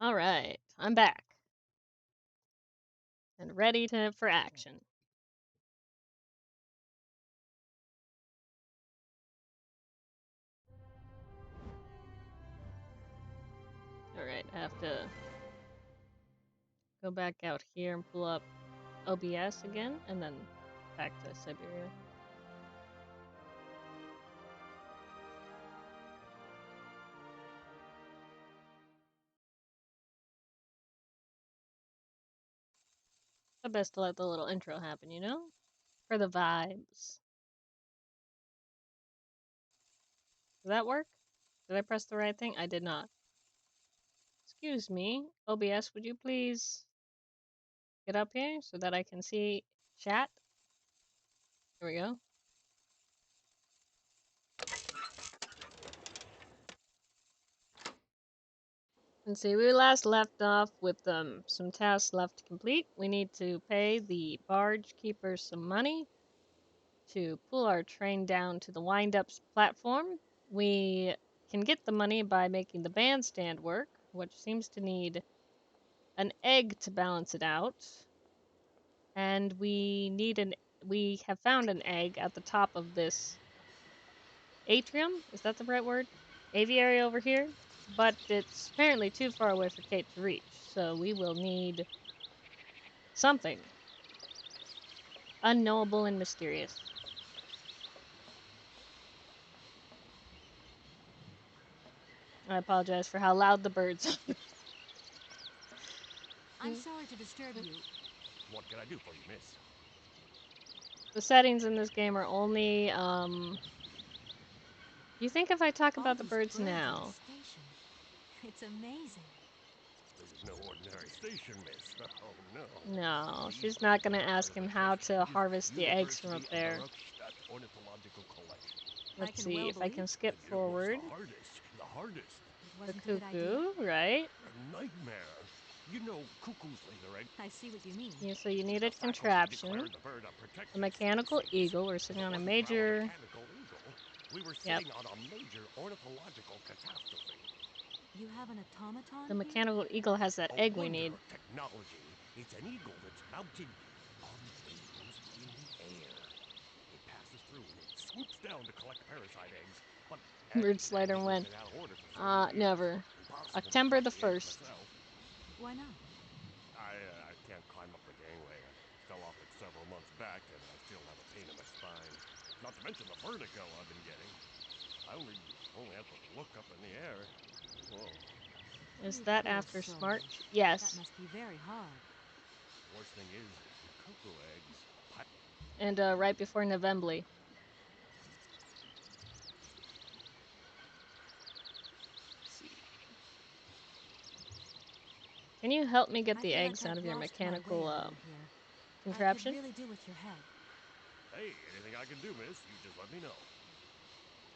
Alright, I'm back. And ready for action. Alright, I have to go back out here and pull up OBS again, and then back to Syberia. I best to let the little intro happen, you know? For the vibes. Does that work? Did I press the right thing? I did not. Excuse me, OBS, would you please get up here so that I can see chat? Here we go. And see, we last left off with some tasks left to complete. We need to pay the barge keeper some money to pull our train down to the wind-up platform. We can get the money by making the bandstand work, which seems to need an egg to balance it out. And we have found an egg at the top of this atrium. Is that the right word? Aviary over here. But it's apparently too far away for Kate to reach, so we will need something unknowable and mysterious. I apologize for how loud the birds are. I'm sorry to disturb you. What can I do for you, miss? The settings in this game are only, you think if I talk about the birds now? It's amazing. This is no ordinary station, miss. Oh, no. No, she's not gonna ask him how to harvest the eggs from up there. Barrockstadt ornithological collection. Let's see if I can skip It was forward. the hardest. The cuckoo, right? A nightmare. You know cuckoos lay their eggs. I see what you mean. Yeah, so you need a contraption. A mechanical eagle. We're sitting on a major... We were sitting on a major ornithological catastrophe. You have an automaton? The mechanical eagle has that egg we need. Technology. It's an eagle that's mounted on wings in the air. It passes through and it swoops down to collect parasite eggs. But Bird Slider went, never. October the 1st. Why not? I can't climb up the gangway. I fell off it several months back and I still have a pain in my spine. Not to mention the vertigo I've been getting. I only have to look up in the air. Whoa. Is that after Smart? Yes. That must be very hard. Worst thing is, cuckoo eggs. And right before November. Can you help me get the eggs out of your mechanical contraption? I could really do with your head. Hey, anything I can do, miss, you just let me know.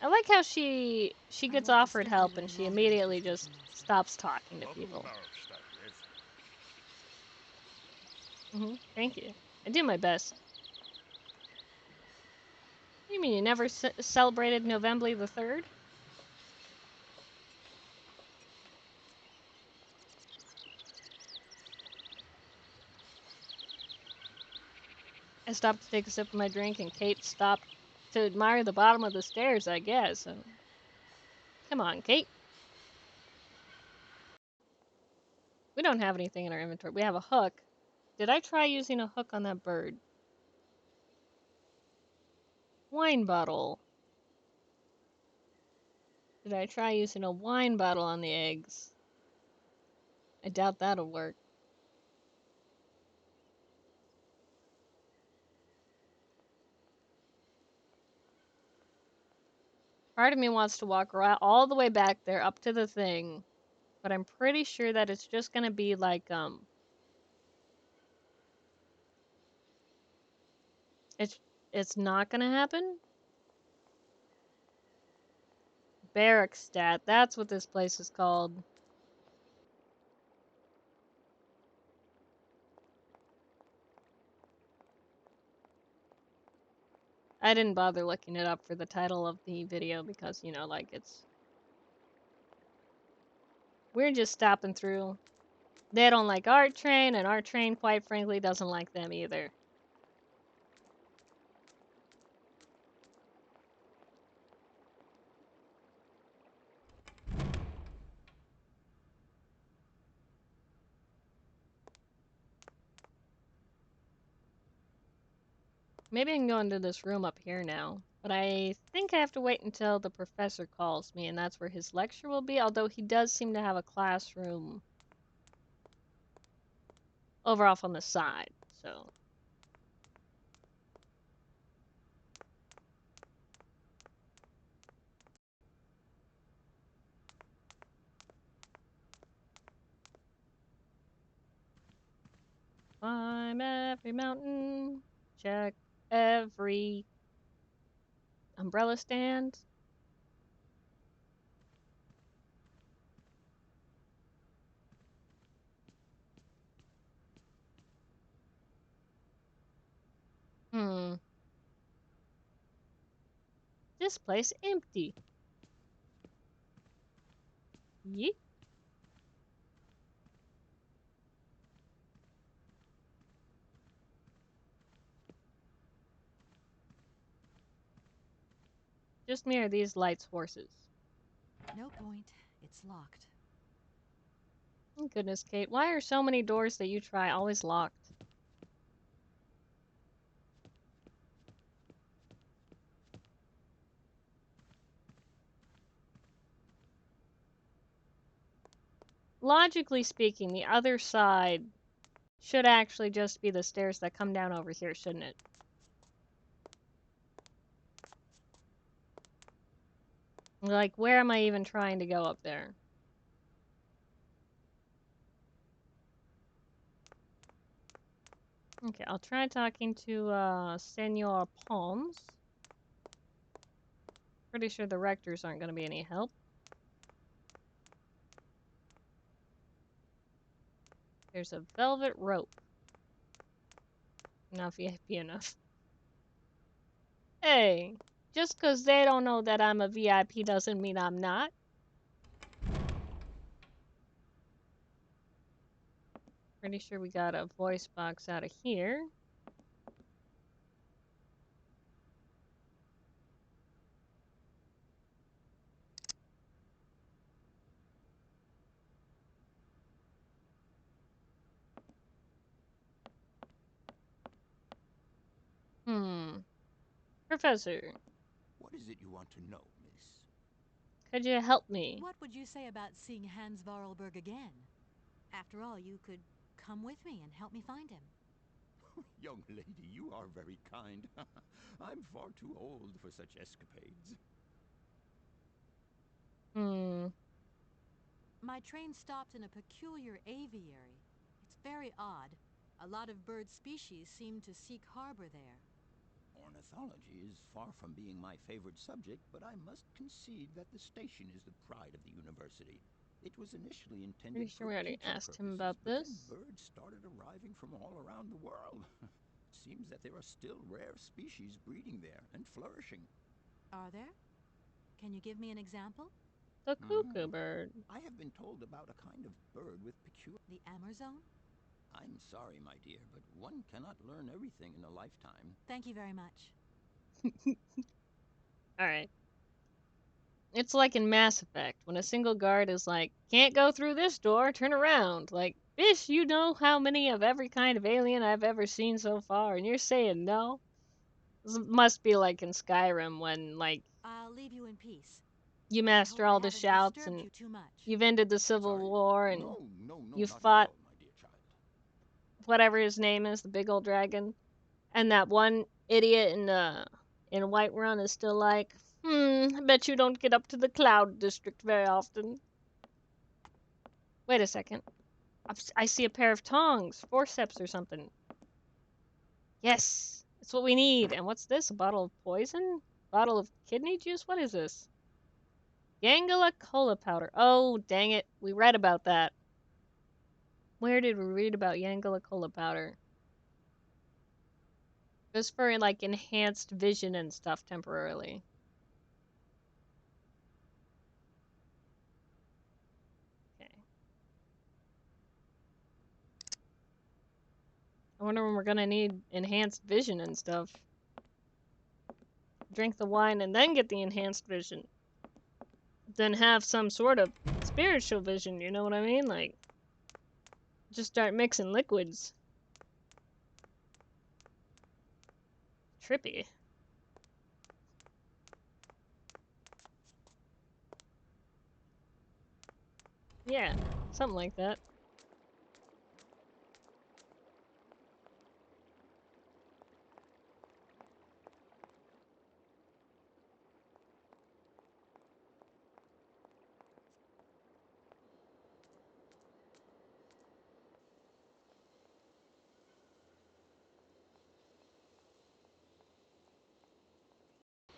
I like how she gets offered help and she immediately just stops talking to people. Thank you. I do my best. What do you mean you never celebrated November the 3rd? I stopped to take a sip of my drink and Kate stopped to admire the bottom of the stairs, I guess. So. Come on, Kate. We don't have anything in our inventory. We have a hook. Did I try using a hook on that bird? Wine bottle. Did I try using a wine bottle on the eggs? I doubt that'll work. Part of me wants to walk around all the way back there up to the thing, but I'm pretty sure that it's just gonna be like, it's not gonna happen? Barrockstadt, that's what this place is called. I didn't bother looking it up for the title of the video because, you know, like, we're just stopping through. They don't like our train, and our train, quite frankly, doesn't like them either. Maybe I can go into this room up here now. But I think I have to wait until the professor calls me, and that's where his lecture will be, although he does seem to have a classroom over off on the side, so. Climb every mountain, check every umbrella stand. Hmm, this place empty. Yeet. Just mirror these lights' horses. No point. It's locked. Oh, goodness, Kate, why are so many doors that you try always locked? Logically speaking, the other side should actually just be the stairs that come down over here, shouldn't it? Like, where am I even trying to go up there? Okay, I'll try talking to, Senor Palms. Pretty sure the rectors aren't going to be any help. There's a velvet rope. Not VIP enough. Hey, just 'cause they don't know that I'm a VIP doesn't mean I'm not. Pretty sure we got a voice box out of here. Hmm. Professor, What is it you want to know, miss? could you help me? What would you say about seeing Hans Vorarlberg again? After all, you could come with me and help me find him. Young lady, you are very kind. I'm far too old for such escapades. Hmm. My train stopped in a peculiar aviary. It's very odd. A lot of bird species seem to seek harbor there. Ornithology is far from being my favorite subject, but I must concede that the station is the pride of the university. It was initially Pretty intended sure for we already teaching asked him purposes, about but then this. birds started arriving from all around the world. It seems that there are still rare species breeding there and flourishing. Are there? Can you give me an example? The cuckoo Hmm. bird. I have been told about a kind of bird with peculiar... The Amazon? I'm sorry, my dear, but one cannot learn everything in a lifetime. Thank you very much. Alright. It's like in Mass Effect, when a single guard is like, can't go through this door, turn around. Like, bish, you know how many of every kind of alien I've ever seen so far, and you're saying no? This must be like in Skyrim when, like, I'll leave you in peace. you I master hope I all the haven't shouts disturbed and you too much. you've ended the Civil Sorry? War and No, you not at fought all, my dear child. whatever his name is, the big old dragon, and that one idiot in Whiterun is still like, I bet you don't get up to the Cloud District very often. Wait a second. I see a pair of tongs, forceps or something. Yes, it's what we need. And what's this? A bottle of poison? Bottle of kidney juice? What is this? Yangala cola powder. Oh, dang it. We read about that. Where did we read about Yangala cola powder? It was for like enhanced vision and stuff temporarily. Okay. wonder when we're gonna need enhanced vision and stuff. Drink the wine and then get the enhanced vision. Then have some sort of spiritual vision, you know what I mean? Like, just start mixing liquids. Trippy. Yeah, something like that.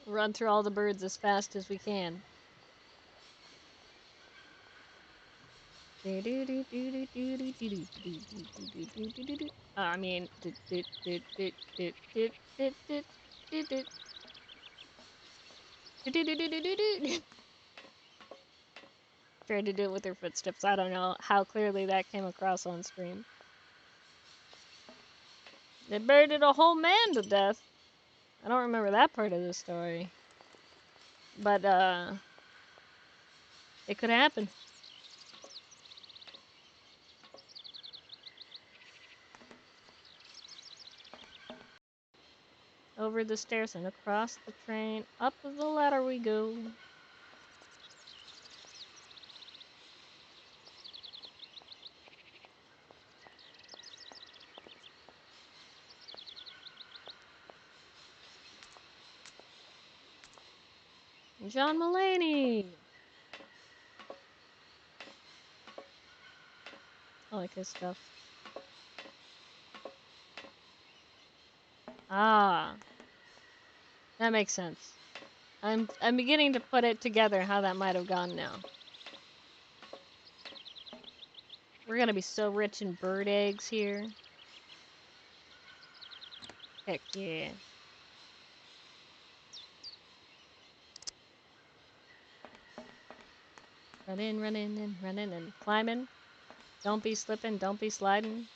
Run through all the birds as fast as we can. I mean, tried to do it with her footsteps. I don't know how clearly that came across on stream. They birded a whole man to death. I don't remember that part of the story. But, it could happen. Over the stairs and across the train. Up the ladder we go. John Mulaney! I like his stuff. Ah. That makes sense. I'm beginning to put it together how that might have gone now. We're gonna be so rich in bird eggs here. Heck yeah. Running, running, and running, and climbing. Don't be slipping, don't be sliding.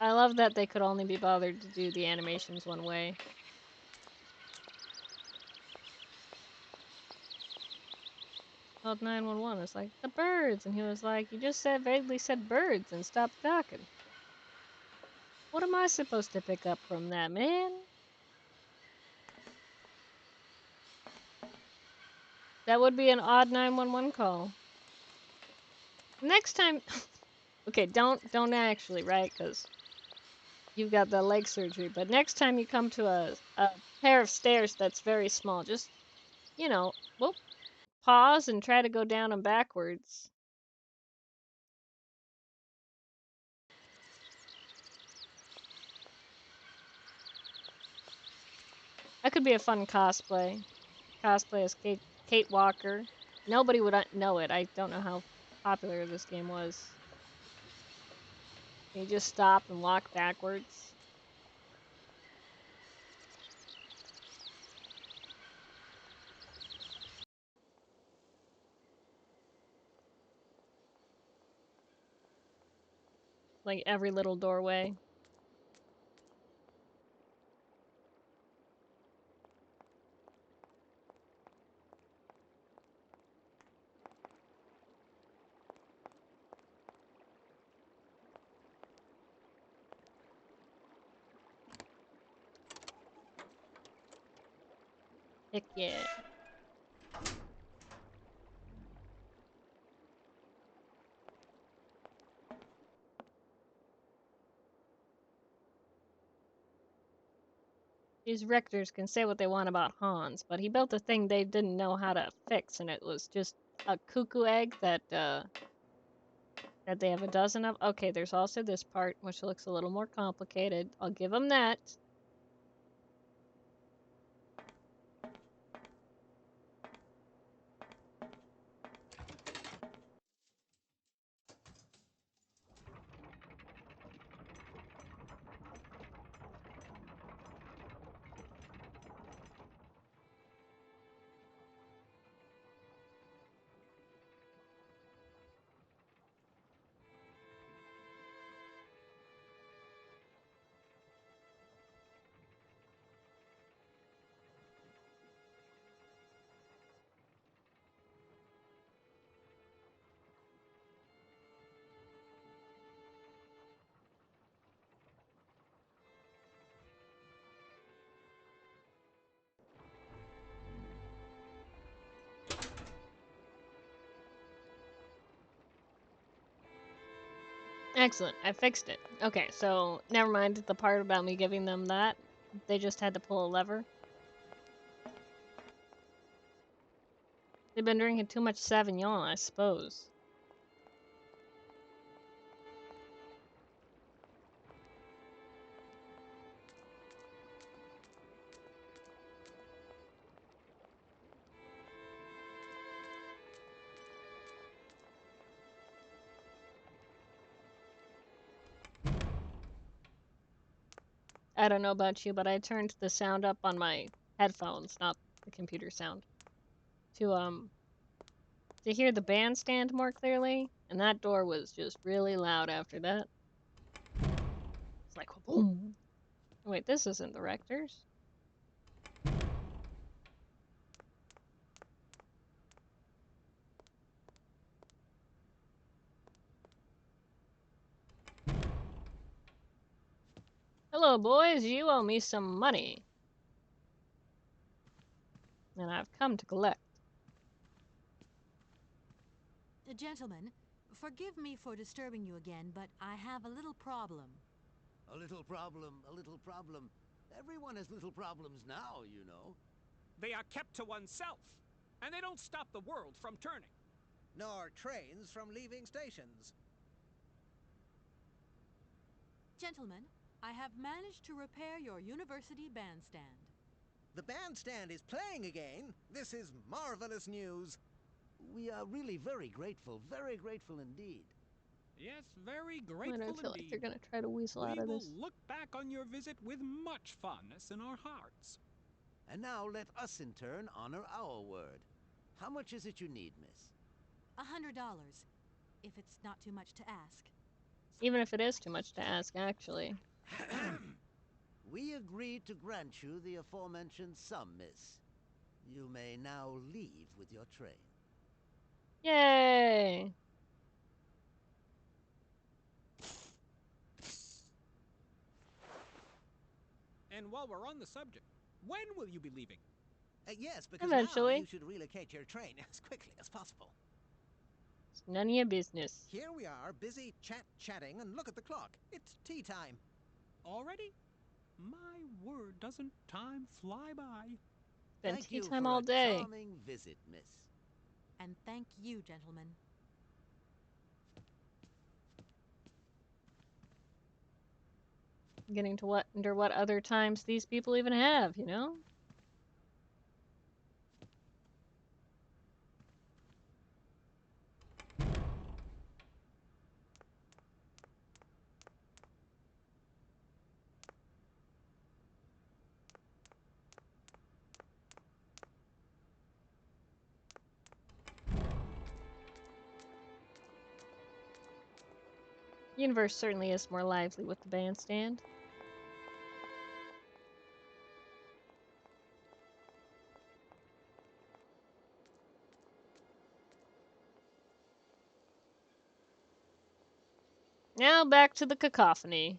I love that they could only be bothered to do the animations one way. Called 911. It's like, the birds. And he was like, you just vaguely said birds and stopped talking. What am I supposed to pick up from that, man? That would be an odd 911 call. Next time, okay, don't actually, right? Because you've got the leg surgery. But next time you come to a pair of stairs that's very small, just, you know, whoop, pause and try to go down them backwards. That could be a fun cosplay. Cosplay as Kate Walker. Nobody would know it. I don't know how popular this game was. You just stop and walk backwards. Like every little doorway. Heck yeah. These rectors can say what they want about Hans, but he built a thing they didn't know how to fix, and it was just a cuckoo egg that they have a dozen of. Okay, there's also this part, which looks a little more complicated. I'll give them that. Excellent. I fixed it. Okay, so never mind the part about me giving them that. They just had to pull a lever. They've been drinking too much Sauvignon, I suppose. I don't know about you, but I turned the sound up on my headphones, not the computer sound, to hear the bandstand more clearly, and that door was just really loud after that. It's like boom. Wait, this isn't the rector's. Hello, boys. You owe me some money, and I've come to collect. Gentlemen, forgive me for disturbing you again, but I have a little problem. A little problem, a little problem. Everyone has little problems now, you know. They are kept to oneself, and they don't stop the world from turning. Nor trains from leaving stations. Gentlemen, I have managed to repair your university bandstand. The bandstand is playing again. This is marvelous news. We are really very grateful indeed. Yes, very I don't grateful feel like they're indeed. gonna try to weasel out We of will this. look back on your visit with much fondness in our hearts. And now let us in turn honor our word. How much is it you need, miss? $100, if it's not too much to ask. Even if it is too much to ask, actually. We agree to grant you the aforementioned sum, miss. You may now leave with your train. Yay! And while we're on the subject, when will you be leaving? Yes, because now Eventually. you should relocate your train as quickly as possible. It's none of your business. Here we are, busy chatting, and look at the clock. It's tea time. Already? My word, doesn't time fly by? Been Thank tea you time for all a day. charming visit, miss. And thank you, gentlemen. Getting to wonder what other times these people even have, you know? Universe certainly is more lively with the bandstand. Now back to the cacophony.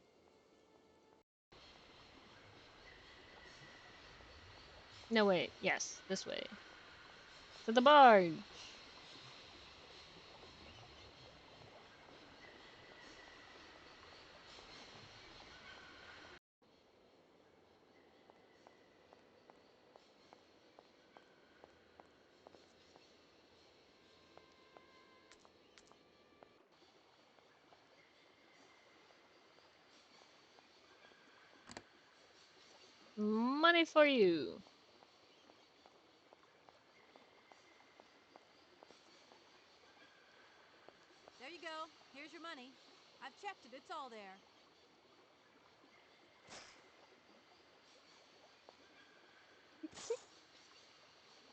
No, wait. Yes, this way. To the barge. Money for you. There you go. Here's your money. I've checked it. It's all there.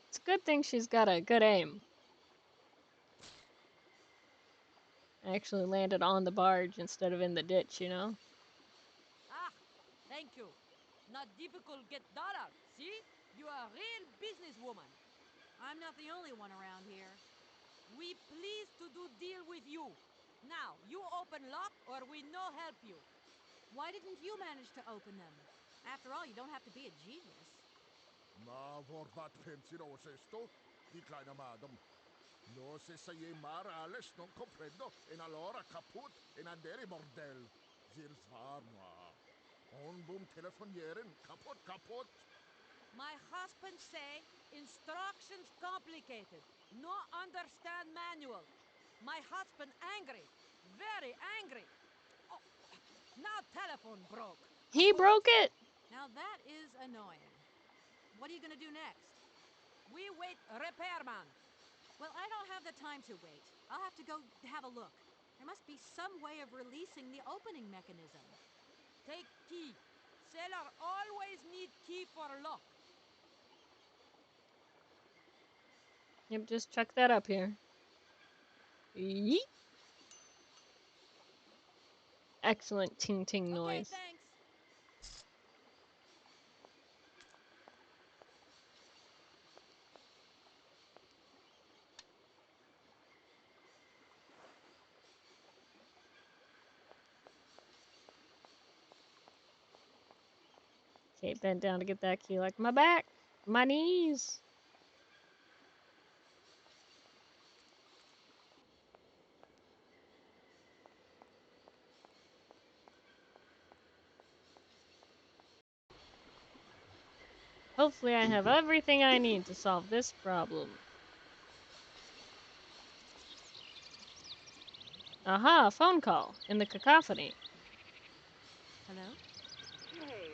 It's a good thing she's got a good aim. I actually landed on the barge instead of in the ditch, you know? Ah, thank you. Not difficult get dollar. See? You are a real businesswoman. I'm not the only one around here. We pleased to do deal with you. Now, you open lock or we no help you. Why didn't you manage to open them? After all, you don't have to be a genius. Na, voor wat vindt u nou, zuster? Die kleine madam. No se saye mar alles non comprendo, en allora kaput, en andere bordel. Zil svar moi. On boom telefonieren, kaput, kaput. My husband say instructions complicated. No understand manual. My husband angry. Very angry. Oh, now telephone broke. He Kaput. broke it. Now that is annoying. What are you gonna do next? We wait repairman. Well, I don't have the time to wait. I'll have to go have a look. There must be some way of releasing the opening mechanism. Take key. Sailor always need key for lock. Yep, just chuck that up here. Yeet. Excellent ting ting Okay, noise. thanks. Okay, bent down to get that key, like my back, my knees. Hopefully I have everything I need to solve this problem. Aha, phone call in the cacophony. Hello? Hey,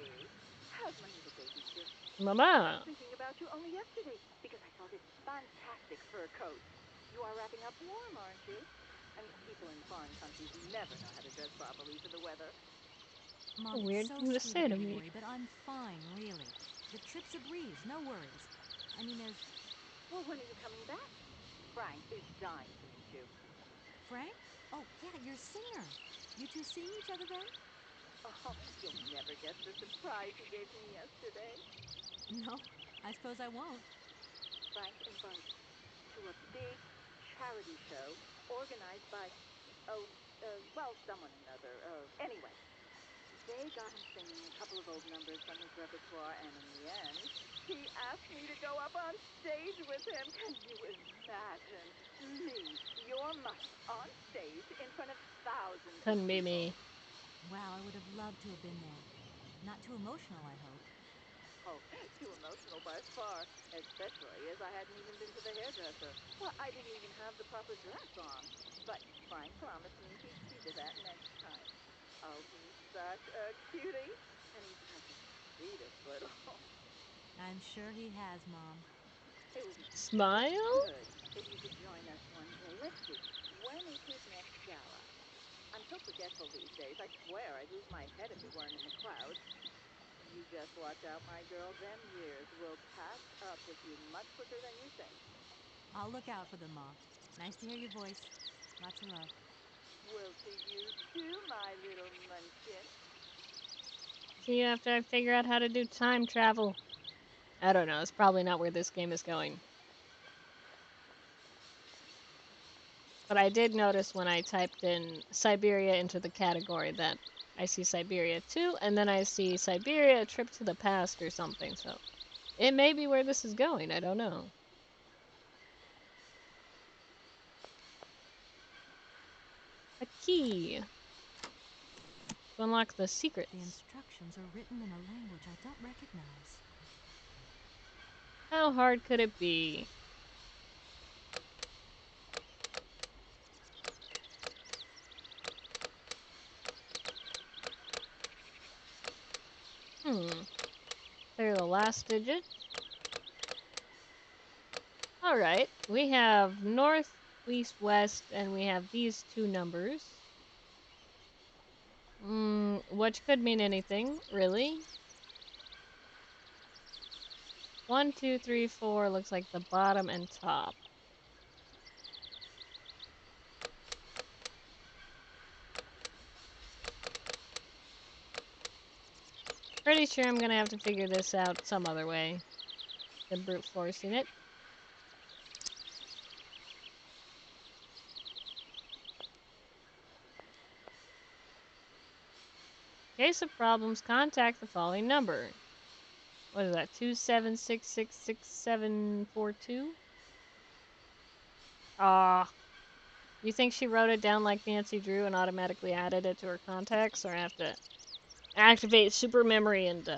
how's my little baby doing? I Mama. was thinking about you only yesterday because I saw this fantastic fur coat. You are wrapping up warm, aren't you? I mean, people in foreign countries never know how to dress properly for the weather. A Mom, it's weird so thing to sweet say of to you to me. worry, but I'm fine, really. The trip's a breeze, no worries. I mean, there's Well, when are you coming back? Frank is dying to meet you. Frank? Oh, yeah, your singer. You two seeing each other then? Oh, you'll never guess the surprise he gave me yesterday. No, I suppose I won't. Frank invites to a big charity show organized by, oh, well, someone or another. Anyway, they got him singing a couple of old numbers from his repertoire, and in the end, he asked me to go up on stage with him. Can you imagine me, your mother, on stage in front of thousands of Couldn't be people? me. Wow, I would have loved to have been there. Not too emotional, I hope. Oh, too emotional by far, especially as I hadn't even been to the hairdresser. Well, I didn't even have the proper dress on. But Frank promised me he'd see to that next time. Oh, he's such a cutie. And he's got the sweetest little... I'm sure he has, Mom. It would be Smile? good if you could join us one day. Let's see. When is his next gala? I'm so forgetful these days. I swear I'd lose my head if it weren't in the clouds. You just watch out, my girl. Them years will catch up with you much quicker than you think. I'll look out for them, Ma. Nice to hear your voice. Lots of love. Well, to you too, my little munchkin. See you after I figure out how to do time travel. I don't know, it's probably not where this game is going. But I did notice when I typed in Syberia into the category that I see Syberia 2, and then I see Syberia, a trip to the past or something, so it may be where this is going, I don't know. A key to unlock the secrets. The instructions are written in a language I don't recognize. How hard could it be? Clear the last digit. Alright, we have north, east, west, and we have these two numbers. Which could mean anything, really. 1, 2, 3, 4 looks like the bottom and top. Pretty sure I'm gonna have to figure this out some other way than brute forcing it. In case of problems, contact the following number. What is that? 276666742? Ah. You think she wrote it down like Nancy Drew and automatically added it to her contacts, or I have to activate super memory and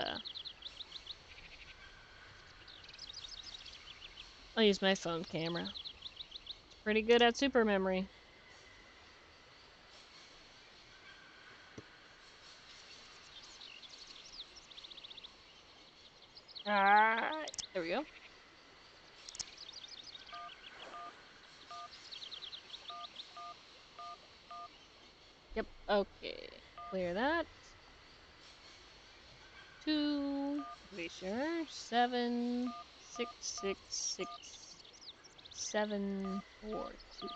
I'll use my phone camera. It's pretty good at super memory. Alright, there we go. Yep, okay. Clear that. 2, to be sure. 7, 6, 6, 6, 7, 4, 2.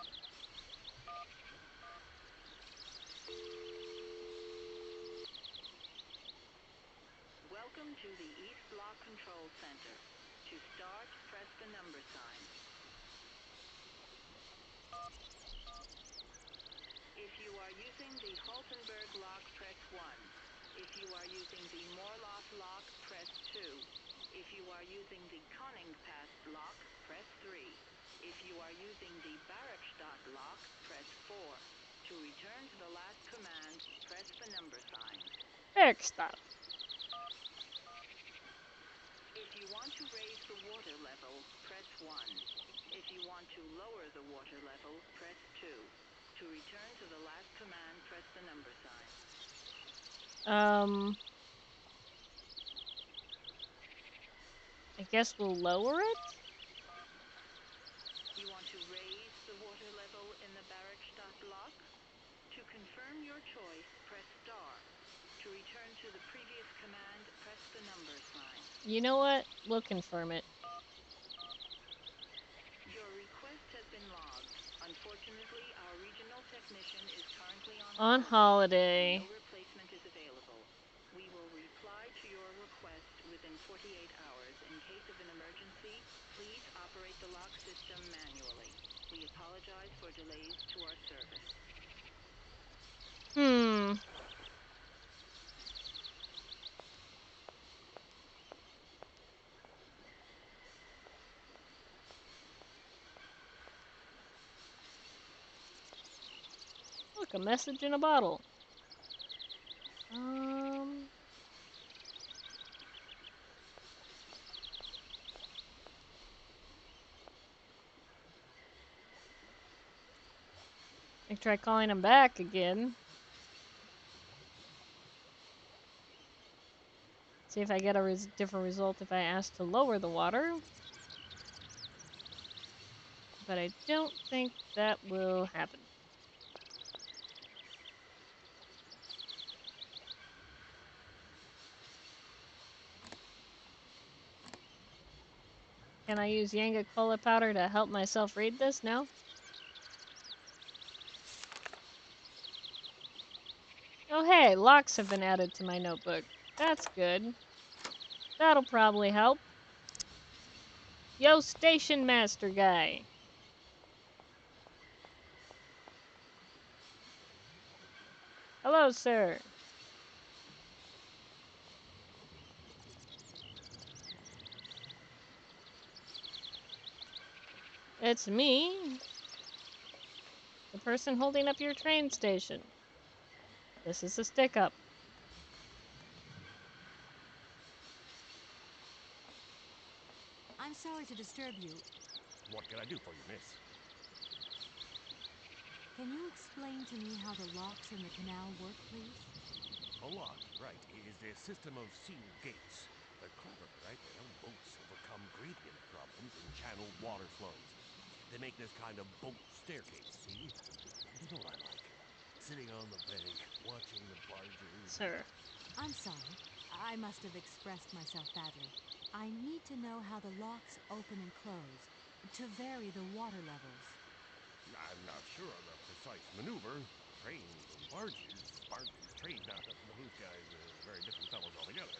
Welcome to the East Block Control Center. To start, press the number sign. If you are using the Haltenberg lock, press 1. If you are using the Morloff lock, press 2. If you are using the Koningpass lock, press 3. If you are using the Barrockstadt lock, press 4. To return to the last command, press the number sign. Barrockstadt. If you want to raise the water level, press 1. If you want to lower the water level, press 2. To return to the last command, press the number sign. I guess we'll lower it? You want to raise the water level in the Barrockstadt lock? To confirm your choice, press star. To return to the previous command, press the number sign. You know what? We'll confirm it. Your request has been logged. Unfortunately, our regional technician is currently On holiday. No replacement is available. We will reply to your request within 48 hours. In case of an emergency, please operate the lock system manually. We apologize for delays to our service. Look, a message in a bottle. I try calling him back again. See if I get a different result if I ask to lower the water. But I don't think that will happen. Can I use Yanga Cola powder to help myself read this? No? Oh hey, locks have been added to my notebook. That's good. That'll probably help. Yo, station master guy. Hello, sir. It's me. The person holding up your train station. This is a stick-up. I'm sorry to disturb you. What can I do for you, miss? Can you explain to me how the locks in the canal work, please? A lock, right, is a system of sealed gates. They're clever, right? They help boats overcome gradient problems in channeled water flows. They make this kind of boat staircase, see? You know what I like? Sitting on the bank, watching the barges. Sir. I'm sorry. I must have expressed myself badly. I need to know how the locks open and close to vary the water levels. I'm not sure of the precise maneuver. Trains and barges, trains, those guys are very different fellows altogether.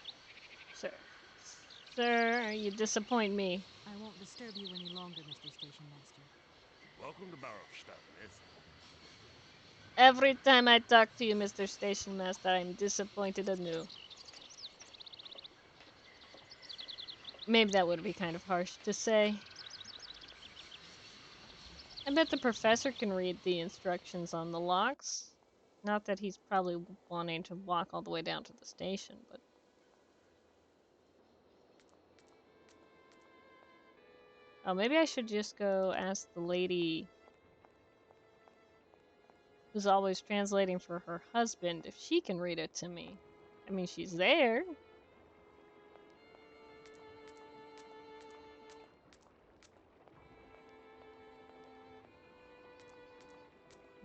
Sir. Sir, you disappoint me. I won't disturb you any longer, Mr. Station Master. Welcome to Barrockstadt, miss. Every time I talk to you, Mr. Station Master, I'm disappointed anew. Maybe that would be kind of harsh to say. I bet the professor can read the instructions on the locks. Not that he's probably wanting to walk all the way down to the station, but. Oh, maybe I should just go ask the lady who's always translating for her husband if she can read it to me. I mean, she's there.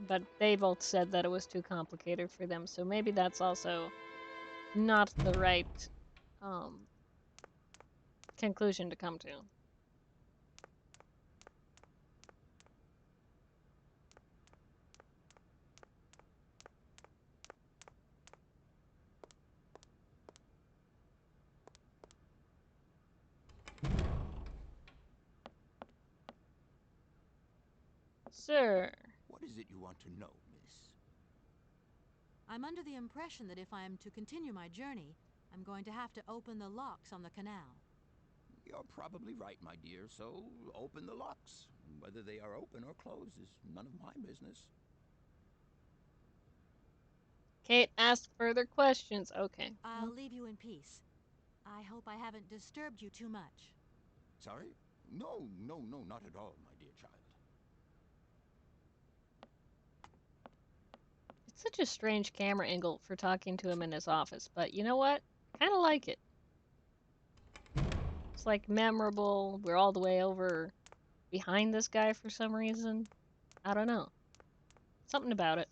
But they both said that it was too complicated for them, so maybe that's also not the right um, conclusion to come to. Sir. What is it you want to know, miss? I'm under the impression that if I am to continue my journey, I'm going to have to open the locks on the canal. You're probably right, my dear, so open the locks. Whether they are open or closed is none of my business. Kate asked further questions. Okay. I'll leave you in peace. I hope I haven't disturbed you too much. Sorry? No, no, no, not at all, my dear child. It's such a strange camera angle for talking to him in his office, but you know what? I kind of like it. It's like memorable. We're all the way over behind this guy for some reason. I don't know. Something about it.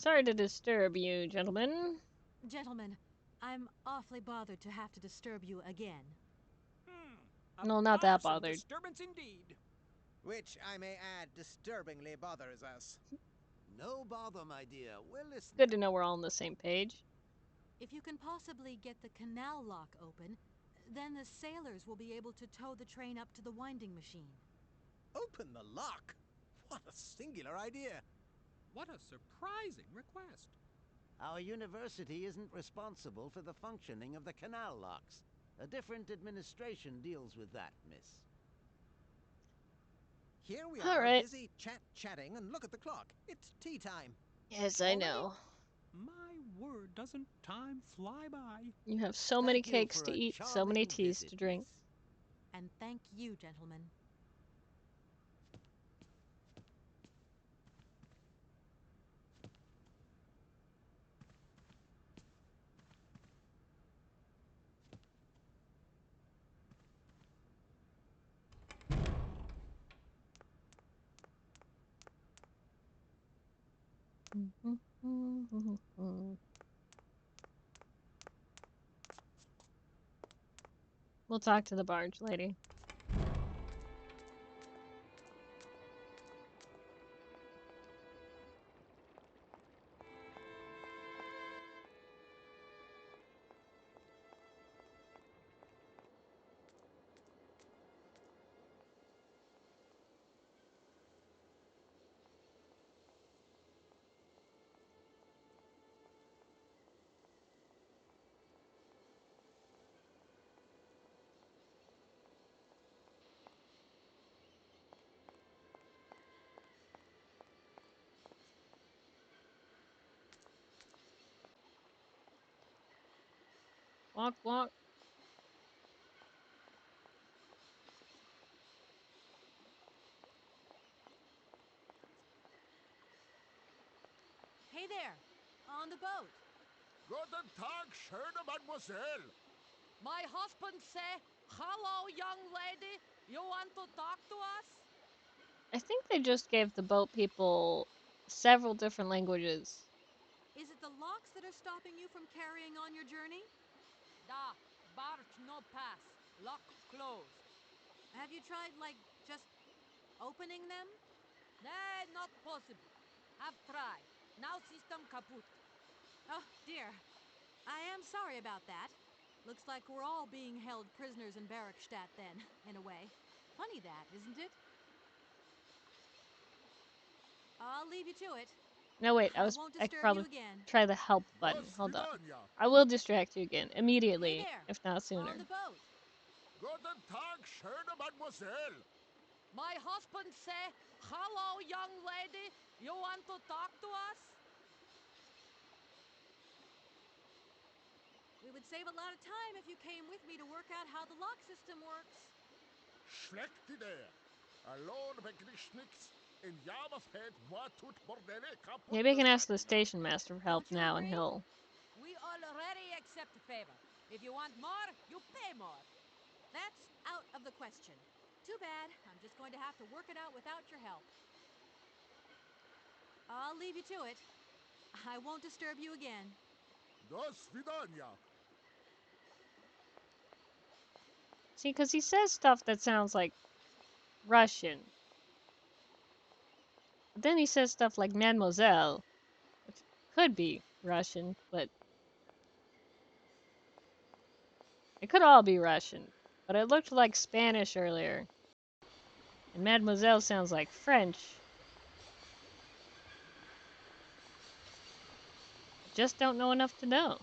Sorry to disturb you, gentlemen. Gentlemen, I'm awfully bothered to have to disturb you again. A No, not that bothersome bothered. disturbance indeed. Which, I may add, disturbingly bothers us. No bother, my dear. We're listening. Good to know we're all on the same page. If you can possibly get the canal lock open, then the sailors will be able to tow the train up to the winding machine. Open the lock? What a singular idea! What a surprising request. Our university isn't responsible for the functioning of the canal locks. A different administration deals with that, miss. Here we All are, right. busy chatting, and look at the clock. It's tea time. Yes, I Already? know. My word, doesn't time fly by? You have so many Thank you cakes for to a eat, so many charming teas visit, to drink. miss. And thank you, gentlemen. We'll talk to the barge lady. Walk, walk. Hey there! On the boat! Guten Tag, schöne Mademoiselle. My husband say, hello, young lady. You want to talk to us? I think they just gave the boat people several different languages. Is it the locks that are stopping you from carrying on your journey? Da, barge no pass. Lock closed. Have you tried, like, just opening them? Nay, not possible. Have tried. Now system kaput. Oh, dear. I am sorry about that. Looks like we're all being held prisoners in Barrockstadt then, in a way. Funny that, isn't it? I'll leave you to it. No, wait, I won't I could disturb you probably again. try the help До button. Hold on. свидания. I will distract you again, Hey immediately, there, if not sooner. on the boat. Guten Tag, schöne Mademoiselle. My husband say, "Hello, young lady. You want to talk to us?" We would save a lot of time if you came with me to work out how the lock system works. Schlechte Idee. Alone wirklich nichts. In Jahresfeld moi tout bordele kaputt. Maybe I can ask the station master for help Don't you now, and agree? he'll. We already accept a favor. If you want more, you pay more. That's out of the question. Too bad. I'm just going to have to work it out without your help. I'll leave you to it. I won't disturb you again. До свидания. See, because he says stuff that sounds like Russian. But then he says stuff like Mademoiselle, which could be Russian, but it could all be Russian. But it looked like Spanish earlier. And Mademoiselle sounds like French. I just don't know enough to know.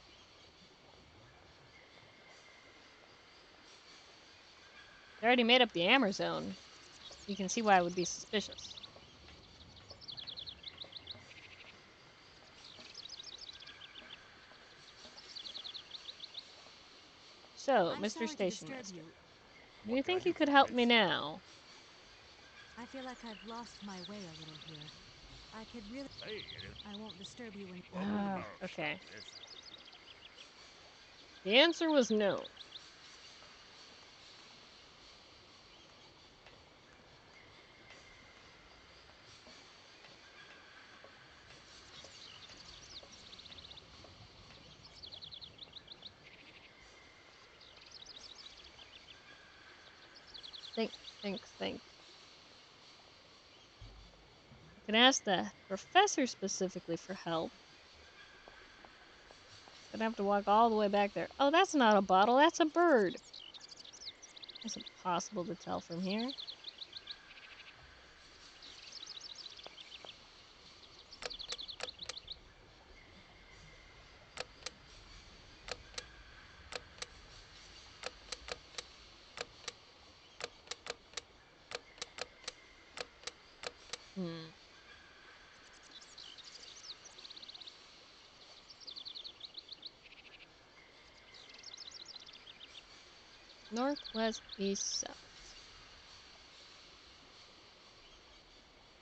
They already made up the Amber Zone. You can see why I would be suspicious. So, I'm Mr. sorry to Station disturb Master, you. do you What can I think do you for could you, help me miss? now? I feel like I've lost my way a little here. I could really... Hey, it is. I won't disturb you when... Welcome to Ah, Barrockstadt, okay. miss. The answer was no. Think, think. I can ask the professor specifically for help. I'd have to walk all the way back there. Oh, that's not a bottle, that's a bird. It's impossible to tell from here. Hmm. Northwest, east, south.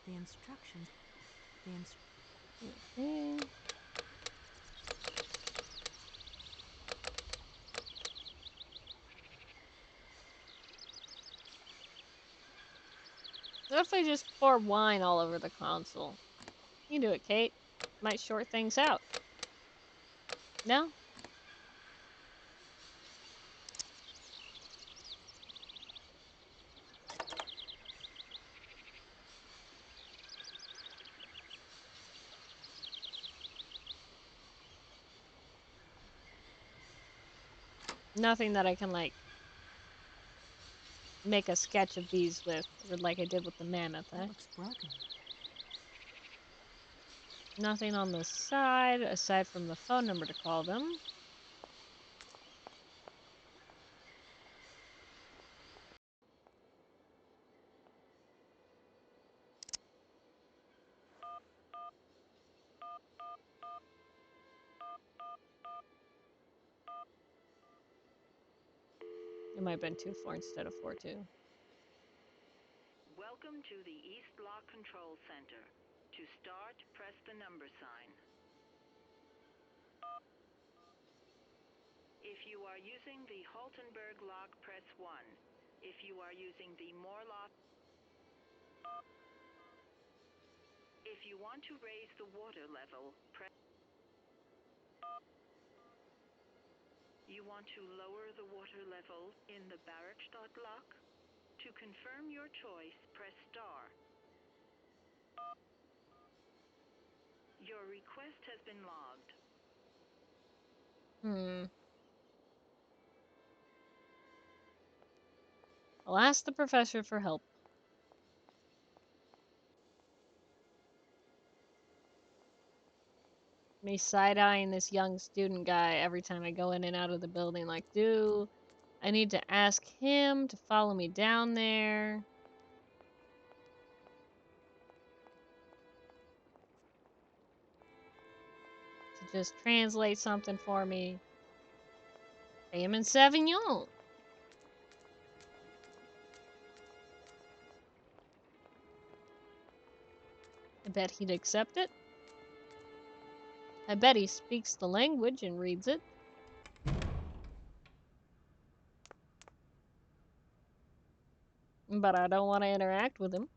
The instructions... Okay. What if I just pour wine all over the console? You do it, Kate. Might short things out. No? Nothing that I can, like, make a sketch of these with, or like I did with the mammoth, eh? That looks broken. Nothing on the side, aside from the phone number to call them. It might have been 2-4 instead of 4-2. Welcome to the East Lock Control Center. To start, press the number sign. If you are using the Haltenberg lock, press 1. If you are using the Morlock... If you want to raise the water level, press... You want to lower the water level in the Barrockstadt lock? To confirm your choice, press star. Your request has been logged. Hmm. I'll ask the professor for help. Me side-eyeing this young student guy every time I go in and out of the building. Like, do I need to ask him to follow me down there? To just translate something for me? Pay him in Sauvignon. I bet he'd accept it. I bet he speaks the language and reads it. But I don't want to interact with him.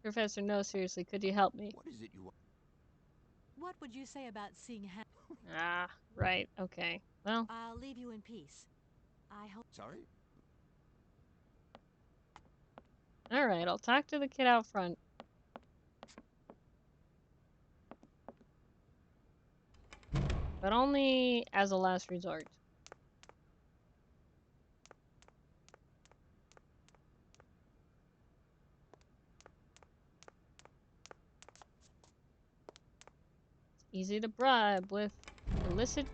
Professor, no, seriously, could you help me? What is it you want? What would you say about seeing Ah, right, okay. Well, I'll leave you in peace. I hope. Sorry? alright, I'll talk to the kid out front. But only as a last resort. It's easy to bribe with illicit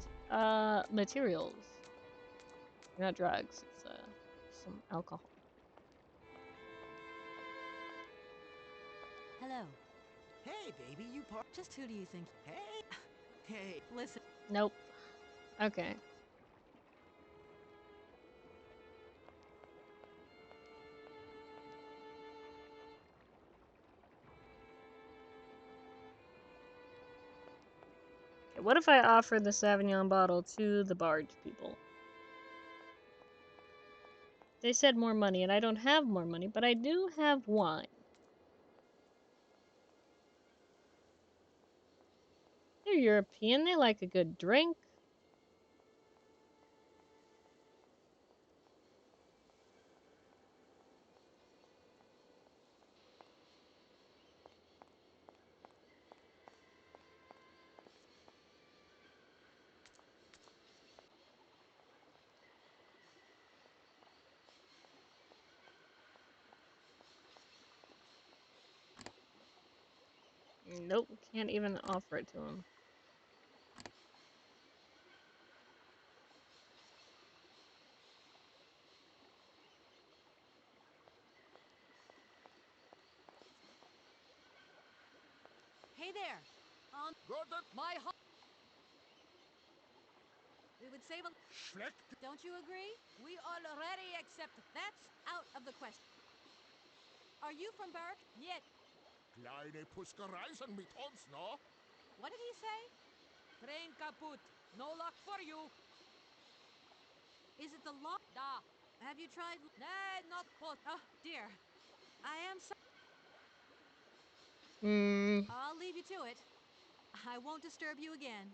materials. Not drugs, it's some alcohol. Hello. Hey, baby, you part. Just who do you think? Hey! Hey! Listen. Nope. Okay. What if I offer the Sauvignon bottle to the barge people? They said more money, and I don't have more money, but I do have wine. They're European, they like a good drink. Nope, can't even offer it to them. Hey there. On Guten my we would save a. Schlecht. Don't you agree? We already accept. That's out of the question. Are you from Barrack? Yet. Kleine Puskereisen mit uns, no? What did he say? Train kaput. No luck for you. Is it the lock? Da. Have you tried? Nah, not pot. Oh dear. I am so. Hmm. I'll leave you to it. I won't disturb you again.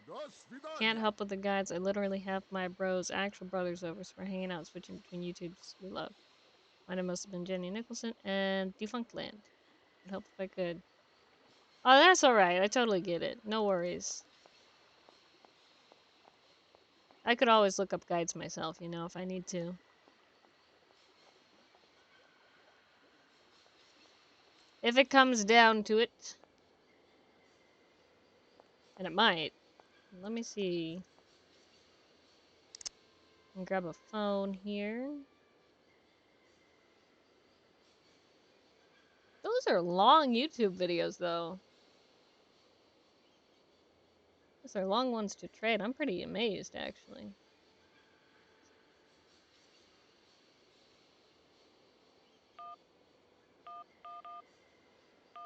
Dos Can't vidania. help with the guides. I literally have my bros, actual brothers over, so we're hanging out, switching between YouTubes we love. Might have must have been Jenny Nicholson and Defunct Land. Would help if I could. Oh, that's alright. I totally get it. No worries. I could always look up guides myself, you know, if I need to. If it comes down to it. And it might. Let me see. And grab a phone here. Those are long YouTube videos, though. Those are long ones to trade. I'm pretty amazed, actually.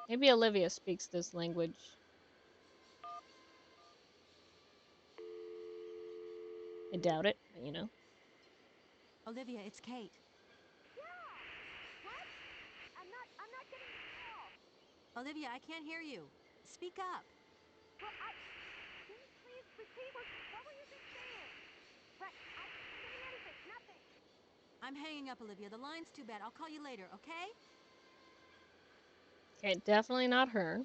Maybe Olivia speaks this language. I doubt it, but you know. Olivia, it's Kate. What? I'm not getting the call. Olivia, I can't hear you. Speak up. Well, can you please repeat what I'm hanging up, Olivia. The line's too bad. I'll call you later, okay? Okay, definitely not her.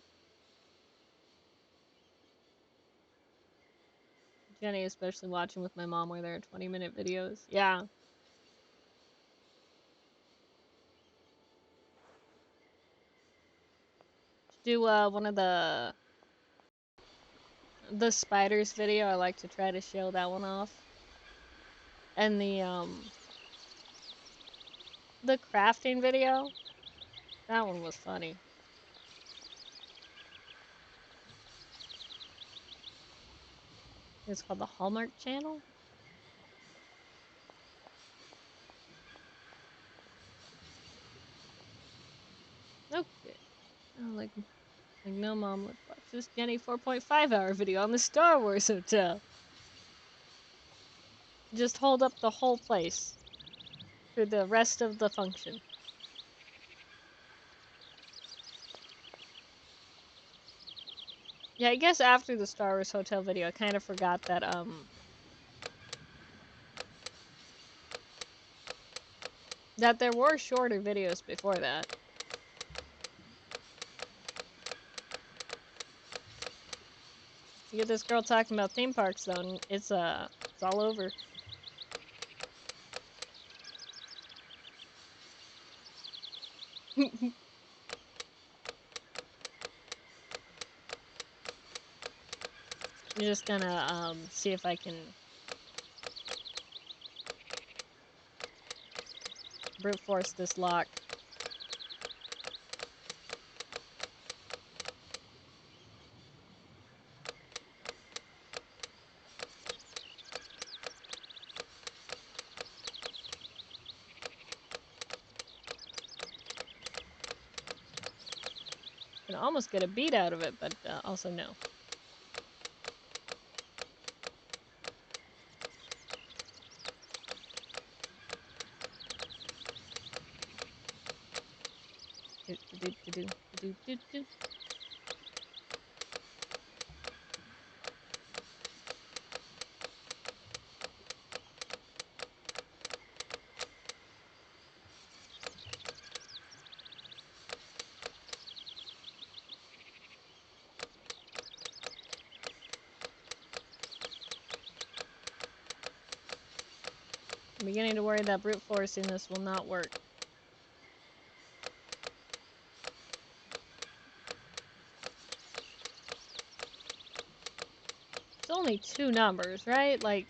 Jenny, especially watching with my mom where they're 20-minute videos. Yeah. Do one of the spiders video. I like to try to show that one off. And the crafting video. That one was funny. It's called the Hallmark Channel. Okay. Oh, like no, mom, let's watch this Jenny 4.5-hour video on the Star Wars Hotel. Just hold up the whole place for the rest of the function. Yeah, I guess after the Star Wars Hotel video, I kind of forgot that there were shorter videos before that. You get this girl talking about theme parks though, and it's all over. I'm just gonna see if I can brute force this lock. Can almost get a beat out of it, but also no. I'm beginning to worry that brute forcing this will not work. It's only 2 numbers, right? Like,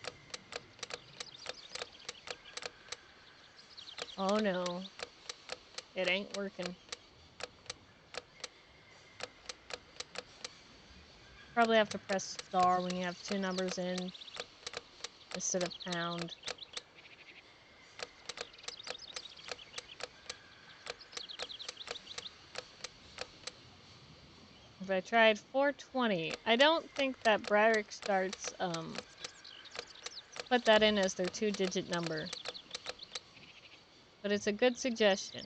oh no. It ain't working. Probably have to press star when you have 2 numbers in instead of pound. If I tried 420, I don't think that Brackersfhord's put that in as their 2-digit number. But it's a good suggestion.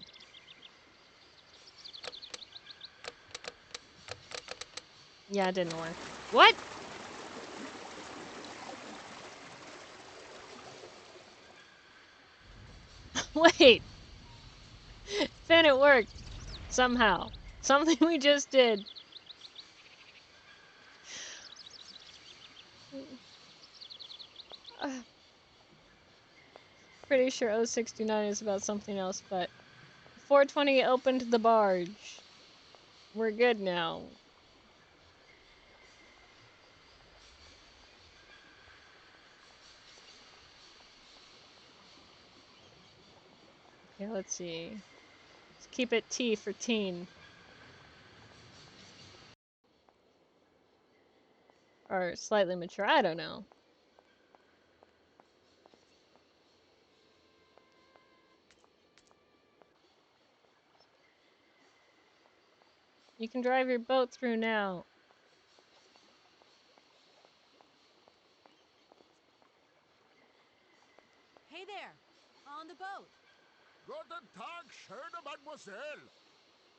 Yeah, it didn't work. What? Wait! Finn, it worked. Somehow. Something we just did. Pretty sure 069 is about something else, but 420 opened the barge. We're good now. Okay, let's see. Let's keep it T for teen. Or slightly mature, I don't know. You can drive your boat through now. Hey there, on the boat. Guten Tag, schöne Mademoiselle.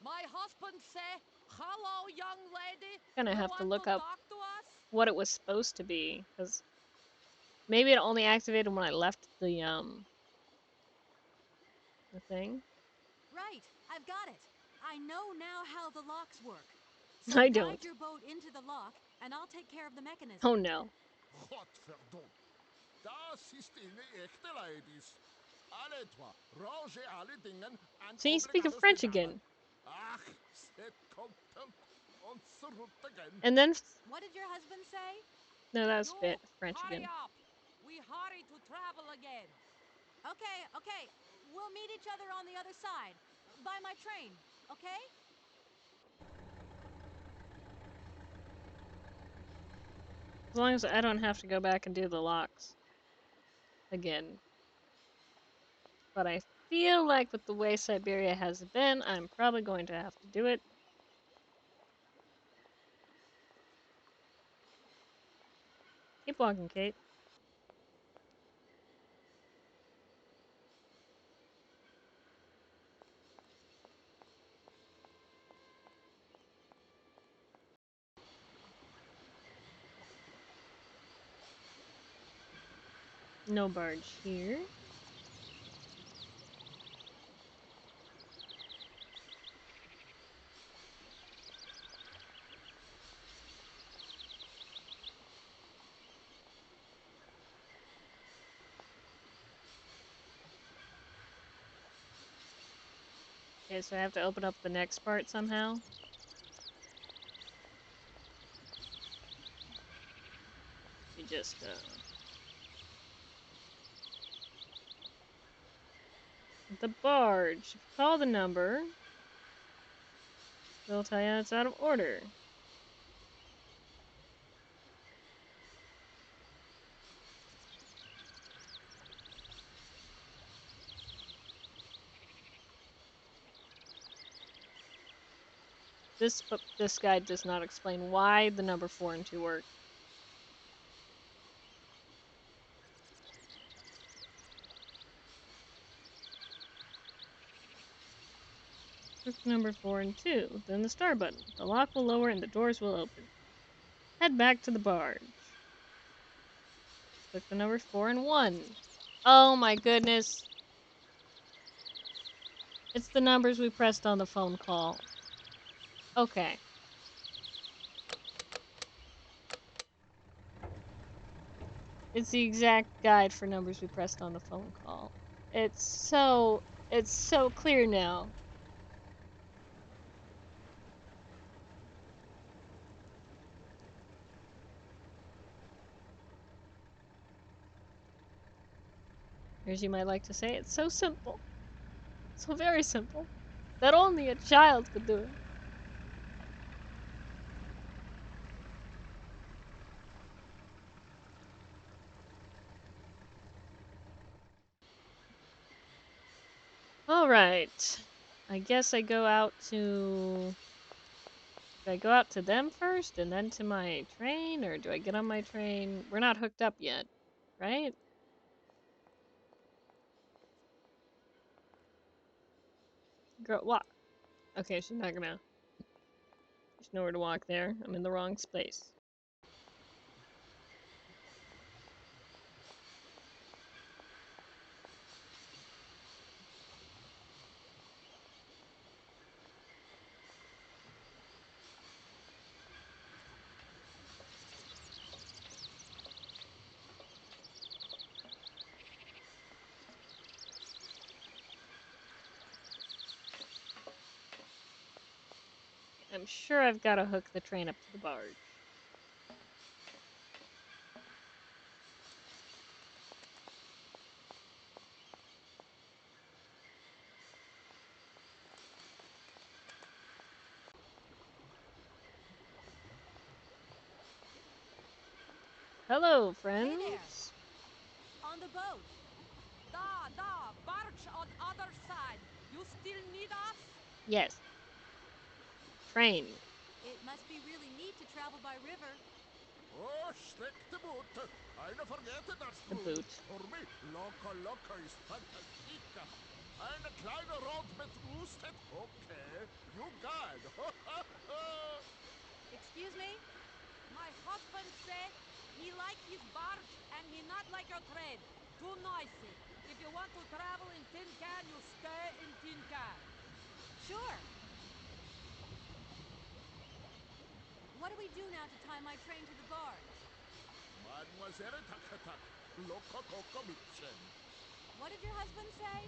My husband say, hello, young lady. Gonna You have to want look to up talk to us? what it was supposed to be, because maybe it only activated when I left the the thing. Right, I've got it. I know now how the locks work. So I guide don't. your boat into the lock, and I'll take care of the mechanism. Oh no. Godverdomme. Das ist eine echte ladies. Alle trois, rangez alle Dingen and See, speak of obligados de French damen. again. Ach, c'est content on se route again. And then, What did your husband say? no, that was You, French hurry again. up! We hurry to travel again. Okay. We'll meet each other on the other side. By my train, okay? As long as I don't have to go back and do the locks again. But I feel like with the way Syberia has been, I'm probably going to have to do it. Keep walking, Kate. No barge here. Okay, so I have to open up the next part somehow. You just, the barge. If you call the number, they'll tell you it's out of order. This guide does not explain why the number 4 and 2 work. Click number 4 and 2, then the star button. The lock will lower and the doors will open. Head back to the barge. Click the numbers 4 and 1. Oh my goodness. It's the numbers we pressed on the phone call. Okay. It's the exact guide for numbers we pressed on the phone call. It's so clear now. As you might like to say, it's so simple. So very simple. That only a child could do it. Alright. I guess I go out to... Do I go out to them first and then to my train? Or do I get on my train? We're not hooked up yet, right? Girl, walk. Okay, she's not gonna... There's nowhere to walk there. I'm in the wrong space. I'm sure I've got to hook the train up to the barge. Hello, friends. Hey there. On the boat. Da, barge on other side. You still need us? Yes. Train. It must be really neat to travel by river. Oh, steck the boot. Eine vergette das The gut. boot. For me, loco ist fantastica. Eine kleine Rot mit Usted. Okay, you guide. Excuse me? My husband say he like his barge and he not like your train. Too noisy. If you want to travel in Tin Can, you stay in Tin Can. Sure. What do we do now to tie my train to the barge? Mademoiselle Takatak, Loco Coco Mitchen. What did your husband say?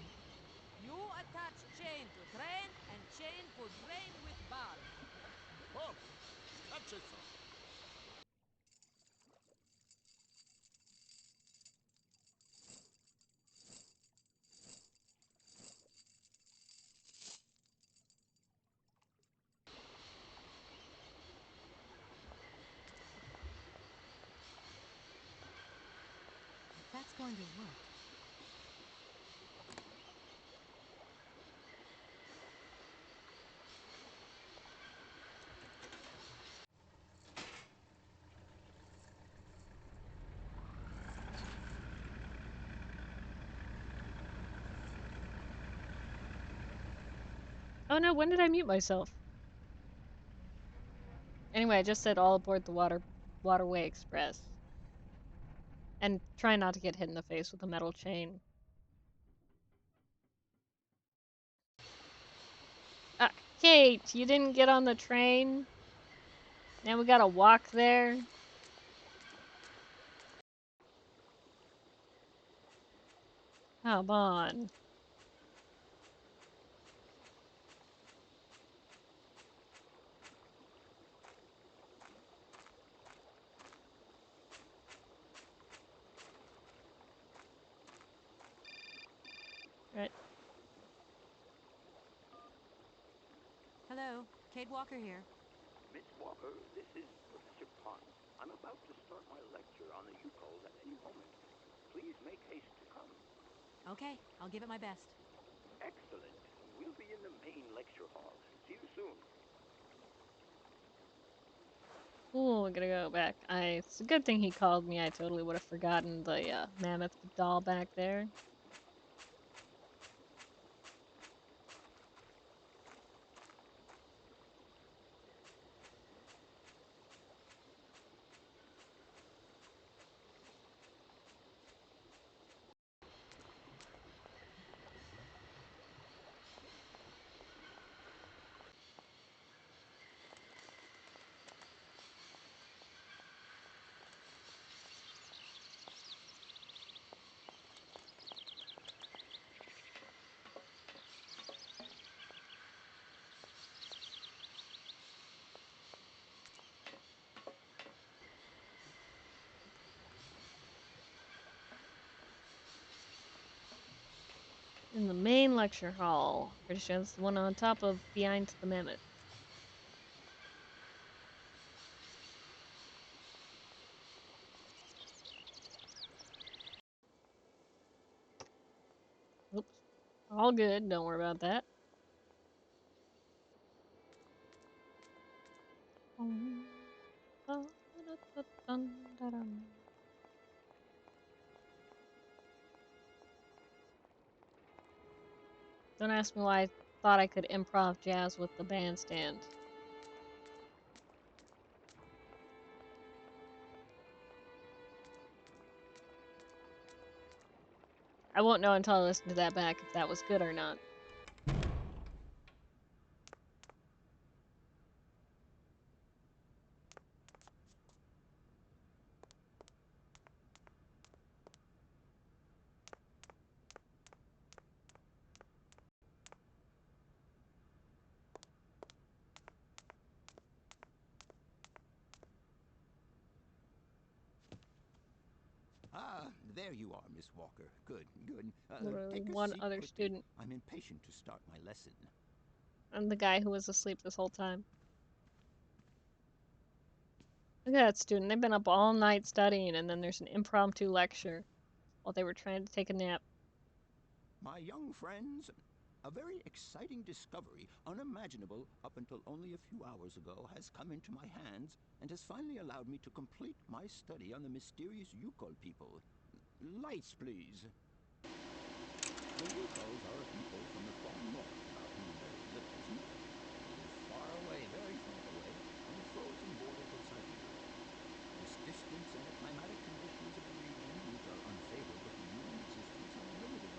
You attach chain to train and chain for drain with barge. Oh, catch it. If that's going to work. Oh no, when did I mute myself? Anyway, I just said all aboard the Waterway Express. And try not to get hit in the face with a metal chain. Kate, you didn't get on the train? Now we gotta walk there? Come on. Right. Hello, Kate Walker here. Miss Walker, this is Professor Pond. I'm about to start my lecture on the Yukos at any moment. Please make haste to come. Okay, I'll give it my best. Excellent. We'll be in the main lecture hall. See you soon. Ooh, we're gonna go back. It's a good thing he called me. I totally would have forgotten the mammoth doll back there. In the main lecture hall. Pretty sure it's the one on top of behind the mammoth. Oops. All good, don't worry about that. Don't ask me why I thought I could improv jazz with the bandstand. I won't know until I listen to that back if that was good or not. Ah, there you are, Miss Walker. Good, good. Literally Take a one seat other quickly. student. I'm impatient to start my lesson. I'm the guy who was asleep this whole time. Look at that student. They've been up all night studying, and then there's an impromptu lecture while they were trying to take a nap. My young friends, a very exciting discovery, unimaginable up until only a few hours ago, has come into my hands and has finally allowed me to complete my study on the mysterious Yukol people. Lights, please. The Yukols are a people from the far north about whom very little is known. They live far away, very far away, on the frozen borders of Syberia. This distance and the climatic conditions of the region, which are unfavorable to human existence, are limited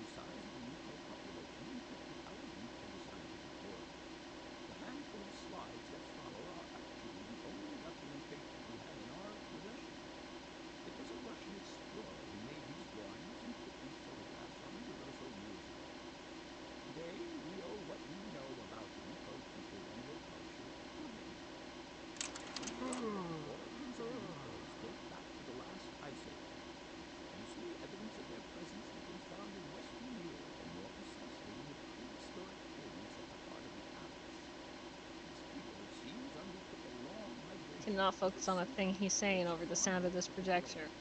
cannot It focus would on a seem thing he's saying there's over the far sound of more this to this projector. legend.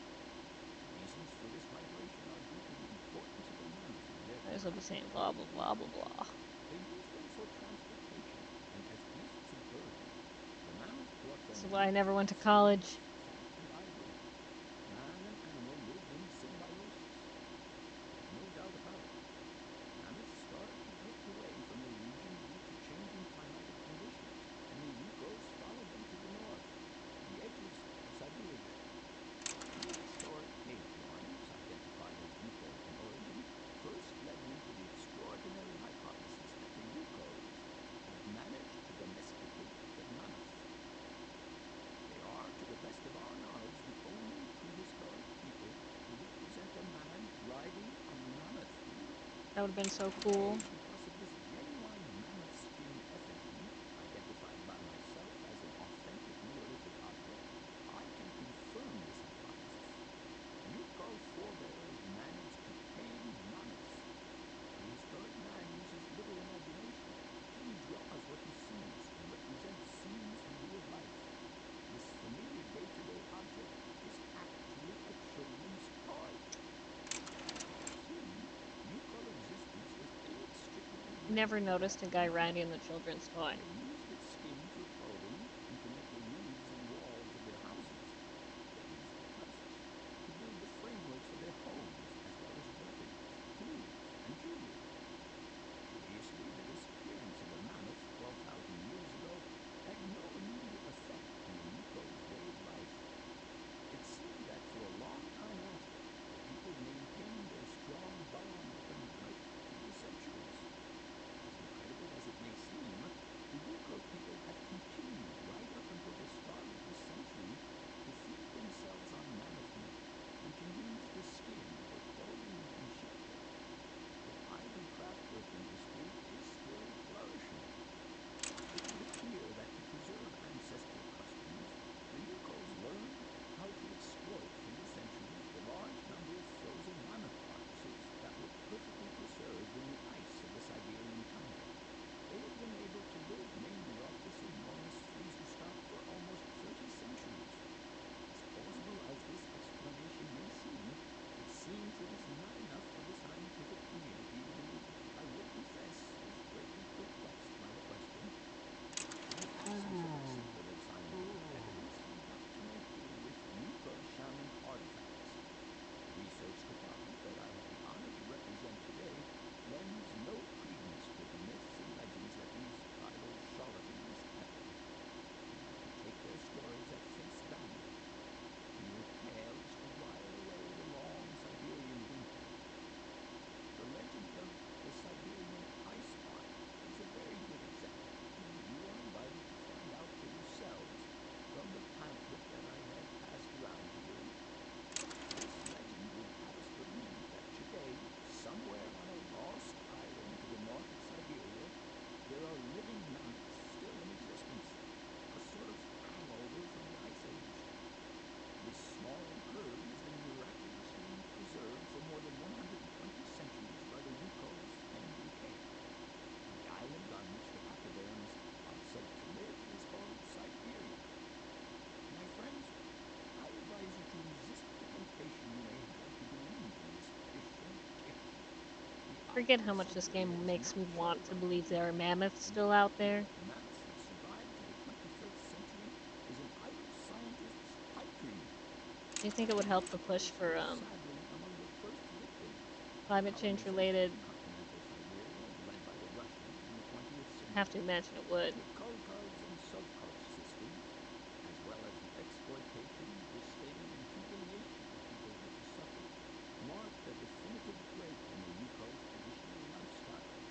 The reasons for this migration are due to the importance of the mammoth in their Might as well be craft of saying blah blah trade and blah blah function. blah. They used them for transportation and as beasts of burden. The mammoth brought them This is why I meat, never went to skins, college. fat, and ivory. Man and animal lived in symbiosis. There's no doubt about it. Mammoths started to drift away from their region due to changing climatic conditions, and the Yukos followed them to the north, to the edges of Syberia. Prehistoric cave drawings, identified as Yuko in origin, first led me to the extraordinary hypothesis that the Yukos had managed to domesticate the mammoth. They are, to the best of our knowledge, the only prehistoric people to represent a man riding a mammoth. That would have been so cool. Today, because of this genuine mammoth skin effigy, identified by myself as an authentic Neolithic object, I can confirm this hypothesis. Yuko forebears managed to tame mammoths. Prehistoric man uses little imagination. He draws what he sees and represents scenes from real life. This familiar day-to-day object is actually a children's toy. You see, Yuko existence was inextricably Never linked to that noticed a of the guy mammoth. riding the children's toy. They used its skin for clothing and to make the roofs and walls of their houses. They used the tusks to build the frameworks of their homes, as well as weapons, tools, and jewelry. Curiously, the disappearance of the mammoth 12,000 years ago had no immediate effect on the Yuko's way of life. It seemed that for a long time after, the people maintained their strong bond with the mammoth through the centuries. As incredible as it may seem, the Yuko people have continued right up until the start of this century to feed themselves on mammoth meat and to use the skin for clothing and shelter. Their ivory craftwork industry is still flourishing. It would appear that to preserve ancestral customs, the Yukos learned how to exploit through the centuries the large number of frozen mammoth carcasses that were perfectly preserved in the ice of the Siberian tundra. They have been able to live mainly off this enormous freezer stock for almost 30 centuries. As plausible as this explanation may seem, it seems it is not enough for the scientific community, who, I will confess, is greatly perplexed by the question. In the absence of acceptable scientific evidence, we have to make do with Yuko shaman artifacts. The research department that I have the honor to represent today lends no credence to the myths and legends that these tribal charlatans peddle. We have to take their stories at face value, mere tales to while away the long Siberian winter. The legend of the Siberian ice ark is a very good example, and you are invited to find out for yourselves from the pamphlet that I have passed around to you. This legend would have us believe that today, somewhere on a lost island to the north of Siberia, there are living mammoths still in existence, a sort of hangover from the Ice Age. This small herd has been miraculously preserved for more than 120 centuries by the Yuko's tender care. And the island on which the pachyderms are said to live is called Syberia. My friends, I advise you to resist the temptation you may have to believe in this pish. The Forget island how of much this Siberia game is makes no me want charred to up believe there are reality, mammoths and the still out idea there. that mammoths have survived to the 21st century is an idle scientist's pipe dream. Do you think it would The help the push Yukos for were sadly among the first victims of climate change colonization of related? continental Siberia led by the Russians in the 20th I have to century. imagine it would. The Kolkhoz and Sovkhoz systems, as well as the exploitation, disdain, and humiliation the people had to suffer, marked a definitive break in the Yukos' traditional lifestyle.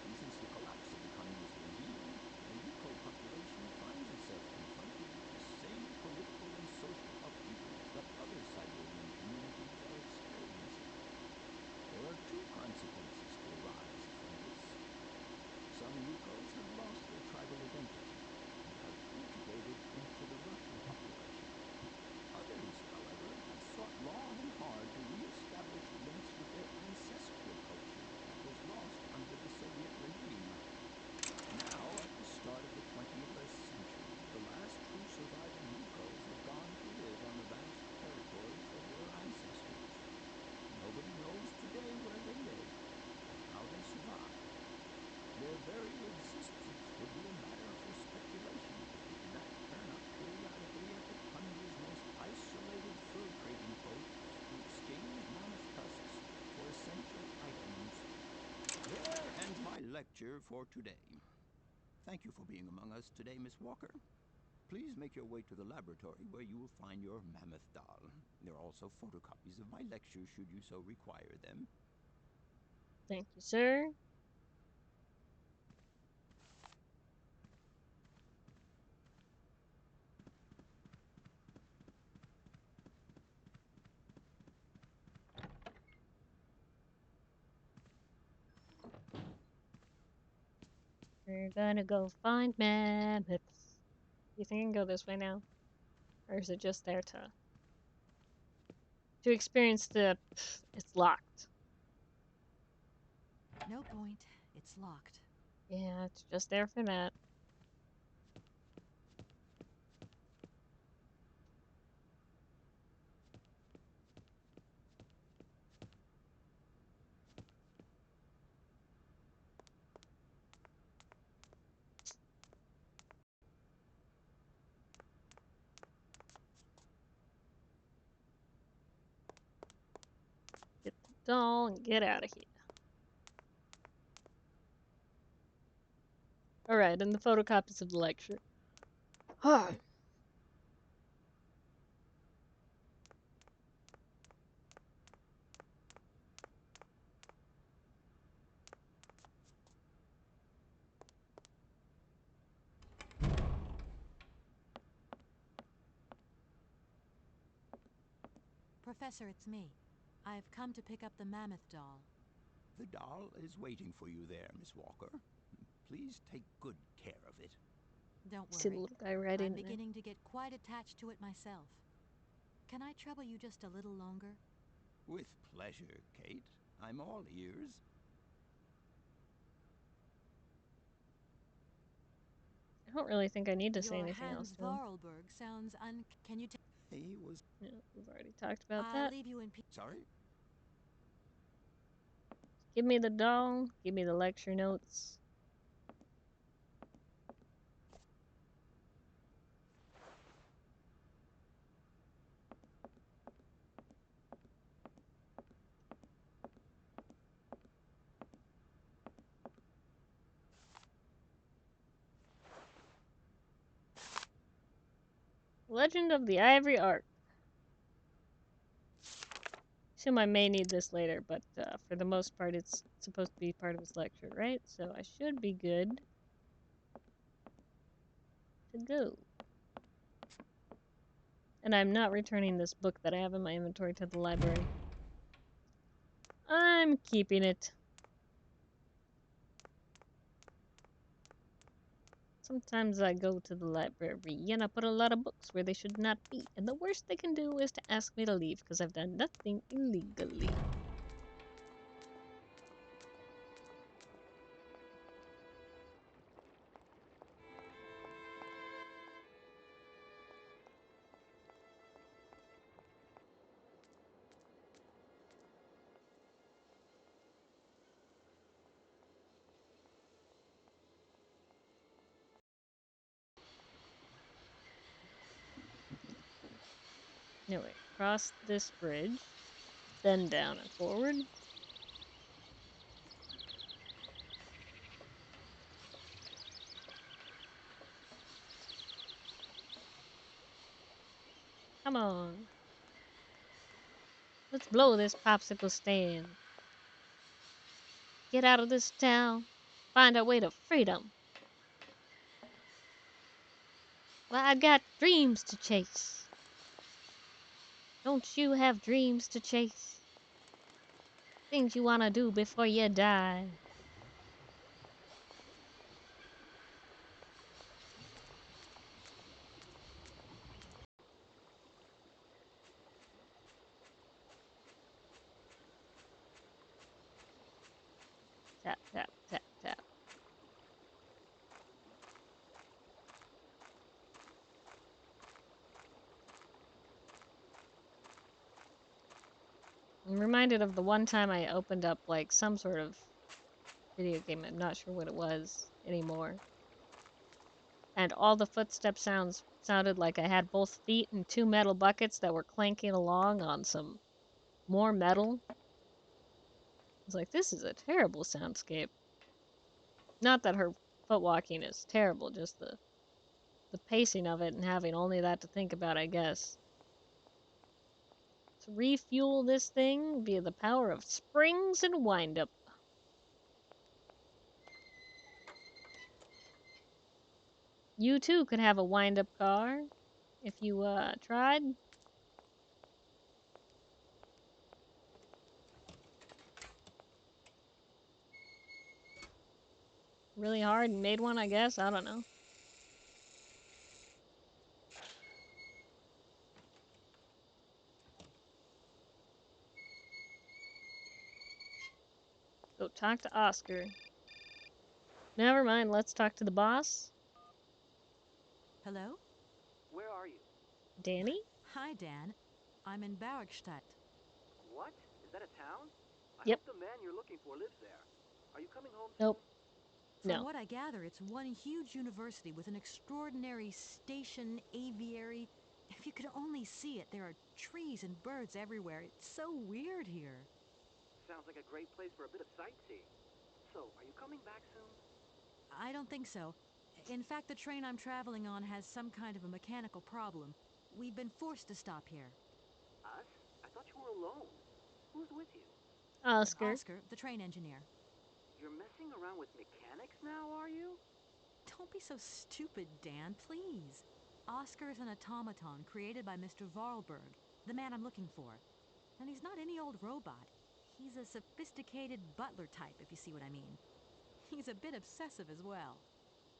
And since the collapse of the communist regime, the Yuko population finds itself confronted with the same political and social upheavals that other Siberian communities are experiencing. There are two consequences to arise from this. Some Yukos have lost their tribal lecture for today. Thank you for being among us today, Miss Walker. Please make your way to the laboratory where you will find your mammoth doll. There are also photocopies of my lectures should you so require them. Thank you, sir. We're gonna go find mammoths. You think I can go this way now? Or is it just there to experience the... It's locked. No point. It's locked. Yeah, it's just there for that. Get the doll and get out of here. Alright, and the photocopies of the lecture. Professor, it's me. I've come to pick up the mammoth doll. The doll is waiting for you there, Miss Walker. Please take good care of it. Don't See the worry. little guy right I'm in there. beginning to get quite attached to it myself. Can I trouble you just a little longer? With pleasure, Kate. I'm all ears. I don't really think I need to say Your anything else Hans to him. Vorarlberg sounds Can you He was... Yeah, we've already talked about I'll that. leave you in peace. Sorry? Give me the doll. Give me the lecture notes. Legend of the Ivory Ark. Assume I may need this later, but for the most part, it's supposed to be part of his lecture, right? So I should be good to go. And I'm not returning this book that I have in my inventory to the library. I'm keeping it. Sometimes I go to the library and I put a lot of books where they should not be. And the worst they can do is to ask me to leave because I've done nothing illegally. Anyway, cross this bridge, then down and forward. Come on. Let's blow this popsicle stand. Get out of this town. Find our way to freedom. Well, I got dreams to chase. Don't you have dreams to chase? Things you want to do before you die. Tap, tap, tap, tap. I'm reminded of the one time I opened up like some sort of video game. I'm not sure what it was anymore. And all the footstep sounds sounded like I had both feet and two metal buckets that were clanking along on some more metal. I was like, this is a terrible soundscape. Not that her foot walking is terrible, just the pacing of it and having only that to think about, I guess. To refuel this thing via the power of springs and wind-up. You too could have a wind-up car if you tried. Really hard and made one, I guess. I don't know. Go talk to Oscar. Never mind, let's talk to the boss. Hello? Where are you? Danny? Hi, Dan. I'm in Barrockstadt. What? Is that a town? I Yep. hope the man you're looking for lives there. Are you coming home Nope. soon? From No. what I gather, it's one huge university with an extraordinary station aviary. If you could only see it, there are trees and birds everywhere. It's so weird here. Sounds like a great place for a bit of sightseeing. So, are you coming back soon? I don't think so. In fact, the train I'm traveling on has some kind of a mechanical problem. We've been forced to stop here. Us? I thought you were alone. Who's with you? Oscar. Oscar, the train engineer. You're messing around with mechanics now, are you? Don't be so stupid, Dan, please. Oscar is an automaton created by Mr. Varlberg, the man I'm looking for. And he's not any old robot. He's a sophisticated butler type, if you see what I mean. He's a bit obsessive as well.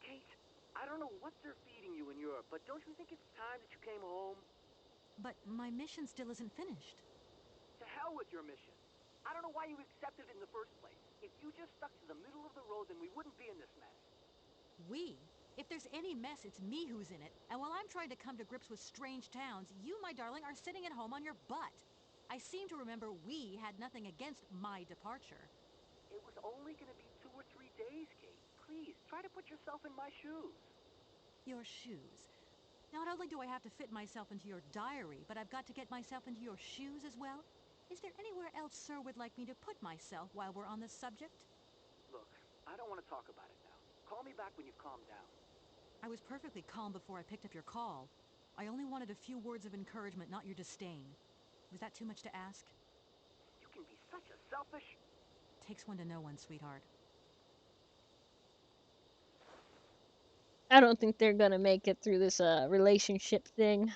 Kate, I don't know what they're feeding you in Europe, but don't you think it's time that you came home? But my mission still isn't finished. To hell with your mission. I don't know why you accepted it in the first place. If you just stuck to the middle of the road, then we wouldn't be in this mess. We? If there's any mess, it's me who's in it. And while I'm trying to come to grips with strange towns, you, my darling, are sitting at home on your butt. I seem to remember we had nothing against my departure. It was only going to be 2 or 3 days, Kate. Please, try to put yourself in my shoes. Your shoes. Not only do I have to fit myself into your diary, but I've got to get myself into your shoes as well? Is there anywhere else Sir would like me to put myself while we're on this subject? Look, I don't want to talk about it now. Call me back when you've calmed down. I was perfectly calm before I picked up your call. I only wanted a few words of encouragement, not your disdain. Was that too much to ask? You can be such a selfish... Takes one to know one, sweetheart. I don't think they're gonna make it through this relationship thing.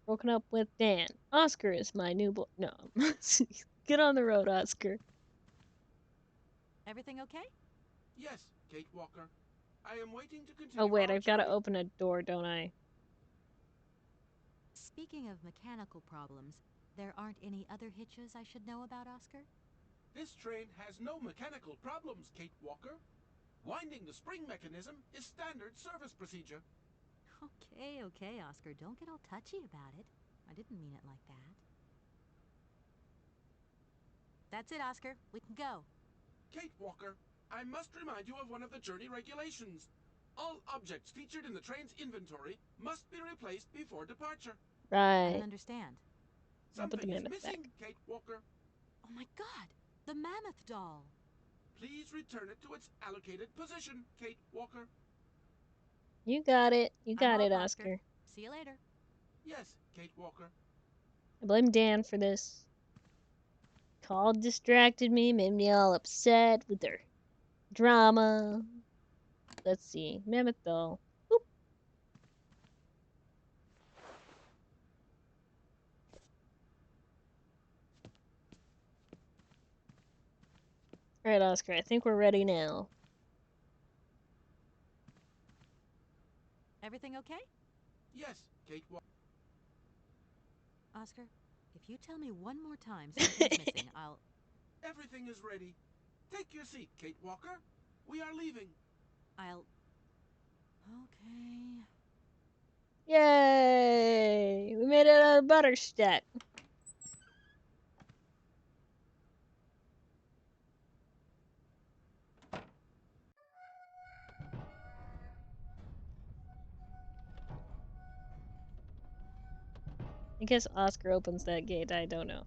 Broken up with Dan. Oscar is my new boy. No. Get on the road, Oscar. Everything okay? Yes, Kate Walker. I am waiting to continue Oh wait, our I've got to journey. open a door, don't I? Speaking of mechanical problems, there aren't any other hitches I should know about, Oscar? This train has no mechanical problems, Kate Walker. Winding the spring mechanism is standard service procedure. Okay, Oscar. Don't get all touchy about it. I didn't mean it like that. That's it, Oscar. We can go. Kate Walker, I must remind you of one of the journey regulations. All objects featured in the train's inventory must be replaced before departure. I Right. don't understand. I'll put the Something is mammoth missing, back. Kate Walker. Oh my god! The mammoth doll! Please return it to its allocated position, Kate Walker. You got it. You I'm got off, it, Oscar. Oscar. See you later. Yes, Kate Walker. I blame Dan for this. Call distracted me, made me all upset with their drama. Let's see. Mammoth doll. Boop. Alright, Oscar, I think we're ready now. Everything okay? Yes, Kate Walker. Oscar, if you tell me one more time something's missing, I'll... Everything is ready. Take your seat, Kate Walker. We are leaving. Okay... Yay! We made it out of Butterstadt. I guess Oscar opens that gate, I don't know.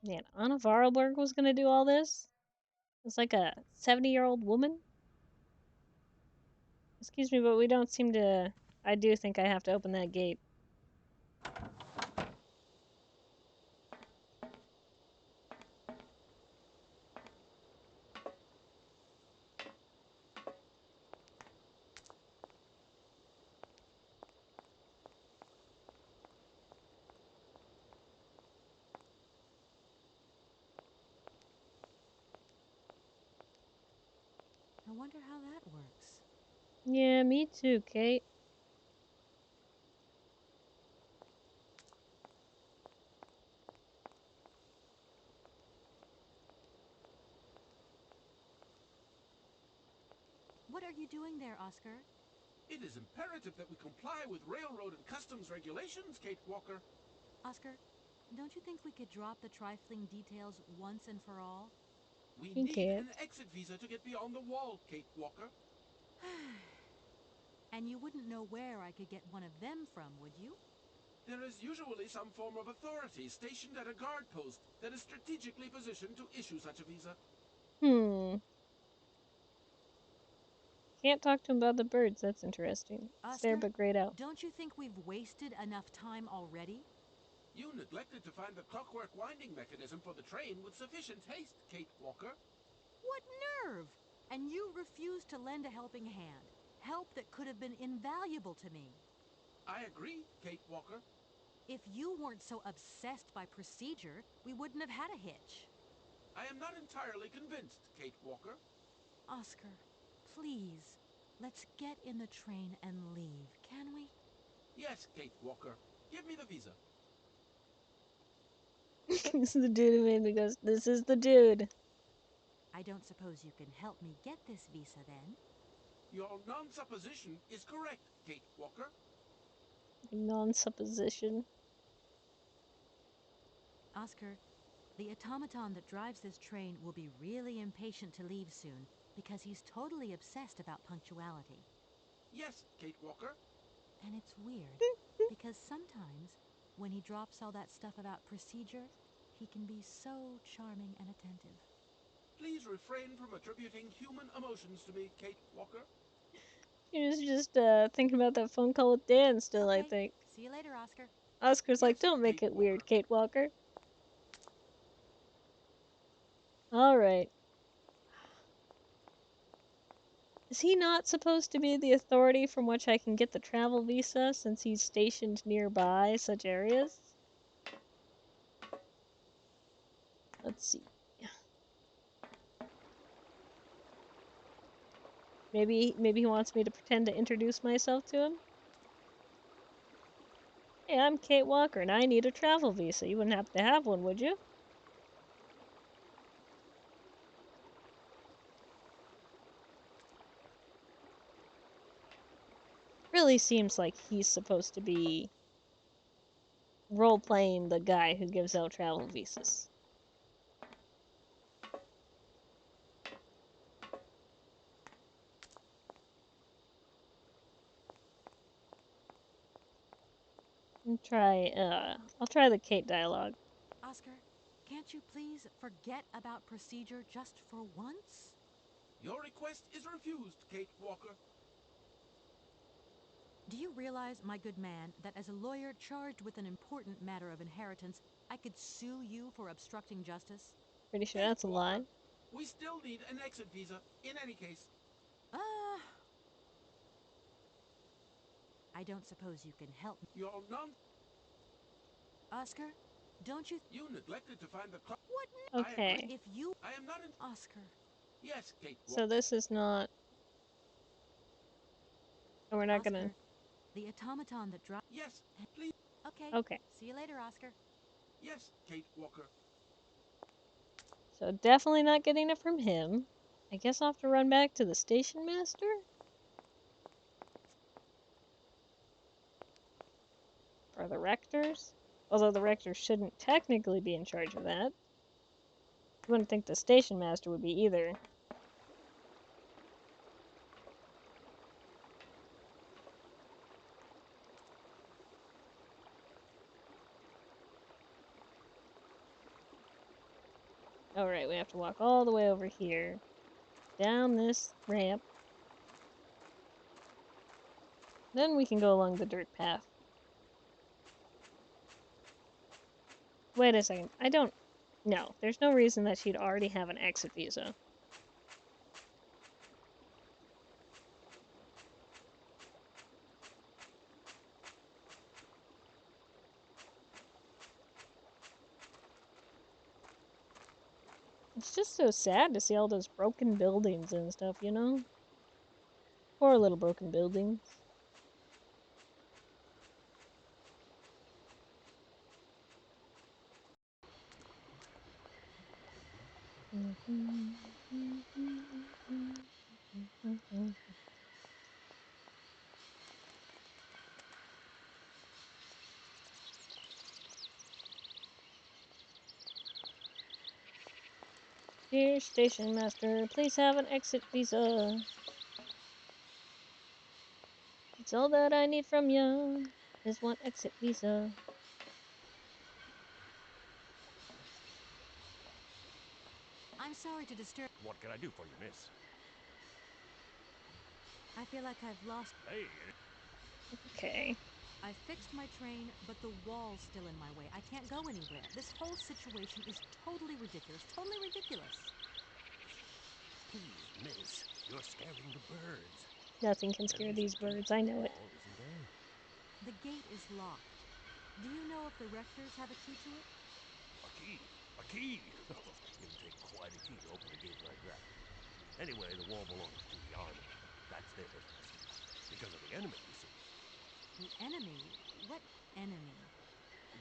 Man, Anna Varlberg was gonna do all this? It's like a 70-year-old woman? Excuse me, but we don't seem to... I do think I have to open that gate. I wonder how that works. Yeah, me too, Kate. What are you doing there, Oscar? It is imperative that we comply with railroad and customs regulations, Kate Walker. Oscar, don't you think we could drop the trifling details once and for all? We You need can't. an exit visa to get beyond the wall, Kate Walker. And you wouldn't know where I could get one of them from, would you? There is usually some form of authority stationed at a guard post that is strategically positioned to issue such a visa. Can't talk to him about the birds, that's interesting. It's there Oscar, but grayed out. don't you think we've wasted enough time already? You neglected to find the clockwork winding mechanism for the train with sufficient haste, Kate Walker. What nerve! And you refused to lend a helping hand. Help that could have been invaluable to me. I agree, Kate Walker. If you weren't so obsessed by procedure, we wouldn't have had a hitch. I am not entirely convinced, Kate Walker. Oscar, please, let's get in the train and leave, can we? Yes, Kate Walker. Give me the visa. This is the dude who made me go, this is the dude. I don't suppose you can help me get this visa then? Your non-supposition is correct, Kate Walker. Non-supposition. Oscar, the automaton that drives this train will be really impatient to leave soon because he's totally obsessed about punctuality. Yes, Kate Walker. And it's weird because sometimes when he drops all that stuff about procedure, he can be so charming and attentive. Please refrain from attributing human emotions to me, Kate Walker. He was just thinking about that phone call with Dan still, Okay. I think. See you later, Oscar. Oscar's like, Yes, don't make Kate it weird, Walker. Kate Walker. Alright. Is he not supposed to be the authority from which I can get the travel visa since he's stationed nearby such areas? Let's see. Maybe he wants me to pretend to introduce myself to him? Hey, I'm Kate Walker and I need a travel visa. You wouldn't happen to have one, would you? Really seems like he's supposed to be role-playing the guy who gives out travel visas. I'll try the Kate dialogue. Oscar, can't you please forget about procedure just for once? Your request is refused, Kate Walker. Do you realize, my good man, that as a lawyer charged with an important matter of inheritance, I could sue you for obstructing justice? Pretty sure Kate that's a lie. Walker, we still need an exit visa in any case. I don't suppose you can help me. Your non... Oscar, don't you... You neglected to find the clock. What? I agree. Okay. If you... I am not in... Oscar. Yes, Kate Walker. So this is not... Oh, we're not Oscar, gonna... the automaton that dropped... Yes, please. Okay. Okay. See you later, Oscar. Yes, Kate Walker. So definitely not getting it from him. I guess I'll have to run back to the station master? Or the rectors? Although the rector shouldn't technically be in charge of that. You wouldn't think the station master would be either. Alright, we have to walk all the way over here. Down this ramp. Then we can go along the dirt path. Wait a second. I don't... No, there's no reason that she'd already have an exit visa. It's just so sad to see all those broken buildings and stuff, you know? Poor little broken buildings. Dear station master, please have an exit visa. It's all that I need from you is one exit visa. I'm sorry to disturb. What can I do for you, miss? I feel like I've lost. Hey. Okay. I fixed my train, but the wall's still in my way. I can't go anywhere. This whole situation is totally ridiculous. Totally ridiculous. Please, miss, you're scaring the birds. Nothing can scare these birds, I know it. Wall, isn't there? The gate is locked. Do you know if the rectors have a key to it? A key? A key? It'll take quite a key to open a gate like that. Anyway, the wall belongs to the army. That's their business. Because of the enemy, you see. The enemy? What enemy?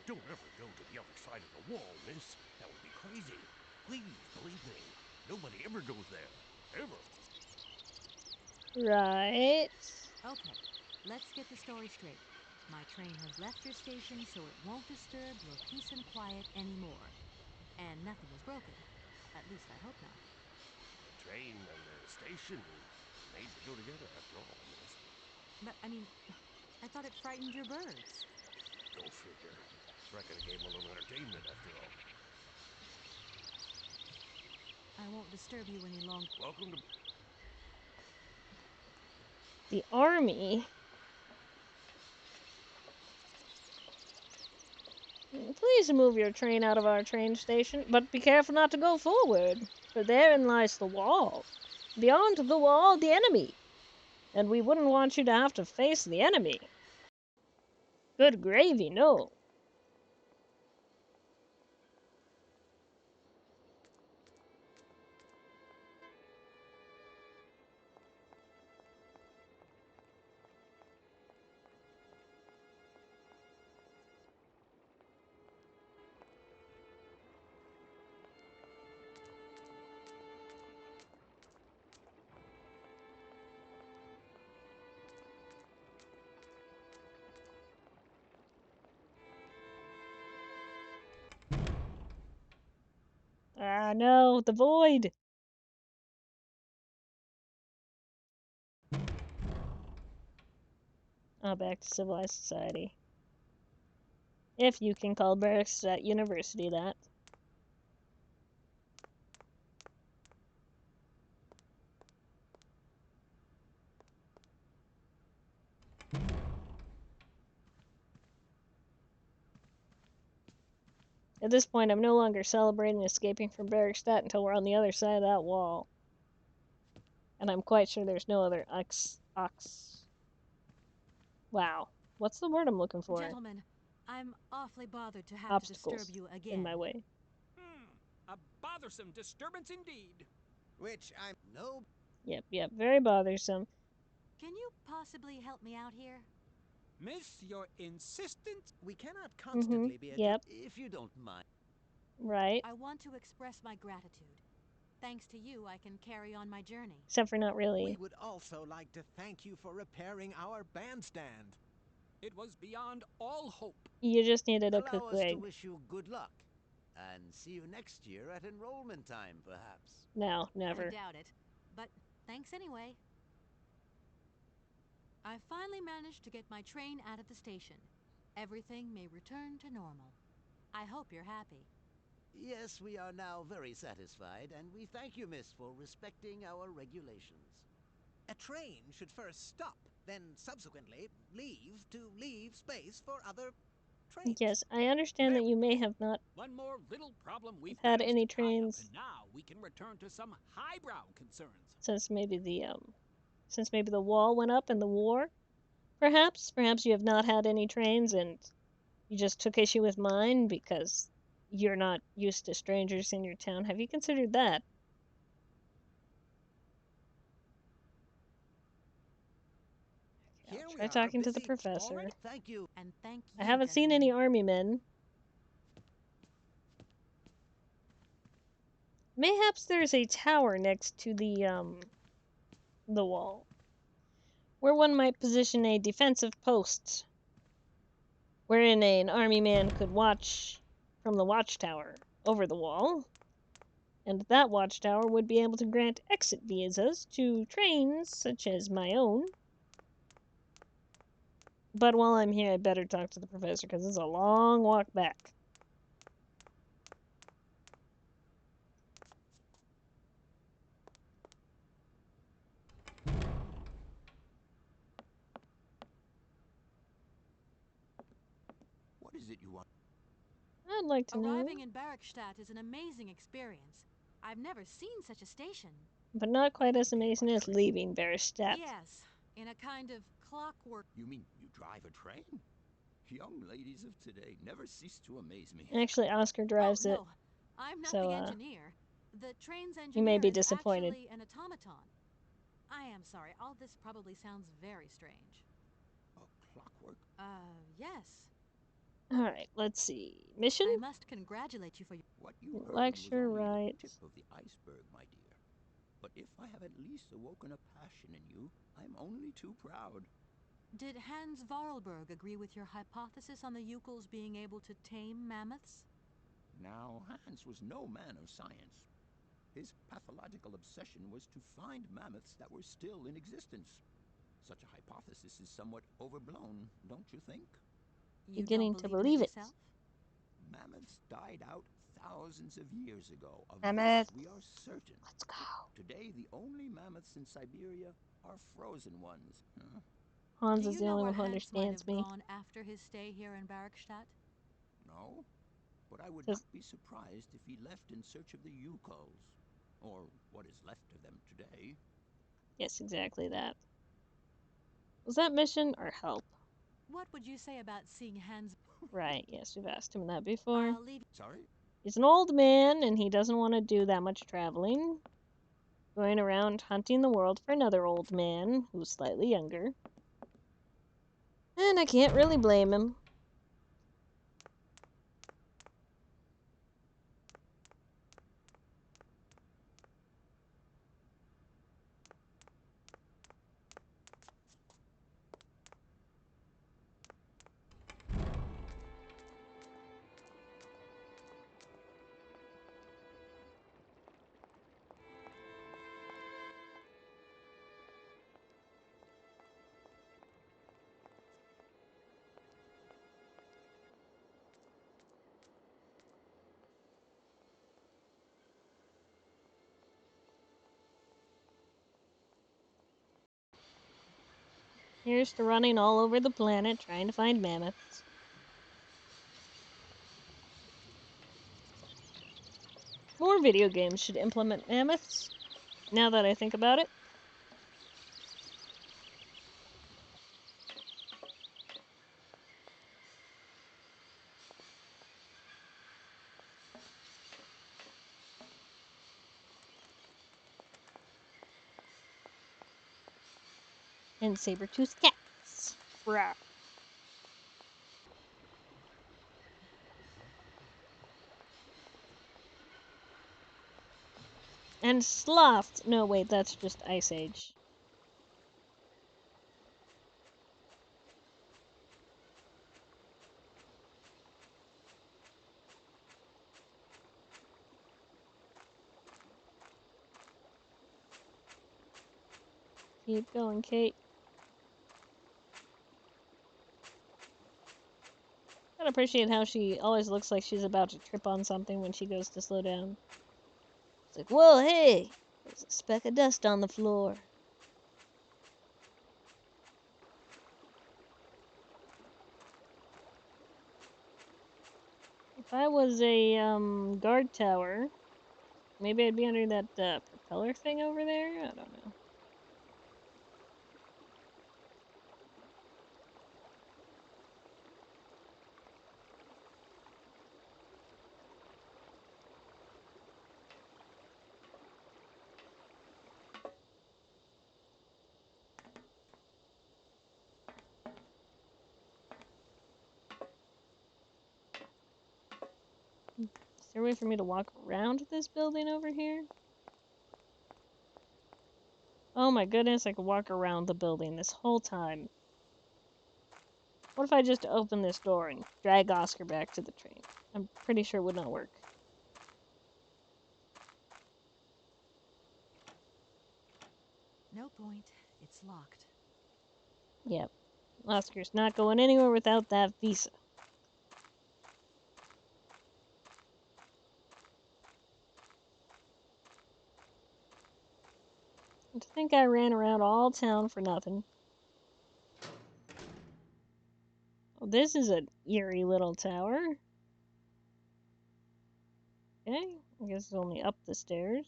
Don't ever go to the other side of the wall, miss. That would be crazy. Please, believe me. Nobody ever goes there. Ever. Right. Okay, let's get the story straight. My train has left your station, so it won't disturb your peace and quiet anymore. And nothing is broken. At least I hope not. The train and the station are made to go together after all, miss. But, I mean, I thought it frightened your birds. Go figure. Reckon it gave them a little entertainment after all. I won't disturb you any longer. Welcome to... The army? Please move your train out of our train station, but be careful not to go forward, for therein lies the wall. Beyond the wall, the enemy. And we wouldn't want you to have to face the enemy. Good gravy, no. Ah, no, the void. Oh, back to civilized society. If you can call Barrockstadt University that. At this point, I'm no longer celebrating escaping from Barrockstadt until we're on the other side of that wall. And I'm quite sure there's no other Wow. What's the word I'm looking for? Gentlemen, I'm awfully bothered to have Obstacles to disturb you again. in my way. A bothersome disturbance indeed. Which I'm no. Yep, very bothersome. Can you possibly help me out here? Miss, your insistence. We cannot constantly be Yep. if you don't mind. Right. I want to express my gratitude. Thanks to you, I can carry on my journey. Except for not really. We would also like to thank you for repairing our bandstand. It was beyond all hope. You just needed a Allow cooked us to egg. wish you good luck. And see you next year at enrollment time, perhaps. No, I never. doubt it, but thanks anyway. I finally managed to get my train out of the station. Everything may return to normal. I hope you're happy. Yes, we are now very satisfied, and we thank you, miss, for respecting our regulations. A train should first stop, then subsequently leave space for other trains. Yes, I understand that you may have not One more little problem we've had managed any to tie up, trains and now we can return to some highbrow concerns. since maybe the wall went up in the war. Perhaps you have not had any trains and you just took issue with mine because you're not used to strangers in your town. Have you considered that? Okay, Here I'll we try are, talking to the busy professor. already. Thank you. And thank I you, haven't seen any gentlemen. army men. Mayhaps there's a tower next to the wall where one might position a defensive post wherein an army man could watch from the watchtower over the wall, and that watchtower would be able to grant exit visas to trains such as my own. But while I'm here, I better talk to the professor because it's a long walk back. What is it you want? I'd like to know, Arriving in Barrockstadt is an amazing experience. I've never seen such a station. but not quite as amazing as leaving Barrockstadt. Yes, in a kind of clockwork. You mean you drive a train? Young ladies of today never cease to amaze me. Actually, Oscar Oh, drives it, no, I'm not so the engineer. The train's you may engineer be is disappointed. actually an automaton. I am sorry, all this probably sounds very strange. Clockwork? Yes. Alright, let's see. Mission? I must congratulate you for your... What you heard was Lecture only the rights. tip of the iceberg, my dear. But if I have at least awoken a passion in you, I'm only too proud. Did Hans Vorarlberg agree with your hypothesis on the Yukels being able to tame mammoths? Now, Hans was no man of science. His pathological obsession was to find mammoths that were still in existence. Such a hypothesis is somewhat overblown, don't you think? You Beginning don't to believe in believe it it. yourself? Mammoths died out thousands of years ago. Of Mammoth. this we are certain. Let's go. Today, the only mammoths in Syberia are frozen ones. Huh? Hans Do is you the know only where one who Hans might understands have me. gone after his stay here in Barrockstadt? No, but I would Just- not be surprised if he left in search of the Yukos, or what is left of them today. Yes, exactly that. Was that mission or help? What would you say about seeing Hans? Right, yes, we've asked him that before. I'll leave. Sorry? He's an old man and he doesn't want to do that much traveling. Going around hunting the world for another old man who's slightly younger. And I can't really blame him. Here's to running all over the planet trying to find mammoths. More video games should implement mammoths, now that I think about it. And saber-toothed cats. Rawr. And sloths. No, wait, that's just Ice Age. Keep going, Kate. I appreciate how she always looks like she's about to trip on something when she goes to slow down. It's like, whoa, hey! There's a speck of dust on the floor. If I was a guard tower, maybe I'd be under that propeller thing over there? I don't know. Is there a way for me to walk around this building over here? Oh my goodness, I could walk around the building this whole time. What if I just open this door and drag Oscar back to the train? I'm pretty sure it would not work. No point. It's locked. Yep. Oscar's not going anywhere without that visa. I think I ran around all town for nothing. Well, this is an eerie little tower. Okay, I guess it's only up the stairs.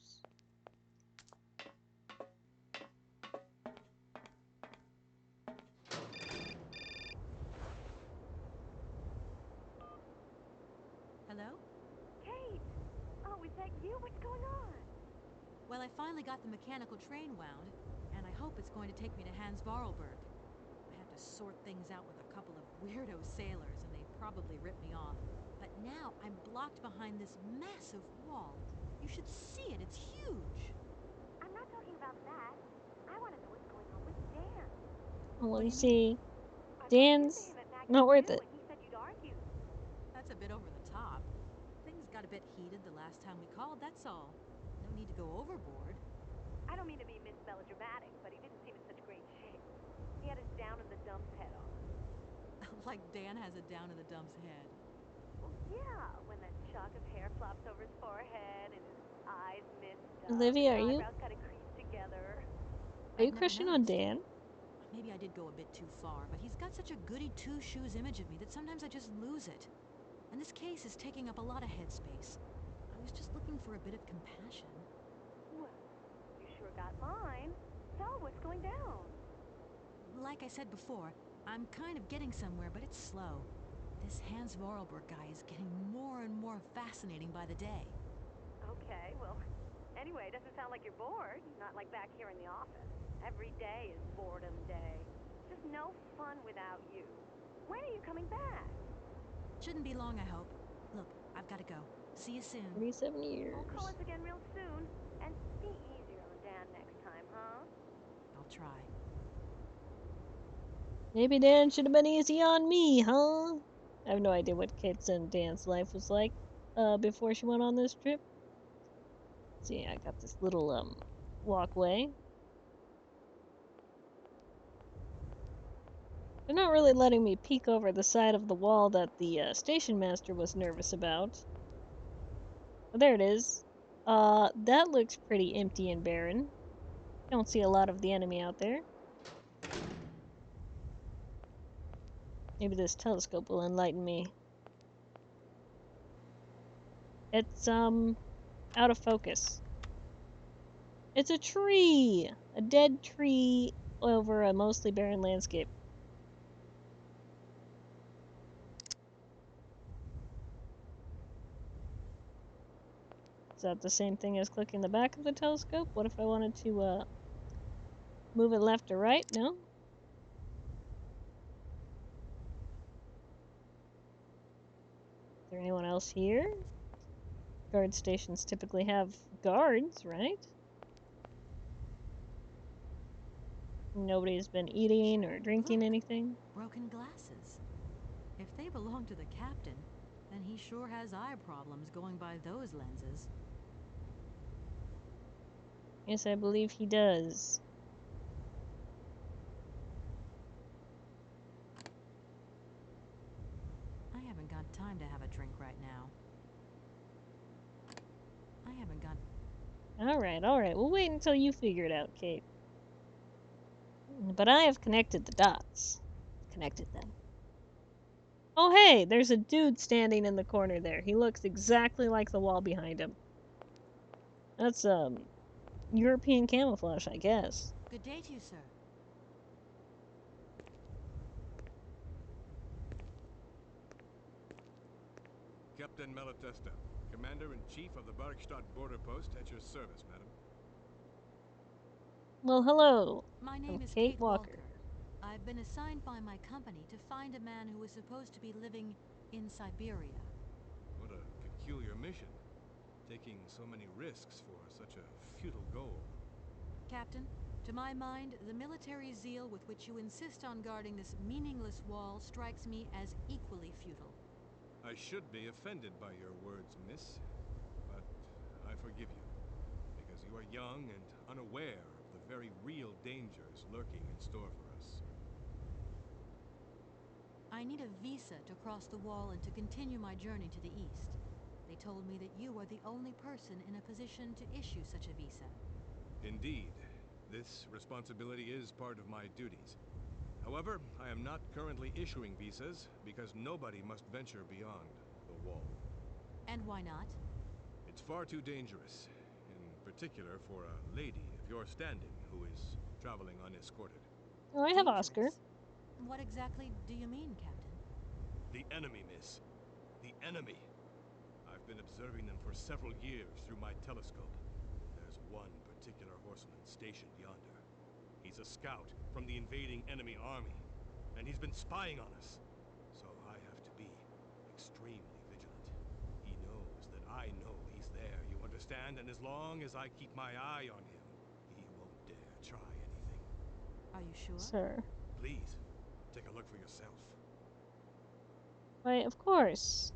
Hello? Kate! Oh, is that you? What's going on? Well, I finally got the mechanical train wound, and I hope it's going to take me to Hans Vorarlberg. I had to sort things out with a couple of weirdo sailors, and they probably ripped me off. But now I'm blocked behind this massive wall. You should see it. It's huge. I'm not talking about that. I want to know what's going on with Dan. Well, What do you you mean? see, Dan's not worth it. And he said you'd argued. That's a bit over the top. Things got a bit heated the last time we called, that's all. No need to go overboard. I don't mean to be Miss Melodramatic, but he didn't seem in such great shape. He had his down in the dumps head on. Like Dan has a down in the dumps head. Well, yeah, when that shock of hair flops over his forehead and his eyes mist up, Olivia, his are you eyebrows kind of crease together. I've never crushing on noticed. Dan? Maybe I did go a bit too far, but he's got such a goody two-shoes image of me that sometimes I just lose it. And this case is taking up a lot of headspace. I was just looking for a bit of compassion. Well, you sure got mine. So, what's going down? Like I said before, I'm kind of getting somewhere, but it's slow. This Hans Vorarlberg guy is getting more and more fascinating by the day. Okay, well, anyway, it doesn't sound like you're bored. Not like back here in the office. Every day is boredom day. Just no fun without you. When are you coming back? Shouldn't be long, I hope. Look, I've got to go. See you soon. 37 years. Well, call us again real soon. And be easier on Dan next time, huh? I'll try. Maybe Dan should have been easy on me, huh? I have no idea what Kate's and Dan's life was like before she went on this trip. See, I got this little walkway. They're not really letting me peek over the side of the wall that the station master was nervous about. Oh, there it is. That looks pretty empty and barren. Don't see a lot of the enemy out there. Maybe this telescope will enlighten me. It's, out of focus. It's a tree! A dead tree over a mostly barren landscape. Is that the same thing as clicking the back of the telescope? What if I wanted to, move it left or right? No? Is there anyone else here? Guard stations typically have guards, right? Nobody's been eating or drinking anything. Broken glasses. If they belong to the captain, then he sure has eye problems going by those lenses. Yes, I believe he does. Alright, alright. We'll wait until you figure it out, Kate. But I have connected the dots. Connected them. Oh hey, there's a dude standing in the corner there. He looks exactly like the wall behind him. That's, European camouflage, I guess. Good day to you, sir. Captain Malatesta, Commander-in-Chief of the Barrockstadt border post, at your service, madam. Well, hello. My I'm name is Kate Kate Walker. I've been assigned by my company to find a man who is supposed to be living in Syberia. What a peculiar mission, taking so many risks for such a futile goal. Captain, to my mind, the military zeal with which you insist on guarding this meaningless wall strikes me as equally futile. I should be offended by your words, miss, but I forgive you, because you are young and unaware of the very real dangers lurking in store for us. I need a visa to cross the wall and to continue my journey to the east. They told me that you are the only person in a position to issue such a visa. Indeed, this responsibility is part of my duties. However, I am not currently issuing visas because nobody must venture beyond the wall. And why not? It's far too dangerous, in particular for a lady of your standing who is traveling unescorted. Oh, I have Oscar. What exactly do you mean, Captain? The enemy, miss. The enemy. I've been observing them for several years through my telescope. There's one particular horseman stationed yonder. He's a scout from the invading enemy army, and he's been spying on us. So I have to be extremely vigilant. He knows that I know he's there, you understand? And as long as I keep my eye on him, he won't dare try anything. Are you sure? Sir. Please, take a look for yourself. Why, of course.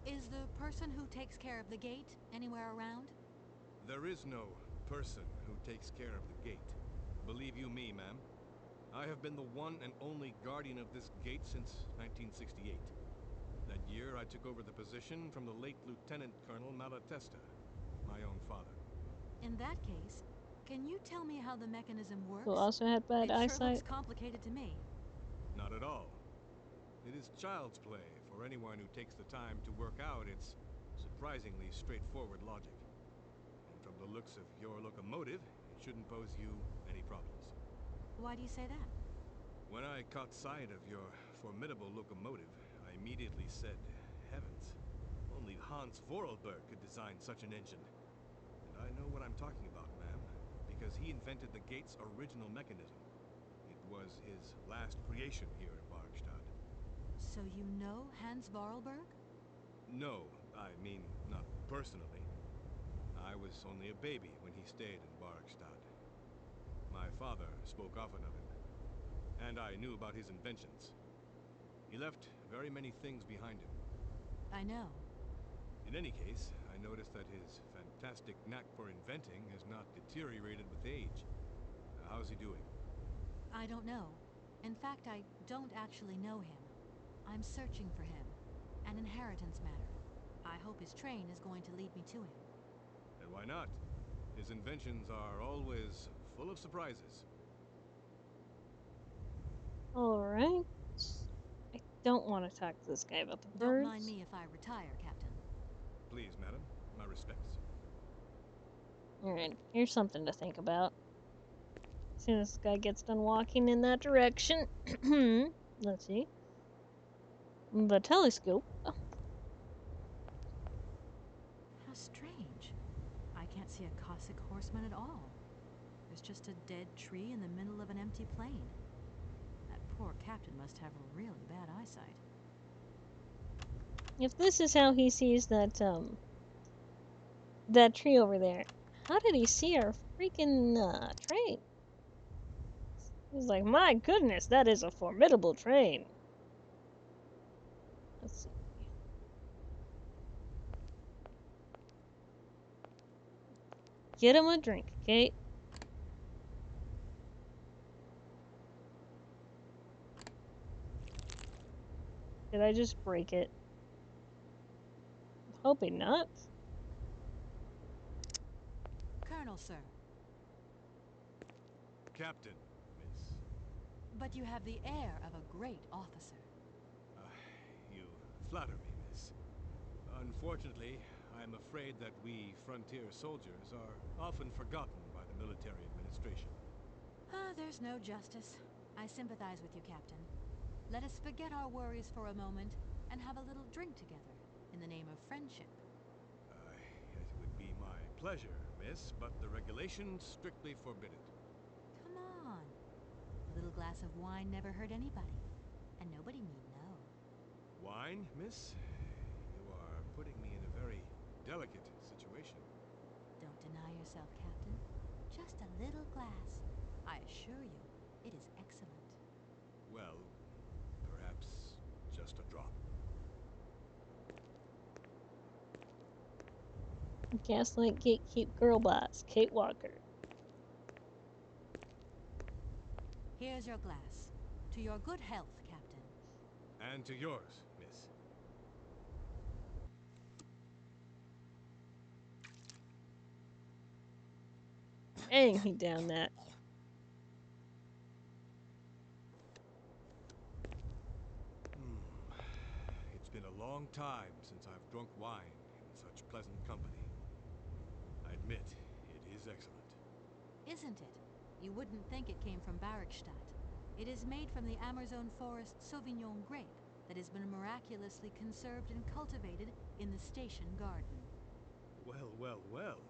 Is the person who takes care of the gate anywhere around? There is no person who takes care of the gate. Believe you me, ma'am. I have been the one and only guardian of this gate since 1968. That year, I took over the position from the late Lieutenant Colonel Malatesta, my own father. In that case, can you tell me how the mechanism works? Who also had bad it eyesight? Sure looks complicated to me. Not at all. It is child's play for anyone who takes the time to work out its surprisingly straightforward logic. And from the looks of your locomotive, it shouldn't pose you any problems. Why do you say that? When I caught sight of your formidable locomotive, I immediately said, heavens, only Hans Vorarlberg could design such an engine. And I know what I'm talking about, ma'am, because he invented the gate's original mechanism. It was his last creation here in Barrockstadt. So you know Hans Vorarlberg? No, I mean, not personally. I was only a baby when he stayed in Barrockstadt. My father spoke often of him, and I knew about his inventions. He left very many things behind him. I know. In any case, I noticed that his fantastic knack for inventing has not deteriorated with age. How's he doing? I don't know. In fact, I don't actually know him. I'm searching for him. An inheritance matter. I hope his train is going to lead me to him. And why not? His inventions are always full of surprises. Alright. I don't want to talk to this guy about the birds. Don't mind me if I retire, Captain. Please, madam. My respects. Alright, here's something to think about. As soon as this guy gets done walking in that direction. Let's see. The telescope. Oh. How strange. I can't see a Cossack horseman at all. There's just a dead tree in the middle of an empty plain. That poor captain must have really bad eyesight. If this is how he sees that, that tree over there, how did he see our freaking, train? He's like, my goodness, that is a formidable train. Let's see. Get him a drink, Kate. Did I just break it? I'm hoping not. sir. Captain, miss. But you have the air of a great officer. You flatter me, miss. Unfortunately, I'm afraid that we frontier soldiers are often forgotten by the military administration. There's no justice. I sympathize with you, Captain. Let us forget our worries for a moment and have a little drink together in the name of friendship. It would be my pleasure, miss, but the regulations strictly forbid it. Come on. A little glass of wine never hurt anybody, and nobody need know. Wine, miss? You are putting me in a very delicate situation. Don't deny yourself, Captain. Just a little glass. I assure you, it is excellent. Well, perhaps just a drop. Gaslight Gatekeep Girl Boss, Kate Walker. Here's your glass. To your good health, Captain. And to yours, miss. Dang, he downed that. It's been a long time since I've drunk wine in such pleasant company. I admit, it is excellent. Isn't it? You wouldn't think it came from Barrockstadt. It is made from the Amazon forest Sauvignon grape that has been miraculously conserved and cultivated in the station garden. Well, well, well.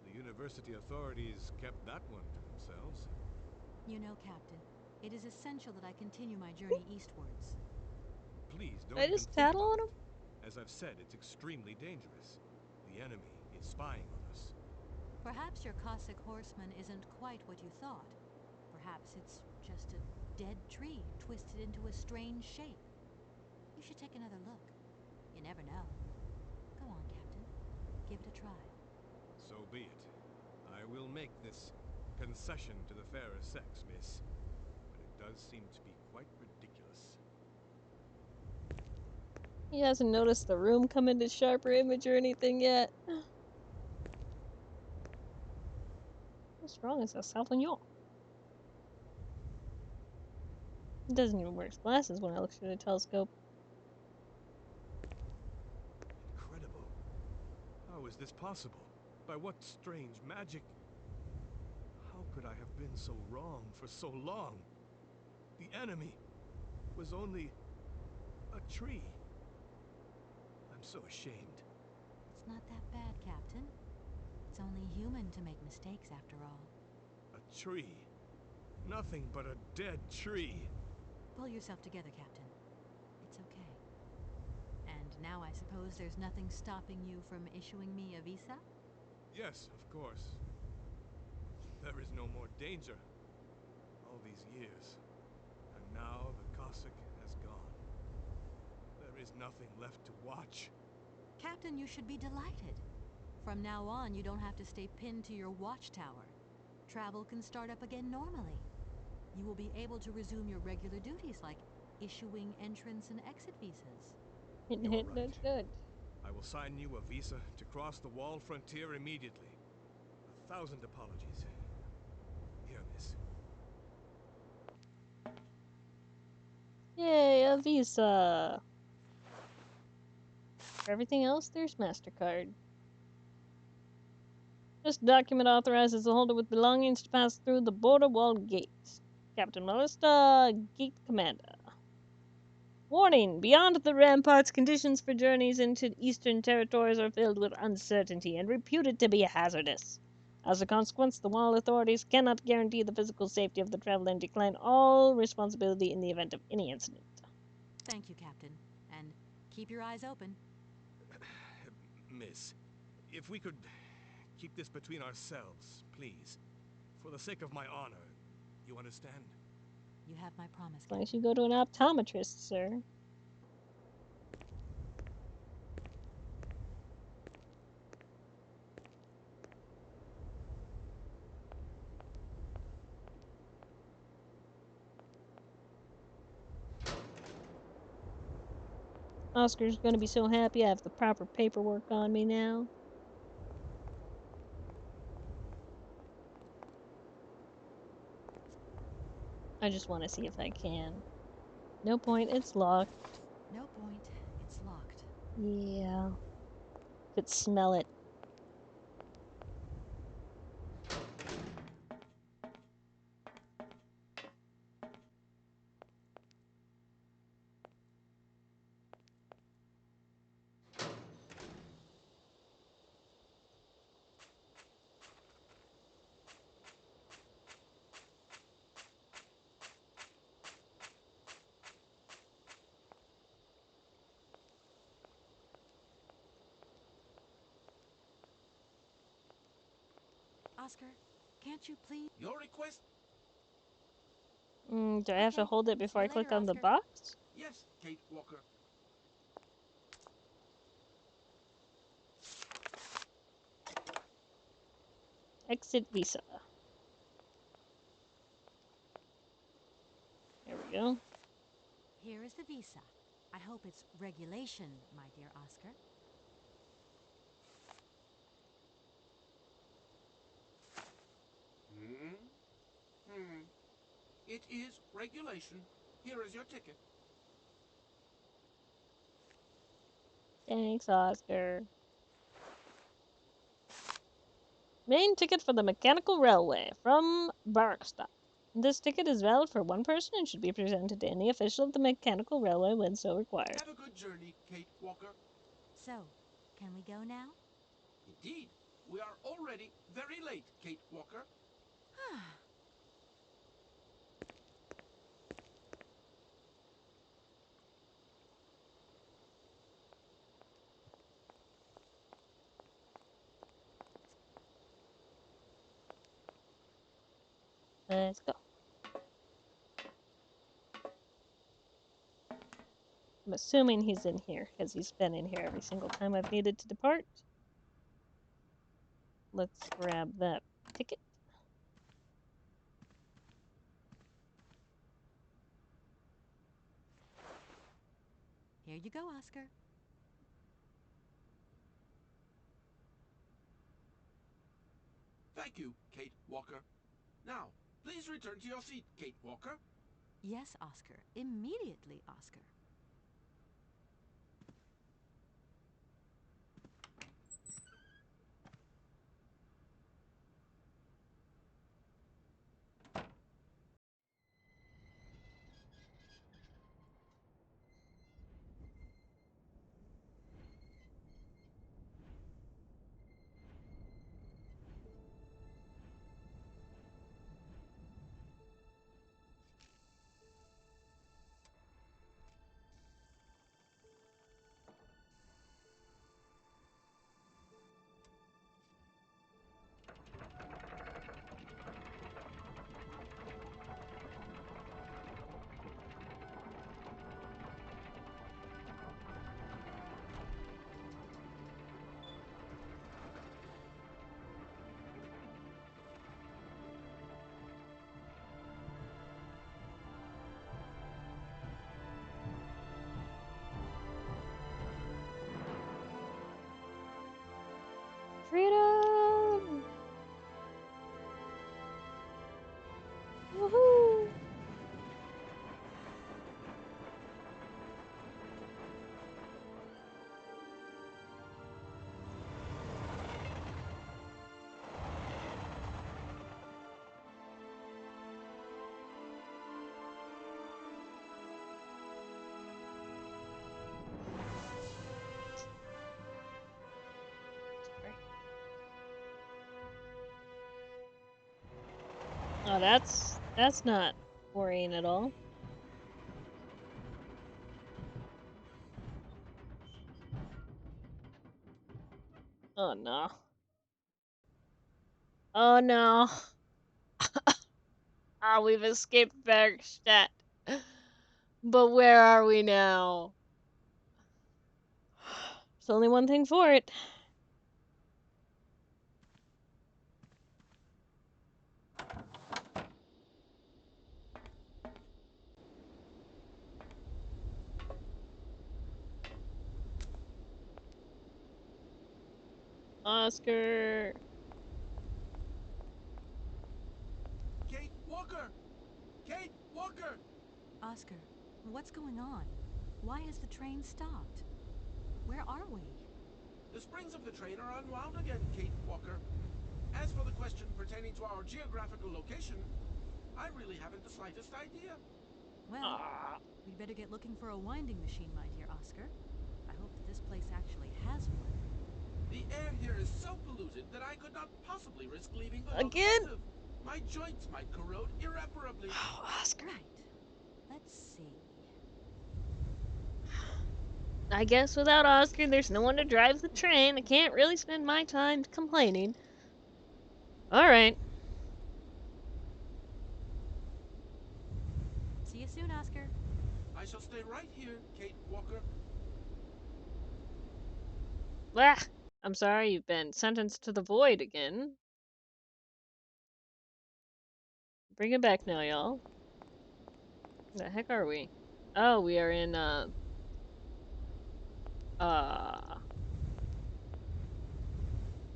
The university authorities kept that one to themselves. You know, Captain, it is essential that I continue my journey eastwards. Please don't I even just think tattle about on him? it. As I've said, it's extremely dangerous. The enemy is spying on us. Perhaps your Cossack horseman isn't quite what you thought. Perhaps it's just a dead tree twisted into a strange shape. You should take another look. You never know. Go on, Captain. Give it a try. So be it. I will make this concession to the fairer sex, miss. But it does seem to be quite ridiculous. He hasn't noticed the room come into sharper image or anything yet. What's wrong with this Sauvignon? He doesn't even wear his glasses when I look through the telescope. Incredible. How is this possible? By what strange magic? How could I have been so wrong for so long? The enemy was only a tree. I'm so ashamed. It's not that bad, Captain. It's only human to make mistakes, after all. A tree. Nothing but a dead tree. Pull yourself together, Captain. It's okay. And now I suppose there's nothing stopping you from issuing me a visa? Yes, of course. There is no more danger. All these years. And now the Cossack has gone. There is nothing left to watch. Captain, you should be delighted. From now on, you don't have to stay pinned to your watchtower. Travel can start up again normally. You will be able to resume your regular duties like issuing entrance and exit visas. You are right. Good. I will sign you a visa to cross the wall frontier immediately. 1,000 apologies. Here, miss. Yay, a visa. For everything else, there's MasterCard. This document authorizes the holder with belongings to pass through the border wall gates. Captain Melissa, Gate Commander. Warning! Beyond the ramparts, conditions for journeys into eastern territories are filled with uncertainty and reputed to be hazardous. As a consequence, the wall authorities cannot guarantee the physical safety of the traveler and decline all responsibility in the event of any incident. Thank you, Captain. And keep your eyes open. Miss, if we could keep this between ourselves, please. For the sake of my honor, you understand? You have my promise, As long as you go to an optometrist, sir. Oscar's gonna be so happy I have the proper paperwork on me now. I just want to see if I can. No point, it's locked. No point. It's locked. Yeah. Could smell it. Oscar, can't you please? Your request? Do I have to Okay. hold it before See I you click later, on the Oscar. box? Yes, Kate Walker. Exit visa. There we go. Here is the visa. I hope it's regulation, my dear Oscar. It is regulation. Here is your ticket. Thanks, Oscar. Main ticket for the mechanical railway from Barrockstadt. This ticket is valid for one person and should be presented to any official of the mechanical railway when so required. Have a good journey, Kate Walker. So, can we go now? Indeed. We are already very late, Kate Walker. Let's go. I'm assuming he's in here because he's been in here every single time I've needed to depart. Let's grab that ticket. Here you go, Oscar. Thank you, Kate Walker. Now, please return to your seat, Kate Walker. Yes, Oscar. Immediately, Oscar. Freedom! Woohoo! Sorry. Oh, that's not worrying at all. Oh no. Oh no. Ah, we've escaped Barrockstadt. But where are we now? There's only one thing for it. Oscar. Kate Walker! Kate Walker! Walker! Oscar, what's going on? Why has the train stopped? Where are we? The springs of the train are unwound again, Kate Walker. As for the question pertaining to our geographical location, I really haven't the slightest idea. Well, we'd better get looking for a winding machine, my dear Oscar. I hope that this place actually has one. The air here is so polluted that I could not possibly risk leaving the Again? locomotive. My joints might corrode irreparably. Oh, Oscar. Right. Let's see. I guess without Oscar, there's no one to drive the train. I can't really spend my time complaining. Alright. See you soon, Oscar. I shall stay right here, Kate Walker. Blah! I'm sorry, you've been sentenced to the void again. Bring it back now, y'all. The heck are we? Oh, we are in,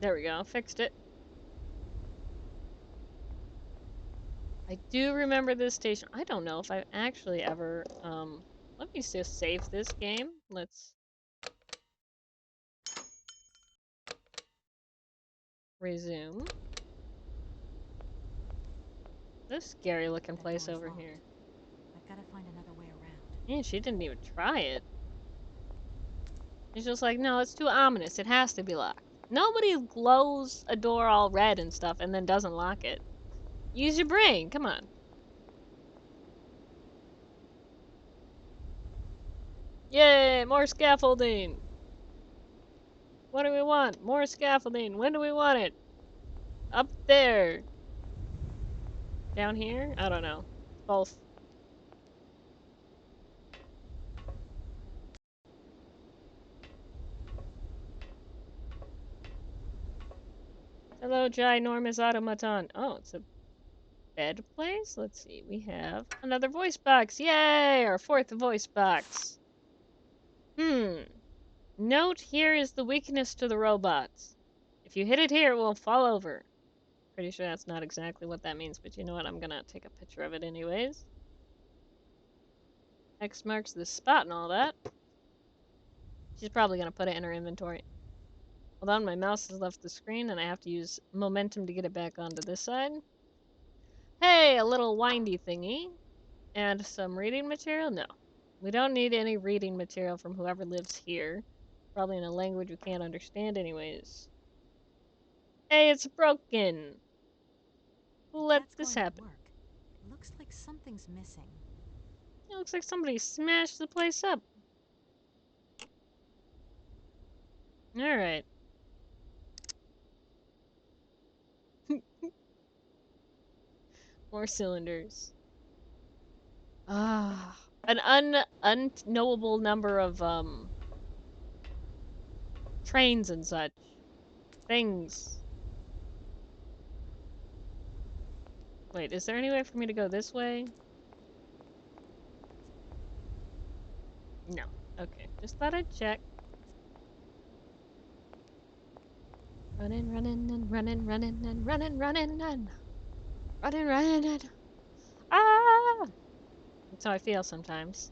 there we go, fixed it. I do remember this station. I don't know if I've actually ever, let me just save this game. Let's resume. This scary looking That place door's over locked. here. I've got to find another way around. Yeah, she didn't even try it. She's just like, no, it's too ominous. It has to be locked. Nobody glows a door all red and stuff and then doesn't lock it. Use your brain. Come on. Yay, more scaffolding. What do we want? More scaffolding. When do we want it? Up there. Down here? I don't know. Both. Hello, ginormous automaton. Oh, it's a bed place? Let's see. We have another voice box. Yay! Our fourth voice box. Note here is the weakness to the robots. If you hit it here, it will fall over. Pretty sure that's not exactly what that means, but you know what? I'm gonna take a picture of it anyways. X marks the spot and all that. She's probably gonna put it in her inventory. Hold on, my mouse has left the screen and I have to use momentum to get it back onto this side. Hey, a little windy thingy. And some reading material? No. We don't need any reading material from whoever lives here. Probably in a language we can't understand anyways. Hey, it's broken! Who let That's this going to happen? work. Looks like something's missing. It looks like somebody smashed the place up. Alright. More cylinders. Ah. An unknowable number of, trains and such. Things. Wait, is there any way for me to go this way? No. Okay, just thought I'd check. Running, running, and running, running, and running, running, and running, running, and ah! That's how I feel sometimes.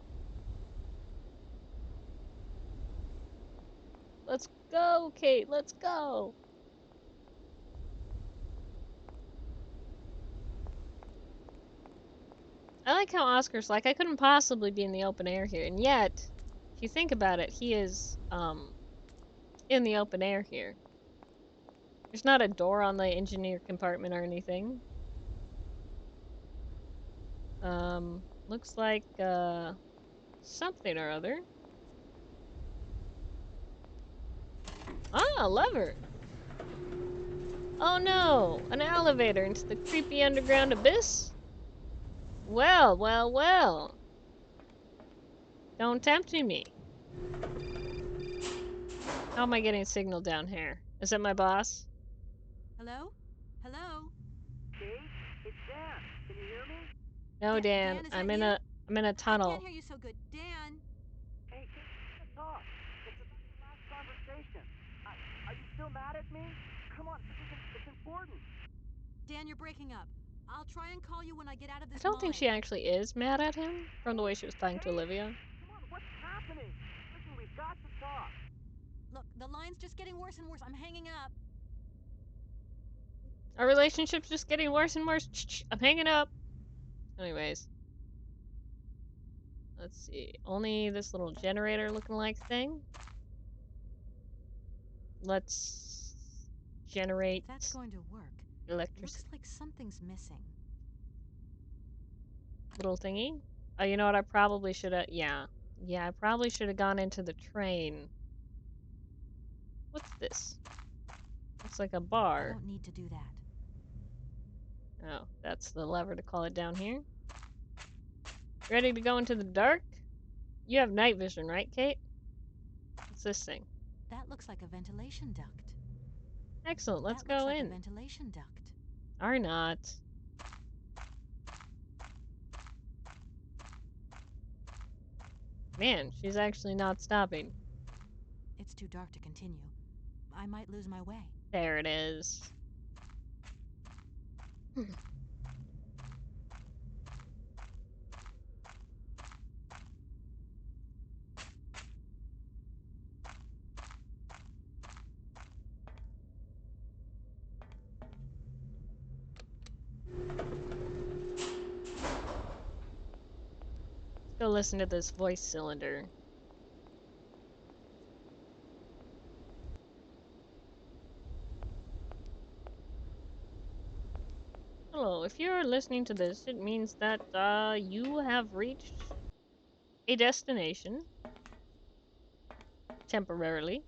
Let's go, Kate. Let's go. I like how Oscar's like, I couldn't possibly be in the open air here, and yet, if you think about it, he is in the open air here. There's not a door on the engineer compartment or anything. Looks like something or other. Ah, a lever. Oh no, an elevator into the creepy underground abyss? Well, well, well. Don't tempt me. How am I getting signal down here? Is it my boss? Hello? Hello? Kate, it's Dan. Can you hear me? No, Dan. Dan, is I'm that in you? a I can't tunnel. hear you so good. Dan! Hey, Kate, let's talk. It's about the last conversation. Are you still mad at me? Come on, it's important. Dan, you're breaking up. I'll try and call you when I get out of I this don't think mine. she actually is mad at him from the way she was talking to Olivia. Come on, what's happening? Listen, we've got to talk. Look, the line's just getting worse and worse. I'm hanging up. Our relationship's just getting worse and worse. I'm hanging up. Anyways. Let's see. Only this little generator looking like thing. Let's generate If that's going to work. electricity. Looks like something's missing. Little thingy. Oh, you know what? I probably should have. Yeah. Yeah, I probably should have gone into the train. What's this? Looks like a I bar. don't need to do that. Oh, that's the lever to call it down here. Ready to go into the dark? You have night vision, right, Kate? What's this thing? That looks like a ventilation duct. Excellent, let's That looks go like a in. ventilation duct. Or not. Man, she's actually not stopping. It's too dark to continue. I might lose my way. There it is. Let's go listen to this voice cylinder. Hello, if you're listening to this, it means that you have reached a destination temporarily.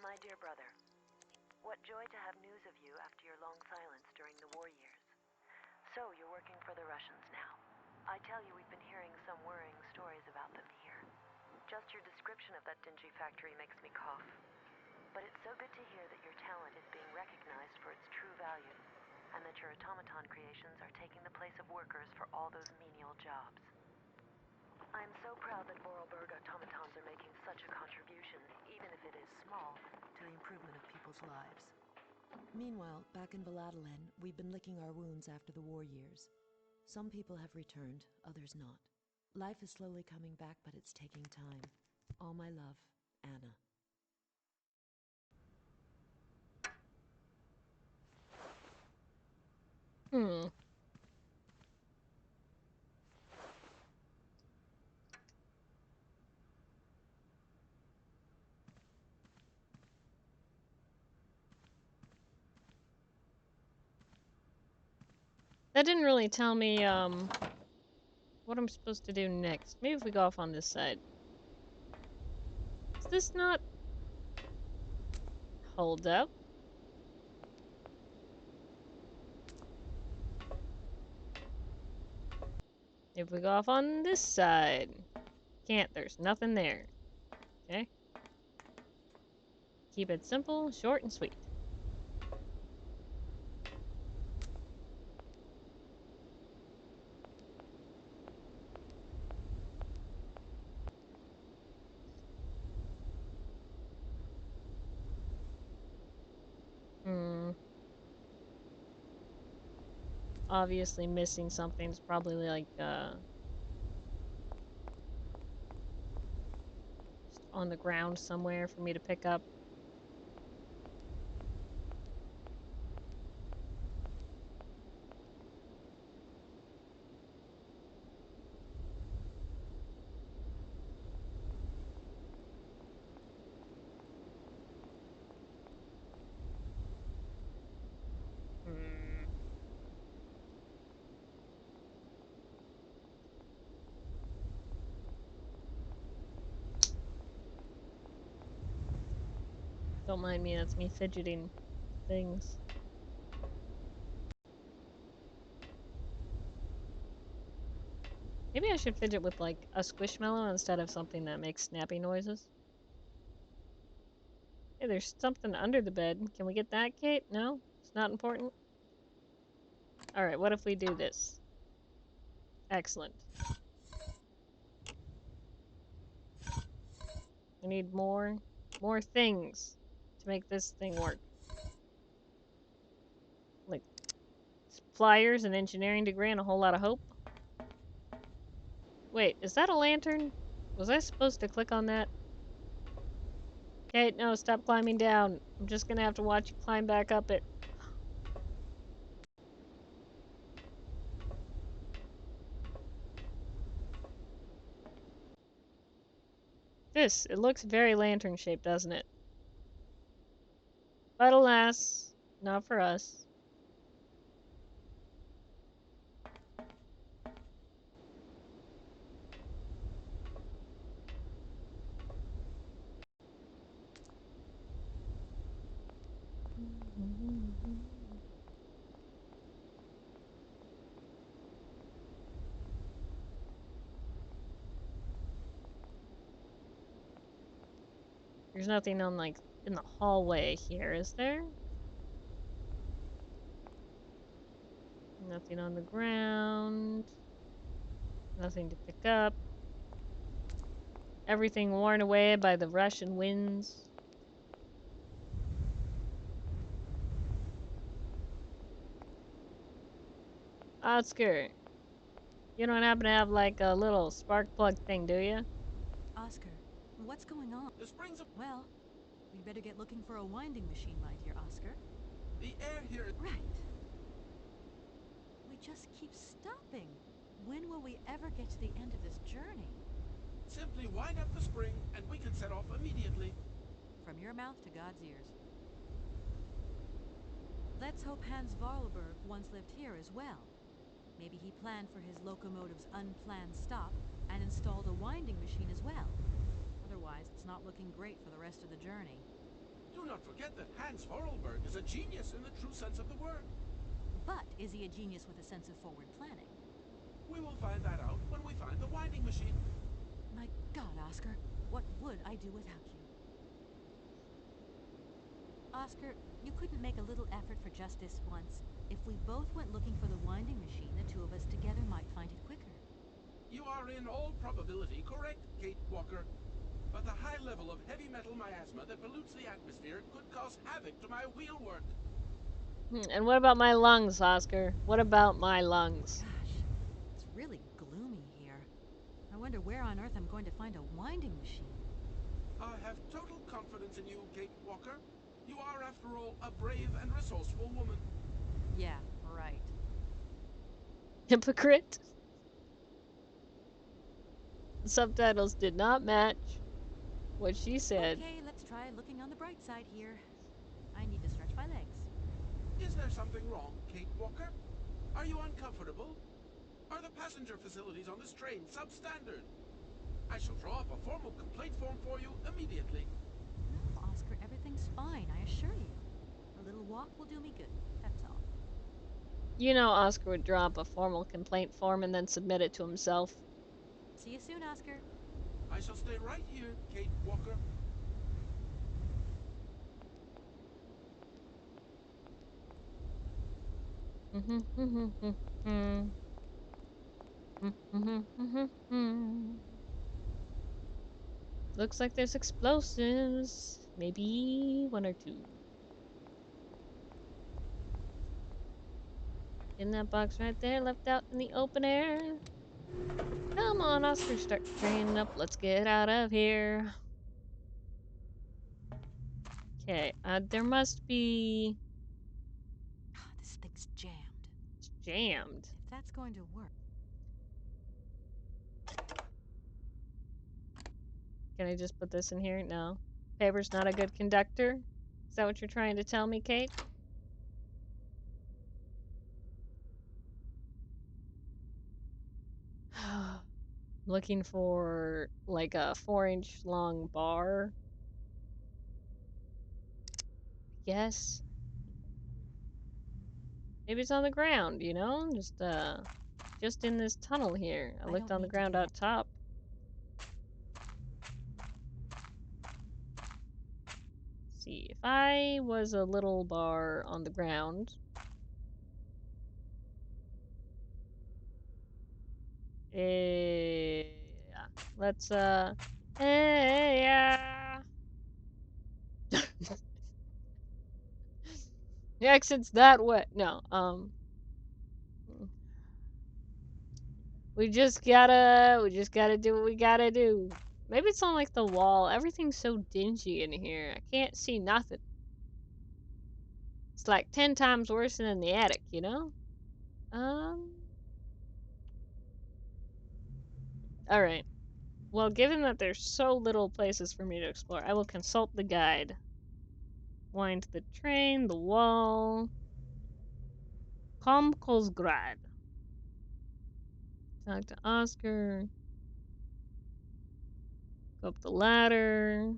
My dear brother, what joy to have news of you after your long silence during the war years. So, you're working for the Russians now. I tell you, we've been hearing some worrying stories about them here. Just your description of that dingy factory makes me cough. But it's so good to hear that your talent is being recognized for its true value, and that your automaton creations are taking the place of workers for all those menial jobs. I'm so proud that Vorarlberg automatons are making such a contribution, even if it is small, to the improvement of people's lives. Meanwhile, back in Valladolid, we've been licking our wounds after the war years. Some people have returned, others not. Life is slowly coming back, but it's taking time. All my love, Anna. That didn't really tell me what I'm supposed to do next. Maybe if we go off on this side. Is this not... Hold up. If we go off on this side. Can't, there's nothing there. Okay. Keep it simple, short, and sweet. Obviously missing something. It's probably like, just on the ground somewhere for me to pick up. Don't mind me, that's me fidgeting things. Maybe I should fidget with like a squishmallow instead of something that makes snappy noises. Hey Hey, there's something under the bed. Can we get that, Kate? No? It's not important? Alright, what if we do this? Excellent. We need more things to make this thing work. Like pliers, an engineering degree, and a whole lot of hope. Wait, is that a lantern? Was I supposed to click on that? Kate, no, stop climbing down. I'm just gonna have to watch you climb back up it. It looks very lantern-shaped, doesn't it? But alas, not for us. There's nothing on, like, in the hallway here, is there? Nothing on the ground. Nothing to pick up. Everything worn away by the Russian winds. Oscar, you don't happen to have, like, a little spark plug thing, do you? Oscar, what's going on? The springs of... Well, we better get looking for a winding machine, my dear Oscar. The air here... Right. We just keep stopping. When will we ever get to the end of this journey? Simply wind up the spring, and we can set off immediately. From your mouth to God's ears. Let's hope Hans Varlberg once lived here as well. Maybe he planned for his locomotive's unplanned stop and installed a winding machine as well. Otherwise, it's not looking great for the rest of the journey. Do not forget that Hans Vorarlberg is a genius in the true sense of the word. But is he a genius with a sense of forward planning? We will find that out when we find the winding machine. My God, Oscar, what would I do without you? Oscar, you couldn't make a little effort for just this once. If we both went looking for the winding machine, the two of us together might find it quicker. You are in all probability correct, Kate Walker. But the high level of heavy metal miasma that pollutes the atmosphere could cause havoc to my wheelwork. And what about my lungs, Oscar? What about my lungs? Gosh, it's really gloomy here. I wonder where on earth I'm going to find a winding machine. I have total confidence in you, Kate Walker. You are, after all, a brave and resourceful woman. Yeah, right. Hypocrite? The subtitles did not match what she said. Okay, let's try looking on the bright side here. I need to stretch my legs. Is there something wrong, Kate Walker? Are you uncomfortable? Are the passenger facilities on this train substandard? I shall draw up a formal complaint form for you immediately. No, Oscar, everything's fine, I assure you. A little walk will do me good, that's all. You know Oscar would draw up a formal complaint form and then submit it to himself. See you soon, Oscar. I shall stay right here, Kate Walker. Looks like there's explosives. Maybe one or two. In that box right there, left out in the open air. Come on, Oscar, start training up. Let's get out of here. Okay, there must be... This thing's jammed. It's jammed. If that's going to work... Can I just put this in here? No. Paper's not a good conductor? Is that what you're trying to tell me, Kate? Looking for, like, a 4-inch long bar. Yes. Maybe it's on the ground, you know? Just in this tunnel here. I looked on the ground out top. see. If I was a little bar on the ground. Yeah. Let's, yeah. The exit's that way. No, we just gotta do what we gotta do. Maybe it's on like the wall. Everything's so dingy in here. I can't see nothing. It's like 10 times worse than in the attic, you know? Alright. Well, given that there's so little places for me to explore, I will consult the guide. Wind the train, the wall. Komkolsgrad. Talk to Oscar. Go up the ladder.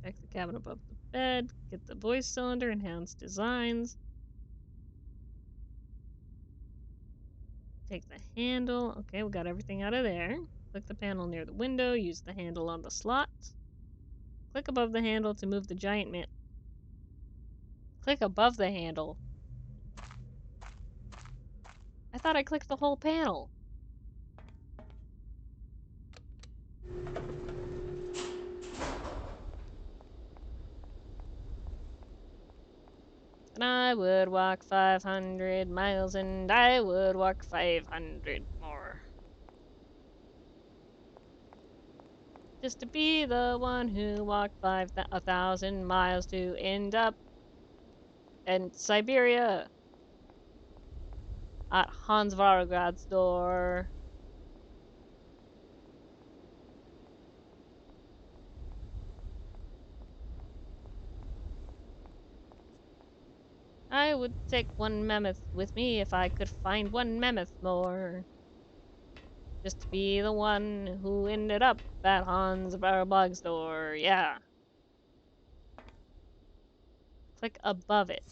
Check the cabin above the bed. Get the voice cylinder. Enhance designs. Take the handle. Okay, we got everything out of there. Click the panel near the window. Use the handle on the slot. Click above the handle to move the giant man. Click above the handle. I thought I clicked the whole panel. And I would walk 500 miles and I would walk 500 more. Just to be the one who walked 1,000 miles to end up in Syberia at Hans Vargrad's door. I would take one mammoth with me if I could find one mammoth more. Just to be the one who ended up at Hans Vargrad's door. Yeah. Click above it.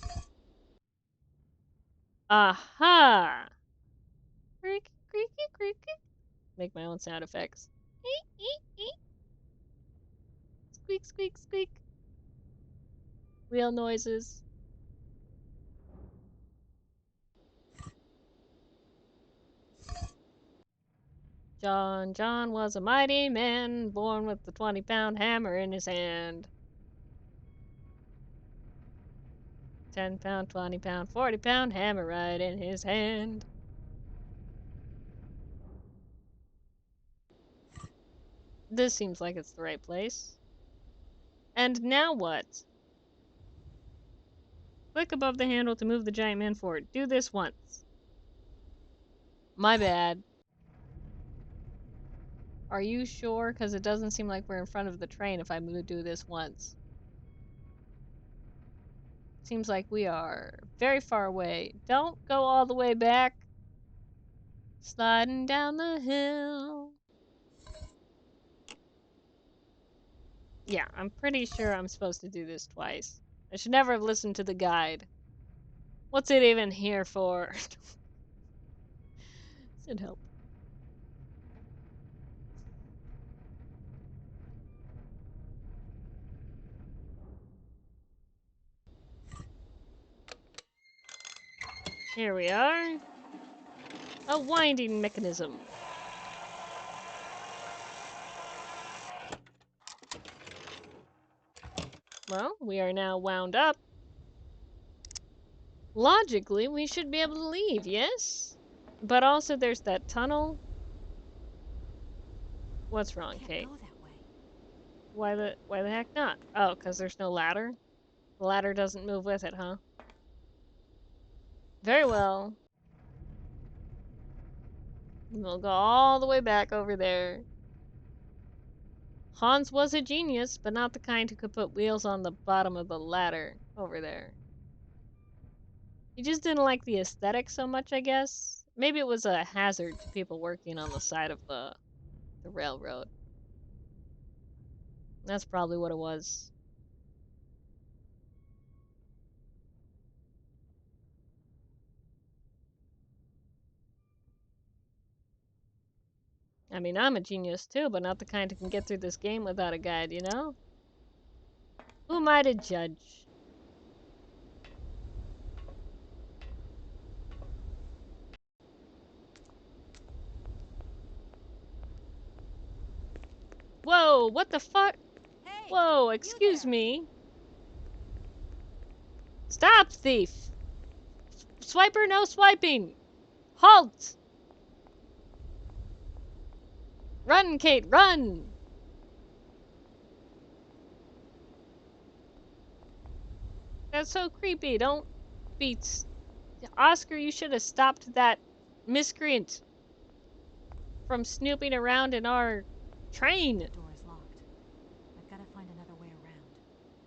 Aha! Creaky, creaky, creaky. Make my own sound effects. Squeak, squeak, squeak. Wheel noises. John was a mighty man, born with the 20-pound hammer in his hand. 10-pound, 20-pound, 40-pound hammer right in his hand. This seems like it's the right place. And now what? Click above the handle to move the giant man forward. Do this once. My bad. Are you sure? Because it doesn't seem like we're in front of the train if I do this once. Seems like we are very far away. Don't go all the way back. Sliding down the hill. Yeah, I'm pretty sure I'm supposed to do this twice. I should never have listened to the guide. What's it even here for? Should help. Here we are. A winding mechanism. Well, we are now wound up. Logically, we should be able to leave, yes? But also there's that tunnel. What's wrong, Kate? Go that way. Why the heck not? Oh, because there's no ladder? The ladder doesn't move with it, huh? Very well. We'll go all the way back over there. Hans was a genius, but not the kind who could put wheels on the bottom of the ladder over there. He just didn't like the aesthetic so much, I guess. Maybe it was a hazard to people working on the side of the railroad. That's probably what it was. I mean, I'm a genius too, but not the kind who can get through this game without a guide, you know? am I to judge? Whoa, what the fuck? Hey, Whoa, you excuse there. me. Stop, thief! Swiper, no swiping! Halt! Run, Kate, run! That's so creepy. Don't be... Oscar, you should have stopped that miscreant from snooping around in our train. The door is locked. I've got to find another way around.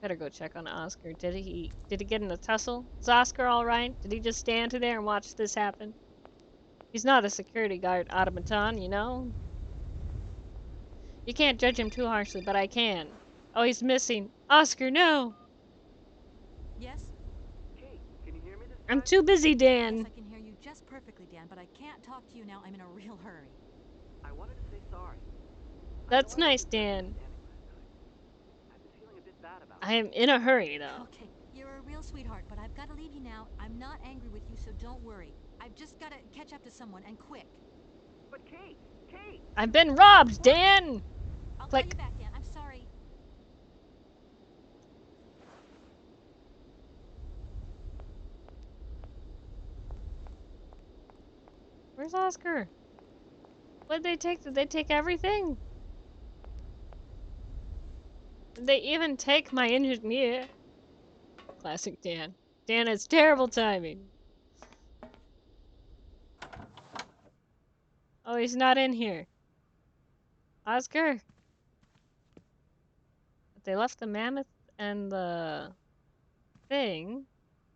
Better go check on Oscar. Did he get in a tussle? Is Oscar alright? Did he just stand there and watch this happen? He's not a security guard automaton, you know? You can't judge him too harshly, but I can. Oh, he's missing. Oscar, no! Yes? Kate, can you hear me this I'm time? too busy, Yes, Dan. I can hear you just perfectly, Dan, but I can't talk to you now. I'm in a real hurry. I wanted to say sorry. That's I know I nice, wasn't very Dan. understanding last time. I've been feeling a bit bad about I it. am in a hurry, though. Okay, you're a real sweetheart, but I've got to leave you now. I'm not angry with you, so don't worry. I've just got to catch up to someone, and quick. But Kate! Kate! I've been robbed, Dan! I'll call you Click. back, Dan. I'm sorry. Where's Oscar? What did they take? Did they take everything? Did they even take my engineer? Classic Dan. Dan has terrible timing. Oh, he's not in here. Oscar. They left the mammoth and the thing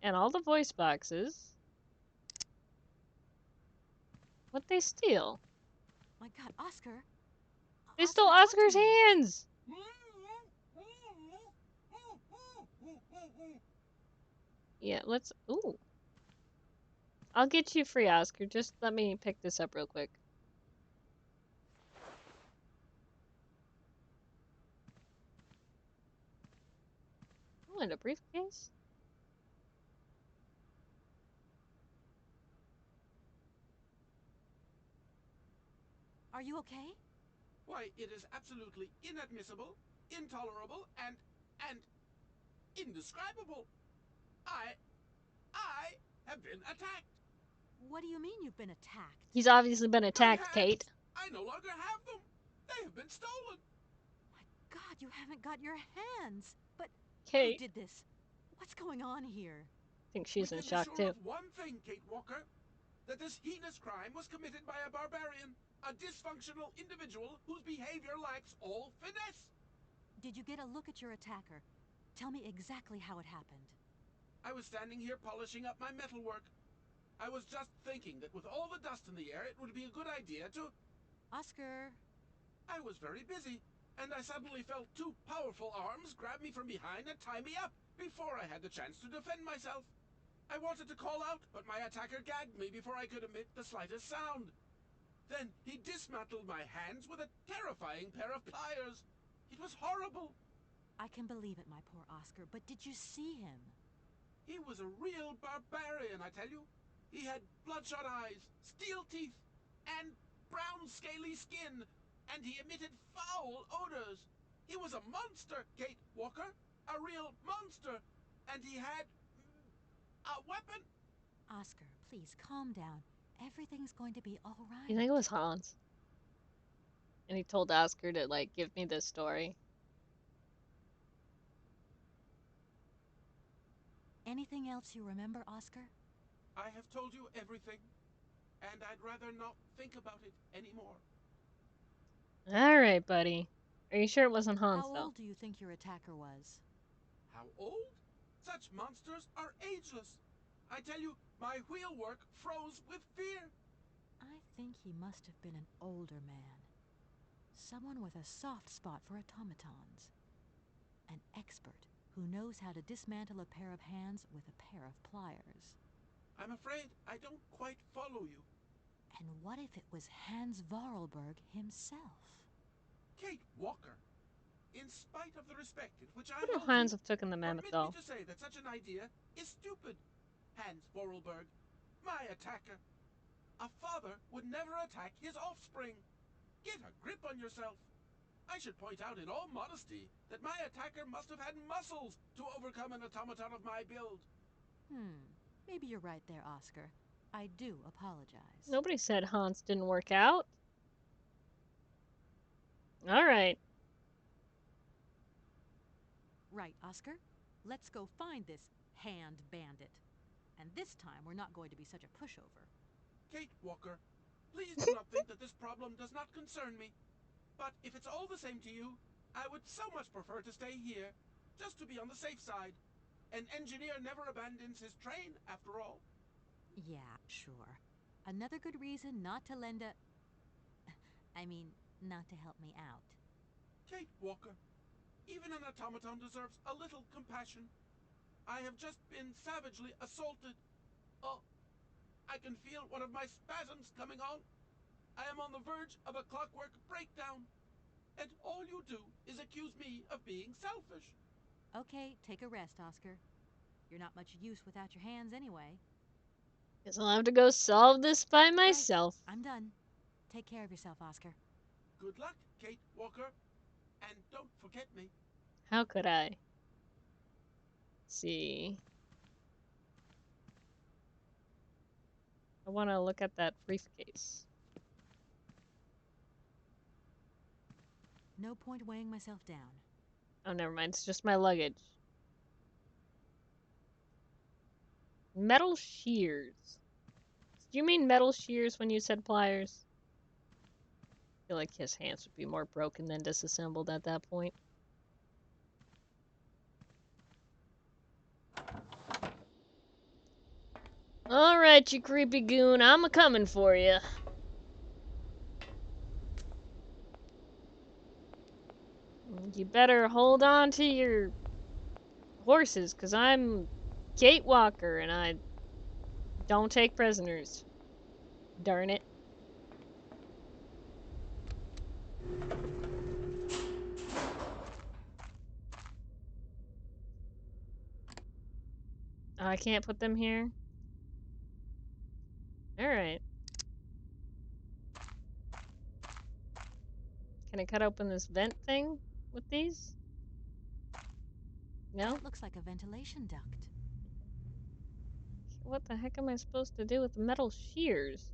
and all the voice boxes. What'd they steal? My God, Oscar. They Oscar, stole talk to Oscar's me. hands! Yeah, let's... Ooh. I'll get you free, Oscar. Just let me pick this up real quick. Oh, and a briefcase? Are you okay? Why, it is absolutely inadmissible, intolerable, and indescribable. I have been attacked. What do you mean you've been attacked? He's obviously been attacked, My Kate. hands, I no longer have them. They have been stolen. My God, you haven't got your hands. But Kate. who did this? What's going on here? I think she's in We can shock, be too. sure of one thing, Kate Walker. That this heinous crime was committed by a barbarian. A dysfunctional individual whose behavior lacks all finesse. Did you get a look at your attacker? Tell me exactly how it happened. I was standing here polishing up my metalwork. I was just thinking that with all the dust in the air, it would be a good idea to... Oscar. I was very busy, and I suddenly felt two powerful arms grab me from behind and tie me up before I had the chance to defend myself. I wanted to call out, but my attacker gagged me before I could emit the slightest sound. Then he dismantled my hands with a terrifying pair of pliers. It was horrible. I can believe it, my poor Oscar, but did you see him? He was a real barbarian, I tell you. He had bloodshot eyes, steel teeth, and brown scaly skin, and he emitted foul odors. He was a monster, Kate Walker, a real monster, and he had a weapon. Oscar, please calm down. Everything's going to be all right. You think it was Hans? And he told Oscar to, like, give me this story. Anything else you remember, Oscar? I have told you everything, and I'd rather not think about it anymore. Alright, buddy. Are you sure it wasn't Hans, How though? old do you think your attacker was? How old? Such monsters are ageless. I tell you, my wheelwork froze with fear. I think he must have been an older man. Someone with a soft spot for automatons. An expert who knows how to dismantle a pair of hands with a pair of pliers. I'm afraid I don't quite follow you. And what if it was Hans Vorarlberg himself? Kate Walker, In spite of the respect in which I Would hold Hans you, have taken the mammoth permit me doll? to say that such an idea is stupid. Hans Vorarlberg, my attacker. A father would never attack his offspring. Get a grip on yourself. I should point out in all modesty that my attacker must have had muscles to overcome an automaton of my build. Maybe you're right there, Oscar. I do apologize. Nobody said Hans didn't work out. Alright. Right, Oscar? Let's go find this hand bandit. And this time, we're not going to be such a pushover. Kate Walker, please do not think that this problem does not concern me. But if it's all the same to you, I would so much prefer to stay here, just to be on the safe side. An engineer never abandons his train, after all. Yeah, sure. Another good reason not to lend a... I mean, not to help me out. Kate Walker, even an automaton deserves a little compassion. I have just been savagely assaulted. Oh, I can feel one of my spasms coming on. I am on the verge of a clockwork breakdown. And all you do is accuse me of being selfish. Okay, take a rest, Oscar. You're not much use without your hands anyway. Guess I'll have to go solve this by myself. Right, I'm done. Take care of yourself, Oscar. Good luck, Kate Walker. And don't forget me. How could I? See. I want to look at that briefcase. No point weighing myself down. Oh, never mind. It's just my luggage. Metal shears. Do you mean metal shears when you said pliers? I feel like his hands would be more broken than disassembled at that point. Alright, you creepy goon. I'm a-coming for you. You better hold on to your horses, because I'm Kate Walker, and I don't take prisoners. Darn it. Oh, I can't put them here? Alright. Can I cut open this vent thing with these? No? That looks like a ventilation duct. What the heck am I supposed to do with the metal shears?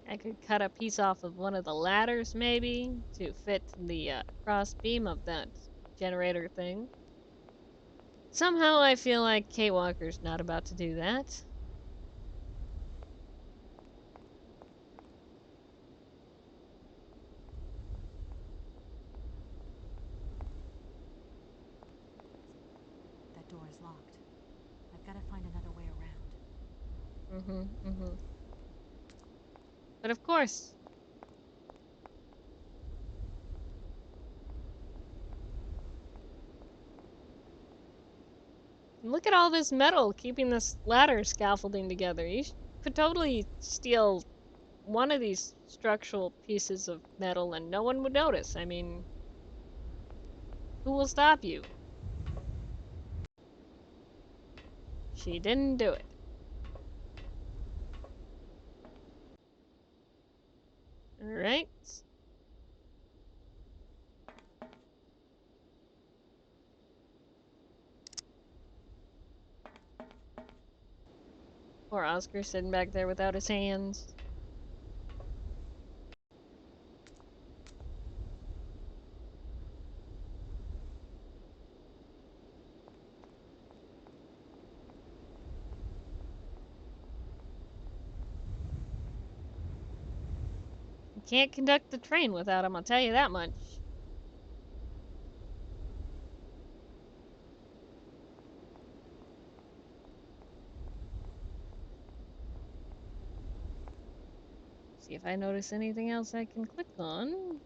I could cut a piece off of one of the ladders, maybe, to fit the cross beam of that generator thing. Somehow I feel like Kate Walker's not about to do that. That door is locked. I've got to find another way around. But of course. Look at all this metal keeping this ladder scaffolding together. You could totally steal one of these structural pieces of metal and no one would notice. I mean, who will stop you? She didn't do it. Alright. Poor Oscar sitting back there without his hands. You can't conduct the train without him, I'll tell you that much. See if I notice anything else I can click on.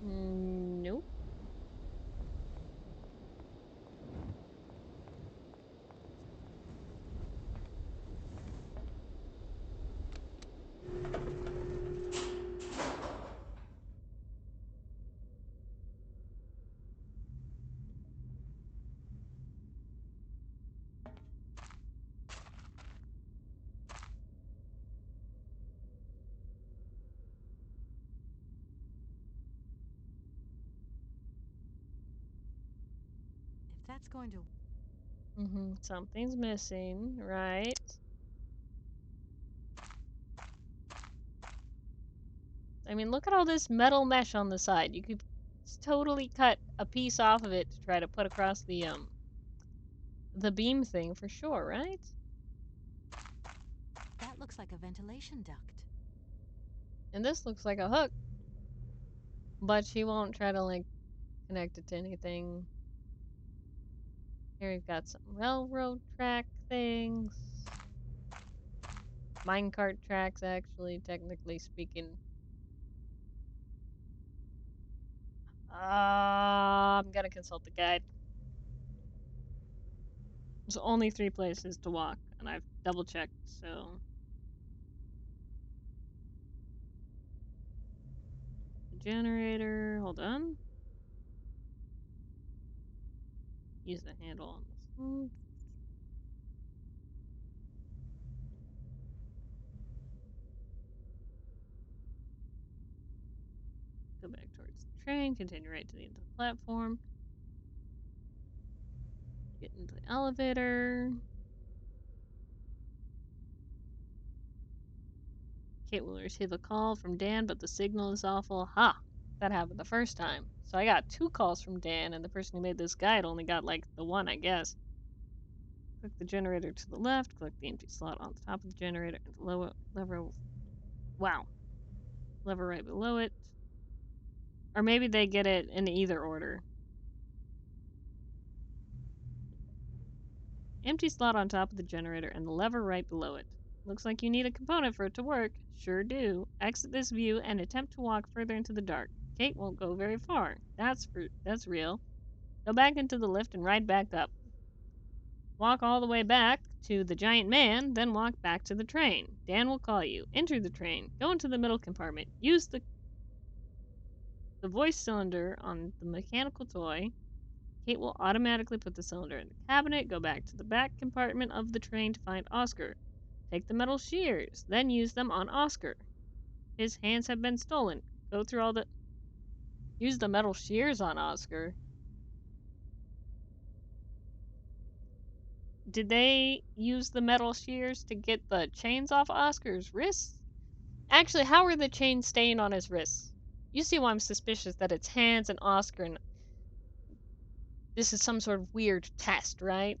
Nope. If that's going to... Something's missing, right? I mean, look at all this metal mesh on the side. You could totally cut a piece off of it to try to put across the beam thing for sure, right? That looks like a ventilation duct. And this looks like a hook, but she won't try to like connect it to anything. Here we've got some railroad track things. Minecart tracks, actually, technically speaking. I'm gonna consult the guide. There's only 3 places to walk, and I've double checked, so. Generator, hold on. Use the handle on this one. Go back towards the train, continue right to the end of the platform. Get into the elevator. Kate will receive a call from Dan, but the signal is awful. Ha! That happened the first time. So I got 2 calls from Dan, and the person who made this guide only got like the one, I guess. Click the generator to the left, click the empty slot on the top of the generator, and the lever. Wow. Lever right below it. Or maybe they get it in either order. Empty slot on top of the generator and the lever right below it. Looks like you need a component for it to work. Sure do. Exit this view and attempt to walk further into the dark. Kate won't go very far. That's real. Go back into the lift and ride back up. Walk all the way back to the giant man, then walk back to the train. Dan will call you. Enter the train. Go into the middle compartment. Use the voice cylinder on the mechanical toy. Kate will automatically put the cylinder in the cabinet, go back to the back compartment of the train to find Oscar. Take the metal shears, then use them on Oscar. His hands have been stolen. Go through all the... Use the metal shears on Oscar. Did they use the metal shears to get the chains off Oscar's wrists? Actually, how are the chains staying on his wrists? You see why I'm suspicious that it's hands and Oscar, and this is some sort of weird test, right?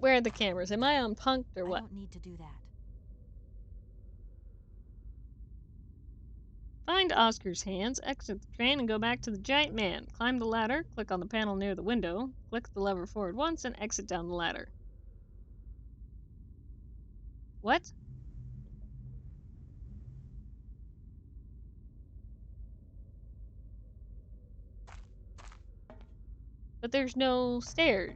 Where are the cameras? Am I unpunked or what? I don't need to do that. Find Oscar's hands, exit the train, and go back to the giant man. Climb the ladder, click on the panel near the window, click the lever forward once, and exit down the ladder. What? But there's no stairs.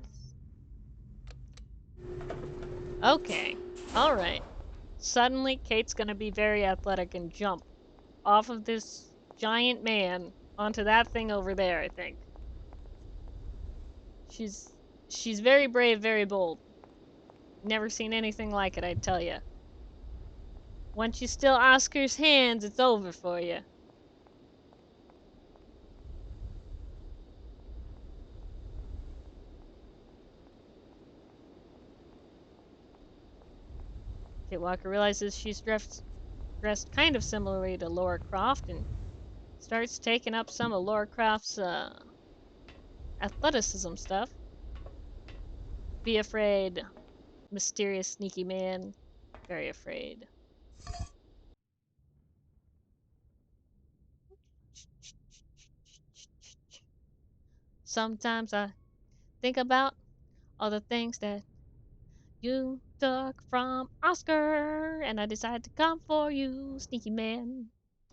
Okay. Alright. Suddenly, Kate's gonna be very athletic and jump off of this giant man onto that thing over there, I think. She's very brave, very bold. Never seen anything like it, I'd tell you. Once you steal Oscar's hands, it's over for you. Kate Walker realizes she's dressed kind of similarly to Laura Croft and starts taking up some of Laura Croft's athleticism stuff. Be afraid, mysterious, sneaky man. very afraid. Sometimes I think about all the things that you took from Oscar, and I decided to come for you, sneaky man.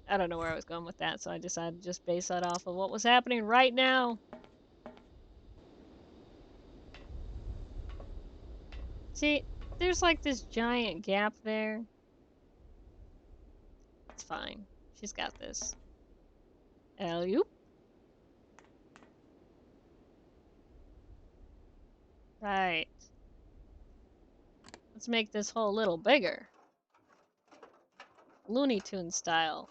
I don't know where I was going with that, so I decided to just base that off of what was happening right now. See, there's like this giant gap there. It's fine. She's got this. Alley-oop. Right. Let's make this hole a little bigger. Looney Tunes style.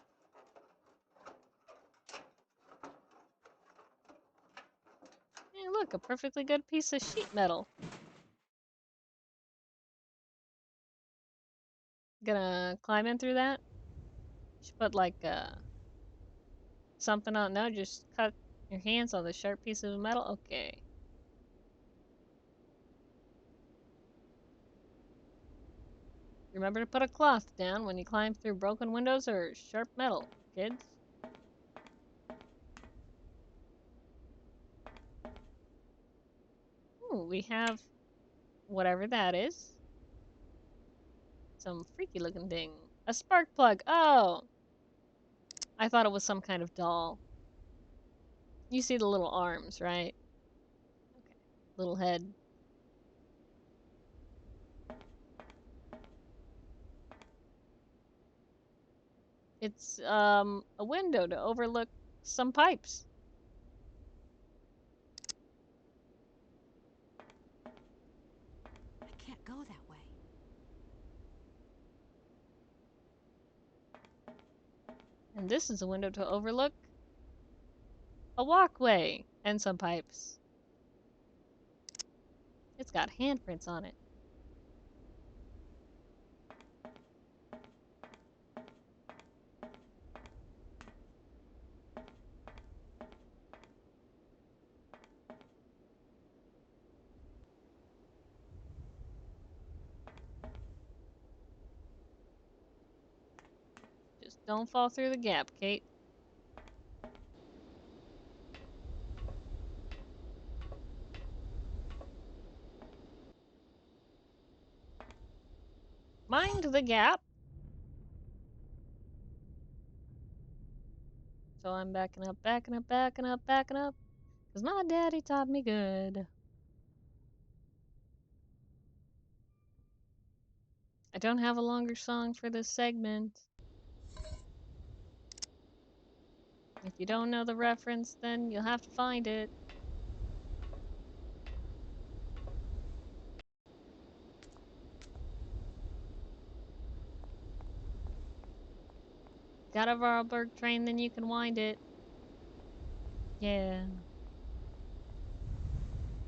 Hey, look, a perfectly good piece of sheet metal. Gonna climb in through that? Should put like something on. No, just cut your hands on the sharp piece of metal. Okay. Remember to put a cloth down when you climb through broken windows or sharp metal, kids. Ooh, we have whatever that is. Some freaky looking thing. A spark plug. Oh! I thought it was some kind of doll. You see the little arms, right? Okay. Little head. It's a window to overlook some pipes. I can't go that way. And this is a window to overlook a walkway and some pipes. It's got handprints on it. Just don't fall through the gap, Kate. Mind the gap. So I'm backing up, backing up, backing up, backing up. Because my daddy taught me good. I don't have a longer song for this segment. If you don't know the reference, then you'll have to find it. Got a Vorarlberg train, then you can wind it. Yeah.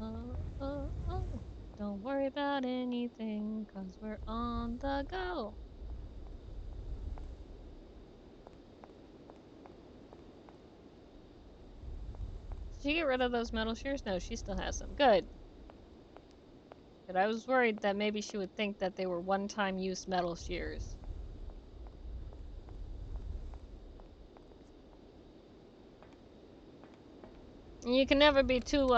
Oh. Don't worry about anything, cause we're on the go. Did she get rid of those metal shears? No, she still has them. Good. But I was worried that maybe she would think that they were one-time use metal shears. You can never be too,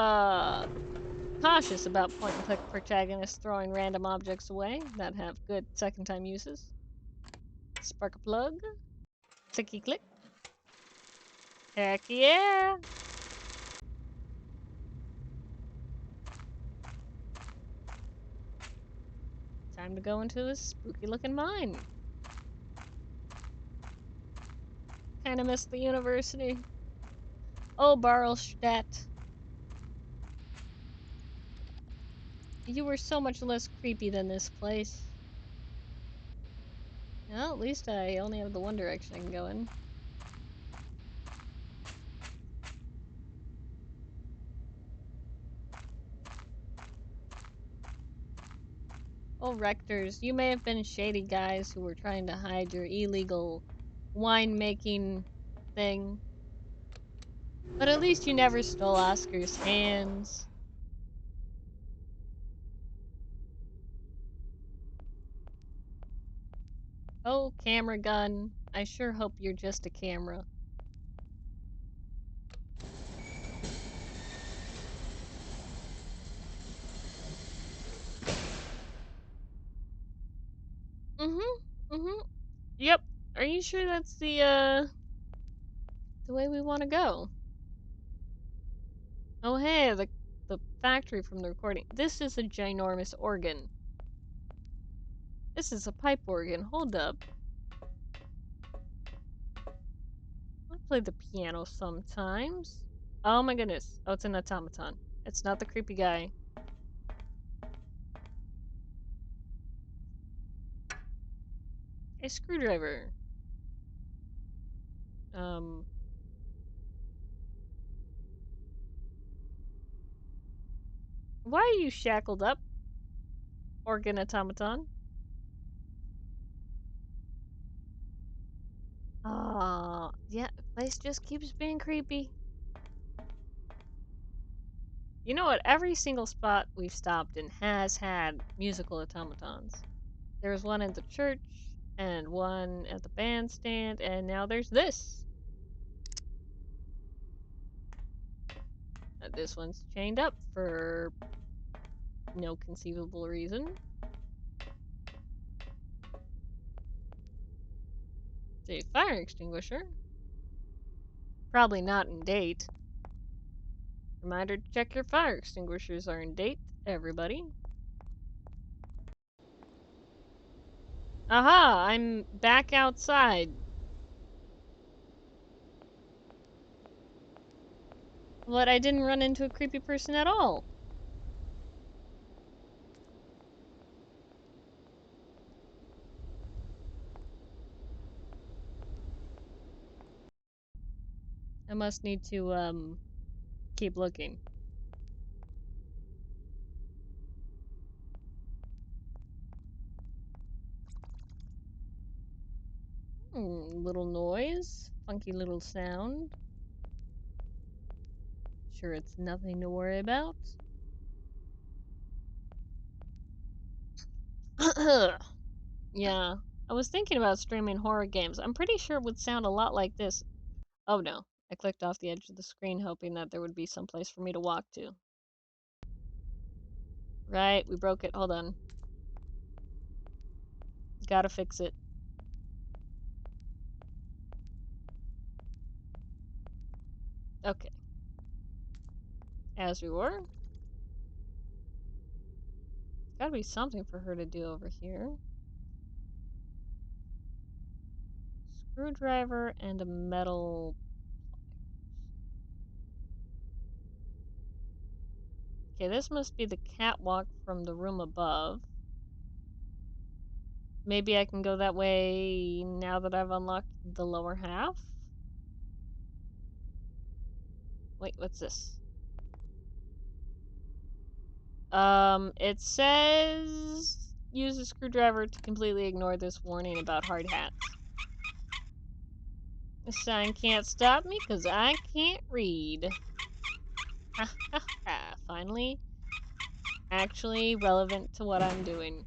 cautious about point-and-click protagonists throwing random objects away that have good second-time uses. Spark a plug. Clicky-click. Heck yeah! Time to go into this spooky-looking mine. Kinda miss the university. Oh, Barrockstadt. You were so much less creepy than this place. Well, at least I only have the one direction I can go in. Oh, rectors, you may have been shady guys who were trying to hide your illegal wine-making thing. But at least you never stole Oscar's hands. Oh, camera gun. I sure hope you're just a camera. Yep. Are you sure that's the way we want to go? Oh, hey, the factory from the recording. This is a ginormous organ. This is a pipe organ. Hold up. I play the piano sometimes. Oh my goodness. Oh, it's an automaton. It's not the creepy guy. A screwdriver. Why are you shackled up, organ automaton? Ah, yeah, the place just keeps being creepy. You know what? Every single spot we've stopped in has had musical automatons. There was one at the church, and one at the bandstand, and now there's this. This one's chained up for no conceivable reason. It's a fire extinguisher. Probably not in date. Reminder to check your fire extinguishers are in date, everybody. Aha! I'm back outside. What? I didn't run into a creepy person at all. I must need to, keep looking. Little noise. Funky little sound. Sure, it's nothing to worry about. Yeah. I was thinking about streaming horror games. I'm pretty sure it would sound a lot like this. Oh no. I clicked off the edge of the screen hoping that there would be some place for me to walk to. Right, we broke it. Hold on. Gotta fix it. Okay. As we were. Gotta be something for her to do over here. Screwdriver and a metal. Okay, this must be the catwalk from the room above. Maybe I can go that way now that I've unlocked the lower half? Wait, what's this? It says use a screwdriver to completely ignore this warning about hard hats. The sign can't stop me because I can't read. Ha ha ha. Finally, actually relevant to what I'm doing.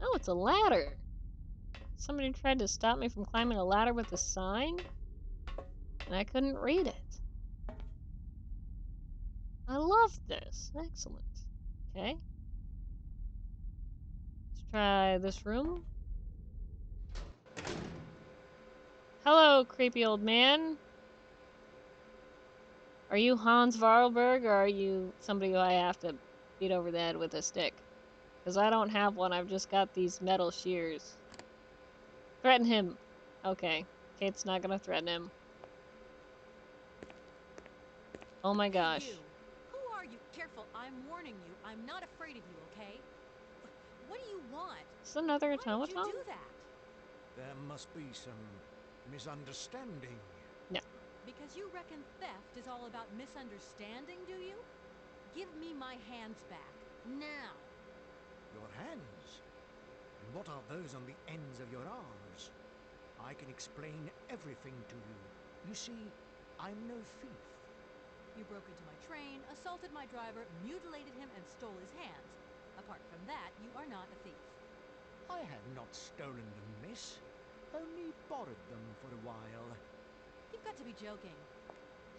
Oh, it's a ladder. Somebody tried to stop me from climbing a ladder with a sign, and I couldn't read it. I love this. Excellent. Okay. Let's try this room. Hello, creepy old man. Are you Hans Varlberg, or are you somebody who I have to beat over the head with a stick? Because I don't have one, I've just got these metal shears. Threaten him. Okay. Kate's not gonna threaten him. Oh my gosh. Hey, you. Who are you? Careful, I'm warning you. I'm not afraid of you, okay? What do you want? Is another Why automaton? did you do that? There must be some misunderstanding. No. Because you reckon theft is all about misunderstanding, do you? Give me my hands back. Now. Your hands? And what are those on the ends of your arms? I can explain everything to you. You see, I'm no thief. You broke into my train, assaulted my driver, mutilated him, and stole his hands. Apart from that, you are not a thief. I have not stolen them, miss. Only borrowed them for a while. You've got to be joking.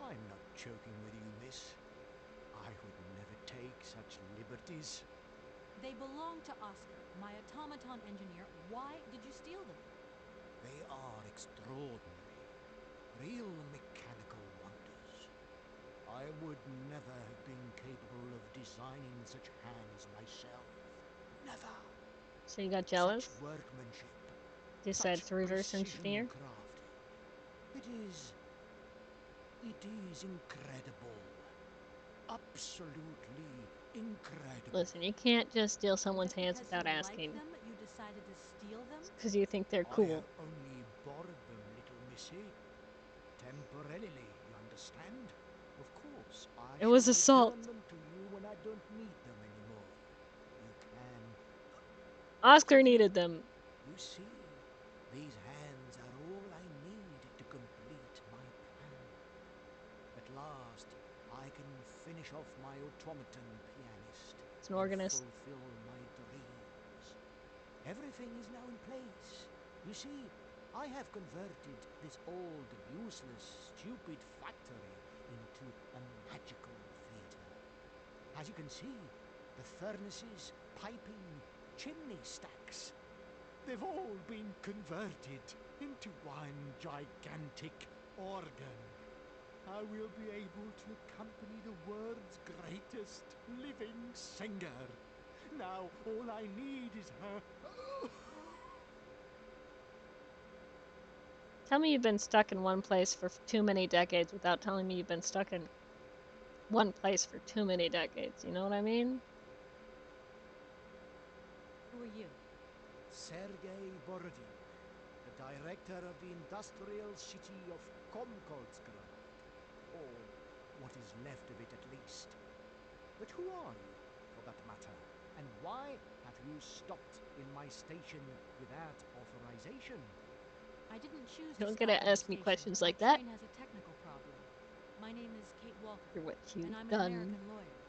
I'm not joking with you, miss. I would never take such liberties. They belong to Oscar, my automaton engineer. Why did you steal them? They are extraordinary. Real mechanical wonders. I would never have been capable of designing such hands myself. Never. So you got Such jealous? workmanship. Decided Such to reverse precision engineer? crafting. It is incredible. Absolutely incredible. Listen, you can't just steal someone's Just hands because you without like asking. them, you decided to steal them? Because you think they're I cool. have only borrowed them, little missy. Temporarily, you understand? Of course, I It shall was assault. return them to you when I don't need them anymore. You can... Oscar Excuse me? needed them. You see, these hands are all I need to complete my plan. At last, I can finish off my automaton pianist It's an and organist. fulfill my dreams. Everything is now in place. You see, I have converted this old, useless, stupid factory into a magical theatre. As you can see, the furnaces, piping, chimney stacks, they've all been converted into one gigantic organ. I will be able to accompany the world's greatest living singer. Now all I need is her... Tell me you've been stuck in one place for too many decades without telling me you've been stuck in one place for too many decades. You know what I mean? Who are you? Sergei Borodin, the director of the industrial city of Komkoltsgrad, or what is left of it at least. But who are you, for that matter? And why have you stopped in my station without authorization? I didn't choose You to don't stop gotta in your ask me station, questions but my like that. train has a technical problem. My name is Kate Walker, You're what you've and I'm an done. American lawyer.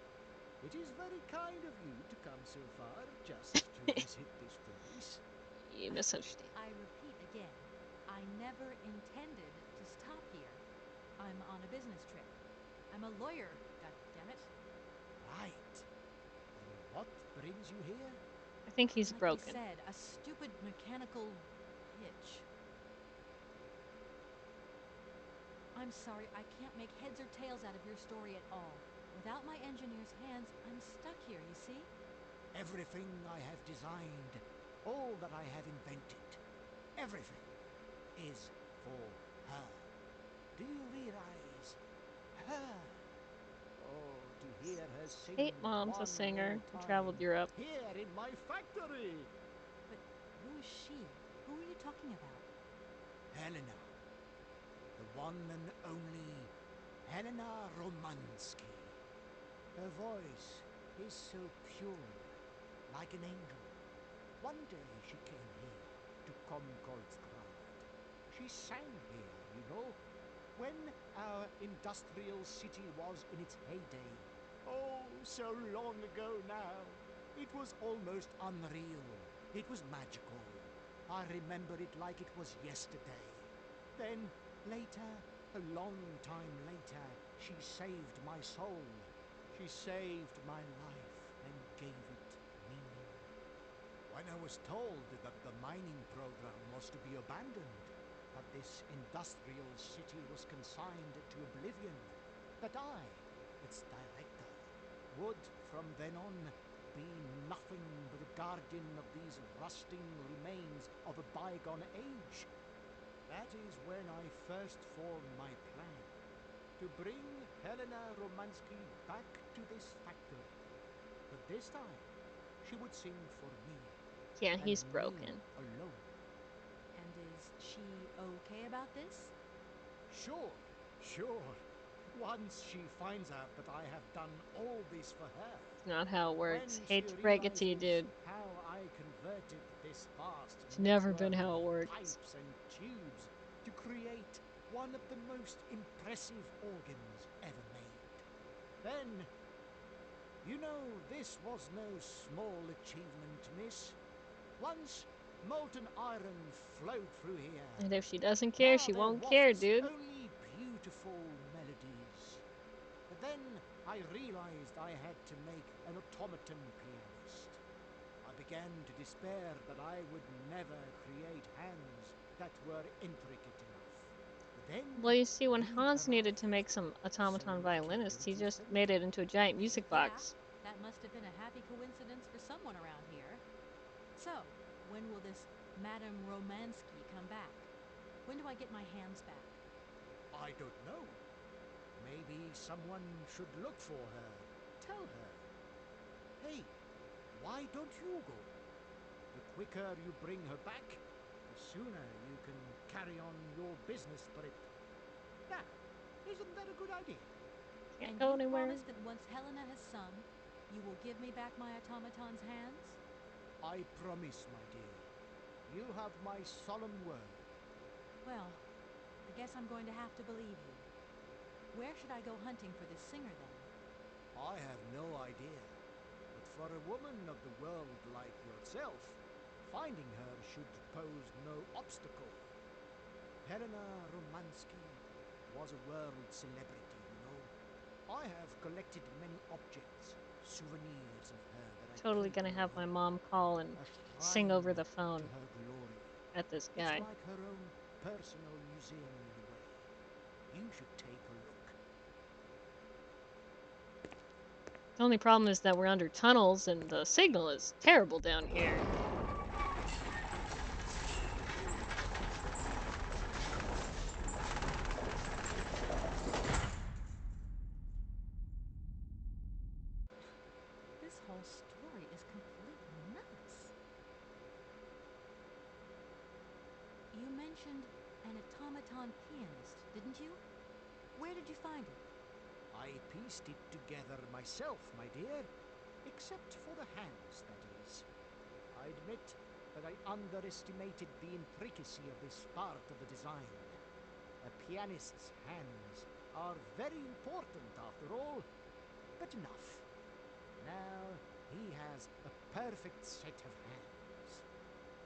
It is very kind of you to come so far just to visit this place. You misunderstand. I repeat again, I never intended to stop here. I'm on a business trip. I'm a lawyer, goddammit. Right. And what brings you here? I think he's Like I broken. said, a stupid mechanical hitch. I'm sorry, I can't make heads or tails out of your story at all. Without my engineer's hands, I'm stuck here, you see? Everything I have designed, all that I have invented, everything is for her. Do you realize? Her. Oh, to hear her sing Kate Mom's a one singer more who traveled time Europe. here in my factory. But who is she? Who are you talking about? Helena, the one and only Helena Romansky. Her voice is so pure, like an angel. One day she came here to Komkoltsgrad. She sang here, you know, when our industrial city was in its heyday. Oh, so long ago now. It was almost unreal. It was magical. I remember it like it was yesterday. Then, later, a long time later, she saved my soul. She saved my life and gave it meaning. When I was told that the mining program was to be abandoned, that this industrial city was consigned to oblivion, that I, its director, would from then on be nothing but a guardian of these rusting remains of a bygone age, that is when I first formed my plan to bring Helena Romansky back to this factory. But this time, she would sing for me, Yeah, and he's me broken. alone. And is she okay about this? Sure, sure. Once she finds out that I have done all this for her, It's not how it works. when Hate she to break it to you, realizes dude. how I converted this vast It's never been network how it of works. pipes and tubes to create one of the most impressive organs ever made, then, this was no small achievement, miss. Once molten iron flowed through here. And if she doesn't care, Now she there won't care, wafts dude. only beautiful melodies. But then I realized I had to make an automaton pianist. I began to despair that I would never create hands that were intricate enough. But then Well, you see, when you Hans needed to arrived. make some So automaton lucky violinist, that he you just sent made me. it into a giant music Yeah, box. that must have been a happy coincidence for someone around here. So, when will this Madame Romansky come back? When do I get my hands back? I don't know. Maybe someone should look for her. Tell her. Hey, why don't you go? The quicker you bring her back, the sooner you can carry on your business trip. Now, isn't that a good idea? Can't And go you anywhere. promise that once Helena has sung, you will give me back my automaton's hands? I promise, my dear. You have my solemn word. Well, I guess I'm going to have to believe you. Where should I go hunting for this singer then? I have no idea. But for a woman of the world like yourself, finding her should pose no obstacle. Helena Romansky was a world celebrity, you know. I have collected many objects, souvenirs of her that I Totally keep gonna in a have my room. mom call and A sing over shrine the to phone her glory. at this It's guy. like her own personal museum in a way. You should take a look. The only problem is that we're under tunnels and the signal is terrible down here. This whole story is completely nuts. You mentioned an automaton pianist, didn't you? Where did you find it? I pieced it together myself, my dear. Except for the hands, that is. I admit that I underestimated the intricacy of this part of the design. A pianist's hands are very important, after all. But enough. Now he has a perfect set of hands.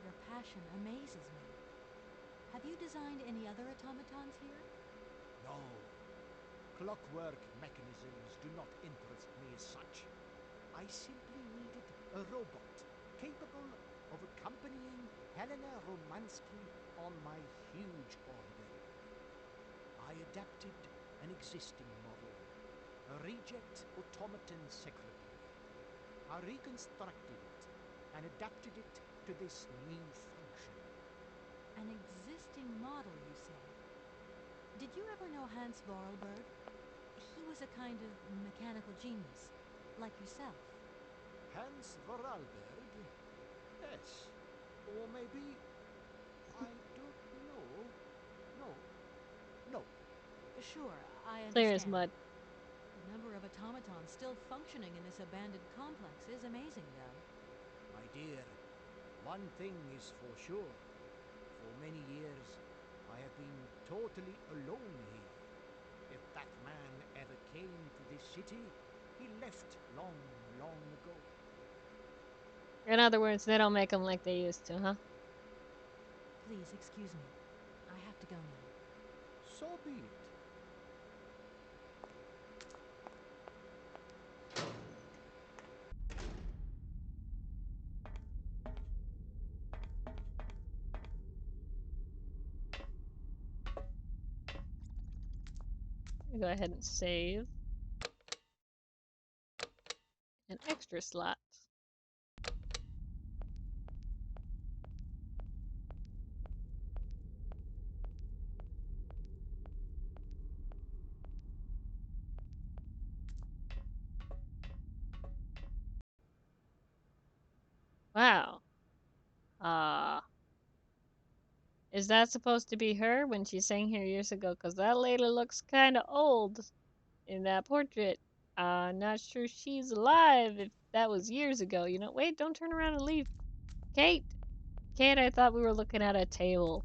Your passion amazes me. Have you designed any other automatons here? No. Clockwork mechanisms do not interest me as such. I simply needed a robot capable of accompanying Helena Romansky on my huge organ. I adapted an existing model, a reject automaton secretary. I reconstructed it and adapted it to this new function. An existing model, you say? Did you ever know Hans Vorarlberg? He was a kind of mechanical genius, like yourself. Hans Vorarlberg? Yes. Or maybe... I don't know. No. No. Sure, I Clear as understand. mud. The number of automatons still functioning in this abandoned complex is amazing, though. My dear, one thing is for sure. For many years, I have been totally alone here. If that man ever came to this city, he left long, long ago. In other words, they don't make them like they used to, huh? Please excuse me. I have to go now. So be it. Go ahead and save an extra slot. Wow. Is that supposed to be her when she sang here years ago? Because that lady looks kind of old in that portrait. Not sure she's alive if that was years ago. You know, wait, don't turn around and leave. Kate! Kate, I thought we were looking at a table.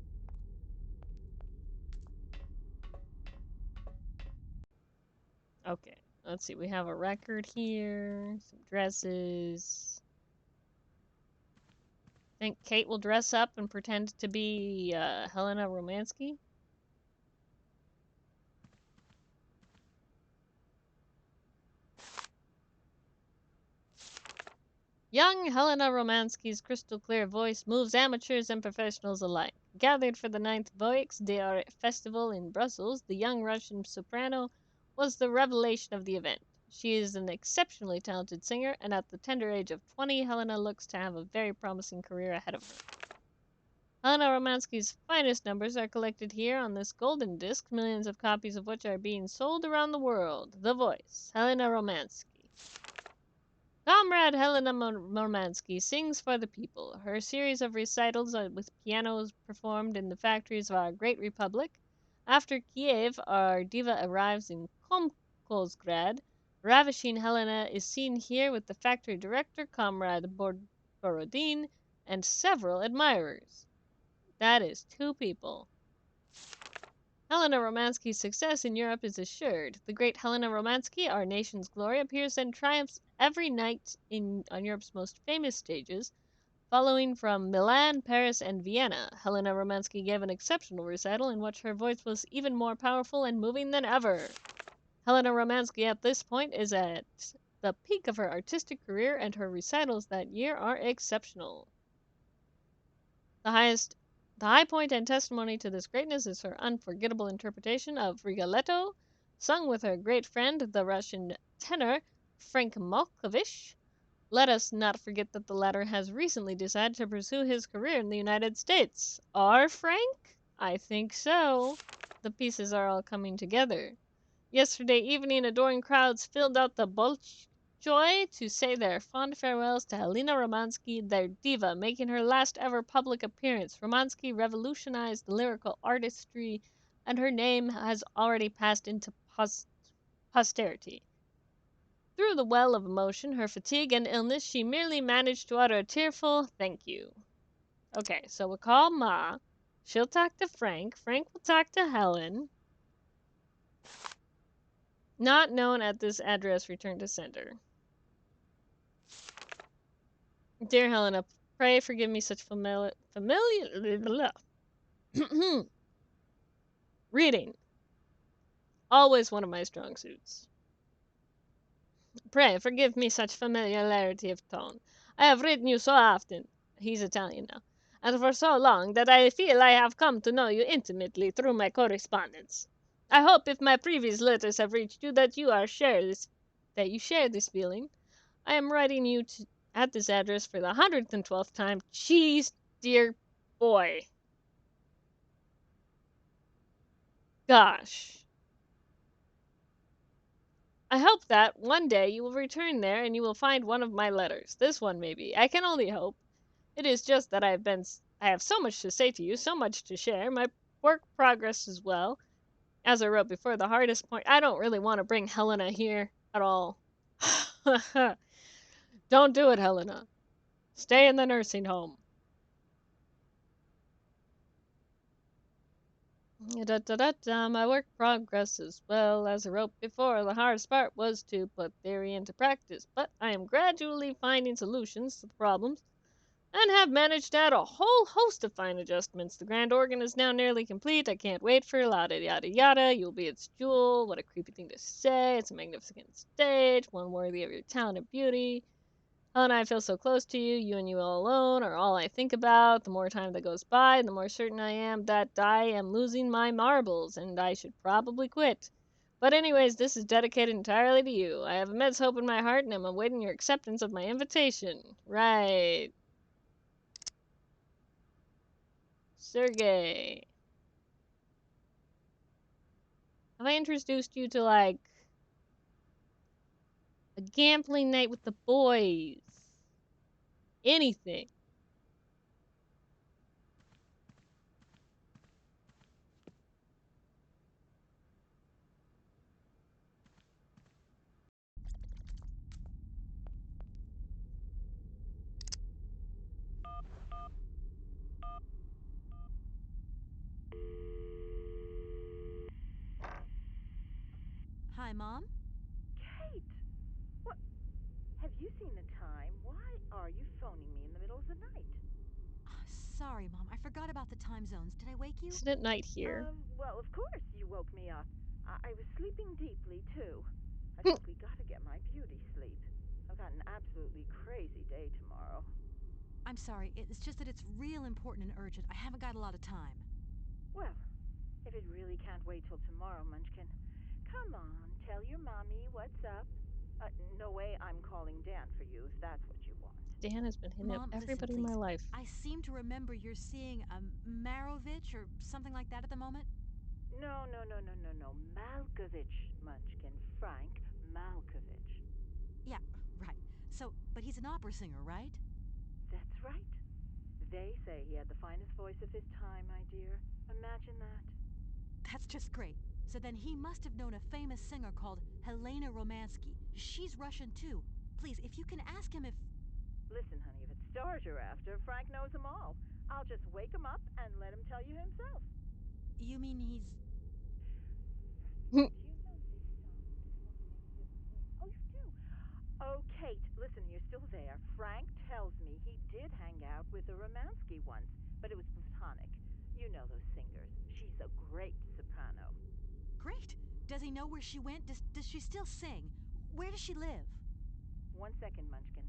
Okay, let's see. We have a record here, some dresses. I Think Kate will dress up and pretend to be Helena Romansky? Young Helena Romansky's crystal clear voice moves amateurs and professionals alike. Gathered for the ninth Voix d'Art Festival in Brussels, the young Russian soprano was the revelation of the event. She is an exceptionally talented singer, and at the tender age of 20, Helena looks to have a very promising career ahead of her. Helena Romansky's finest numbers are collected here on this golden disc, millions of copies of which are being sold around the world. The Voice, Helena Romansky. Comrade Helena Romansky sings for the people. Her series of recitals with pianos performed in the factories of our great republic. After Kiev, our diva arrives in Komkolsgrad. Ravishing Helena is seen here with the factory director, Comrade Borodin, and several admirers. That is 2 people. Helena Romansky's success in Europe is assured. The great Helena Romansky, our nation's glory, appears and triumphs every night on Europe's most famous stages. Following from Milan, Paris, and Vienna, Helena Romansky gave an exceptional recital in which her voice was even more powerful and moving than ever. Helena Romansky at this point is at the peak of her artistic career, and her recitals that year are exceptional. The high point and testimony to this greatness is her unforgettable interpretation of Rigoletto, sung with her great friend, the Russian tenor Frank Malkovich. Let us not forget that the latter has recently decided to pursue his career in the United States. Our Frank? I think so. The pieces are all coming together. Yesterday evening, adoring crowds filled out the Bolshoi to say their fond farewells to Helena Romansky, their diva, making her last ever public appearance. Romansky revolutionized lyrical artistry, and her name has already passed into posterity. Through the well of emotion, her fatigue, and illness, she merely managed to utter a tearful thank you. Okay, so we'll call Ma. She'll talk to Frank. Frank will talk to Helen. Not known at this address, return to sender. Dear Helena, pray forgive me such familiar reading. Always one of my strong suits. Pray forgive me such familiarity of tone. I have written you so often, he's Italian now, and for so long that I feel I have come to know you intimately through my correspondence. I hope if my previous letters have reached you that you share this feeling. I am writing you at this address for the 112th time. Cheese, dear boy. Gosh. I hope that one day you will return there and you will find one of my letters. This one, maybe. I can only hope. It is just that I have so much to say to you, so much to share. My work progresses well. As I wrote before, the hardest point. I don't really want to bring Helena here at all. Don't do it, Helena. Stay in the nursing home. My work progresses well. As I wrote before, the hardest part was to put theory into practice, but I am gradually finding solutions to the problems and have managed to add a whole host of fine adjustments. The grand organ is now nearly complete. I can't wait for yada yada yada. You'll be its jewel. What a creepy thing to say. It's a magnificent stage, one worthy of your talent and beauty. Helen and I feel so close to you. You and you all alone are all I think about. The more time that goes by, the more certain I am that I am losing my marbles, and I should probably quit. But anyways, this is dedicated entirely to you. I have immense hope in my heart, and am awaiting your acceptance of my invitation. Right. Sergey. Have I introduced you to, like, a gambling night with the boys? Anything. Hi, Mom? Kate! What? Have you seen the time? Why are you phoning me in the middle of the night? sorry, Mom. I forgot about the time zones. Did I wake you? Isn't it night here? Well, of course you woke me up. I was sleeping deeply, too. I think we gotta get my beauty sleep. I've got an absolutely crazy day tomorrow. I'm sorry. It's just that it's real important and urgent. I haven't got a lot of time. Well, if it really can't wait till tomorrow, Munchkin, come on, tell your mommy what's up. No way I'm calling Dan for you if that's what you want. Dan has been hitting up Mom, listen, everybody in my please. life. I seem to remember you're seeing a Marovich or something like that at the moment. No. Malkovich, Munchkin. Frank Malkovich. Yeah, right. So, but he's an opera singer, right? That's right. They say he had the finest voice of his time, my dear. Imagine that. That's just great. So then he must have known a famous singer called Helena Romansky. She's Russian too. Please, if you can ask him if... Listen, honey, if it's stars you're after, Frank knows them all. I'll just wake him up and let him tell you himself. You mean he's... Do you know this song, this woman named... Oh, you do? Oh, Kate, listen, you're still there. Frank tells me he did hang out with a Romansky once, but it was platonic. You know those singers. She's a great soprano. Great. Does he know where she went? Does she still sing? Where does she live? 1 second, Munchkin.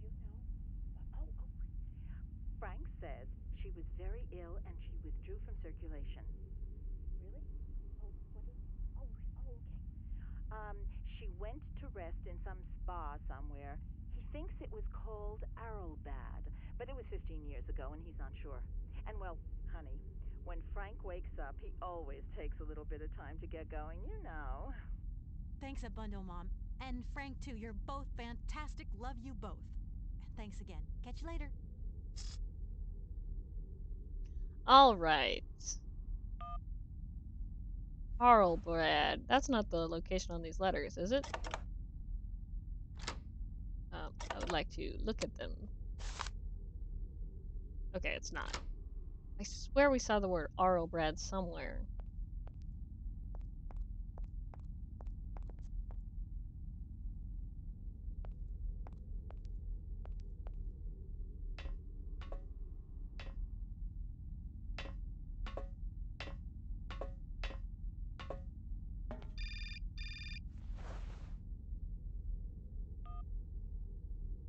Do you know? Oh. Frank says she was very ill and she withdrew from circulation. Really? Oh, what is... okay. She went to rest in some spa somewhere. He thinks it was called Arlbad, but it was 15 years ago and he's not sure. And well, honey, when Frank wakes up, he always takes a little bit of time to get going, you know. Thanks a bundle, Mom. And Frank, too. You're both fantastic. Love you both. Thanks again. Catch you later. All right. Harlbrad. That's not the location on these letters, is it? I would like to look at them. Okay, it's not. I swear we saw the word Arlbrad somewhere.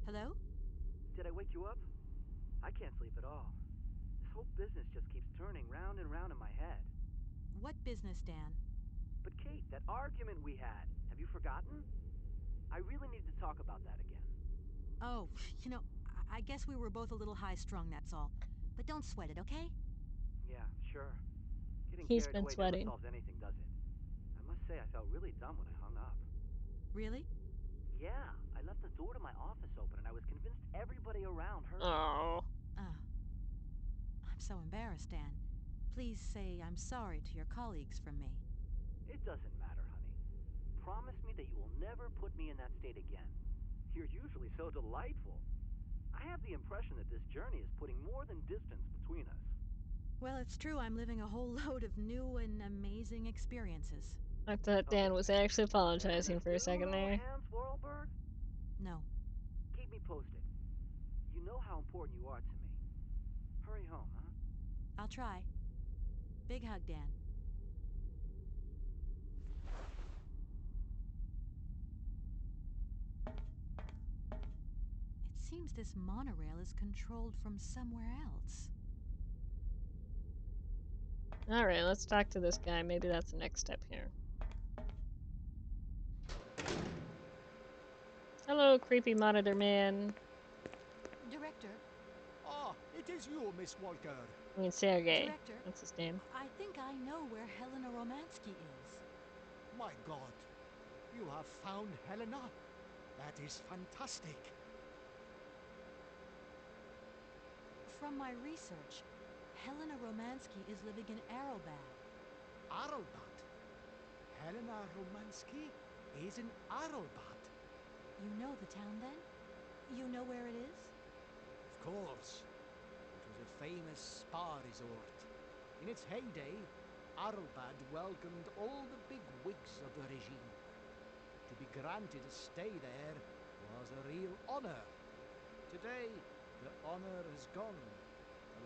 Hello? Did I wake you up? I can't sleep at all. This whole business just keeps turning round and round in my head. What business, Dan? But Kate, that argument we had, have you forgotten? I really need to talk about that again. Oh, I guess we were both a little high-strung, that's all. But don't sweat it, okay? Yeah, sure. Getting He's carried been away never sweating. solves anything, does it? I must say I felt really dumb when I hung up. Really? Yeah, I left the door to my office open and I was convinced everybody around heard me. Oh. Oh. I'm so embarrassed, Dan. Please say I'm sorry to your colleagues from me. It doesn't matter, honey. Promise me that you will never put me in that state again. You're usually so delightful. I have the impression that this journey is putting more than distance between us. Well, it's true I'm living a whole load of new and amazing experiences. I thought Dan Okay, was thanks. actually apologizing And for a you second know there. Hans Vorarlberg? No. Keep me posted. You know how important you are to me. Hurry home, huh? I'll try. Big hug, Dan. It seems this monorail is controlled from somewhere else. Alright, let's talk to this guy. Maybe that's the next step here. Hello, creepy monitor man. Director. Ah, it is you, Miss Walker. I mean, Sergey. Director. That's his name. I think I know where Helena Romansky is. My God, you have found Helena? That is fantastic. From my research, Helena Romansky is living in Arlbad. Arlbad? Helena Romansky is in Arlbad. You know the town, then? You know where it is? Of course. It was a famous spa resort. In its heyday, Arlbad welcomed all the big wigs of the regime. To be granted a stay there was a real honor. Today, the honor is gone.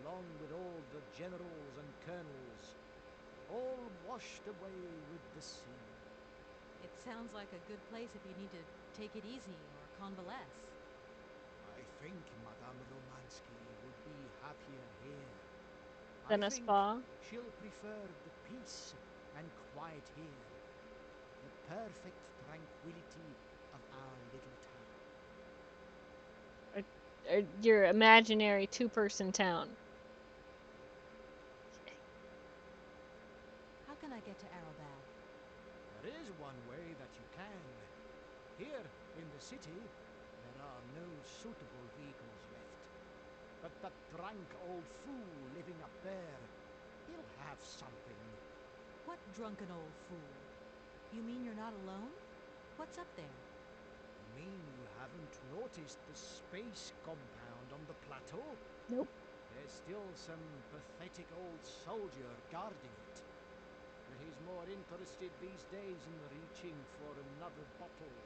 along with all the generals and colonels, all washed away with the sea. It sounds like a good place if you need to take it easy or convalesce. I think Madame Romansky would be happier here. I Then a think spa. she'll prefer the peace and quiet here, the perfect tranquility of our little town. Your imaginary two-person town. How can I get to Arrowbad? There is one way that you can. Here in the city, there are no suitable vehicles left. But that drunk old fool living up there, he'll have something. What drunken old fool? You mean you're not alone? What's up there? You mean you haven't noticed the space compound on the plateau? Nope. There's still some pathetic old soldier guarding it. But he's more interested these days in reaching for another bottle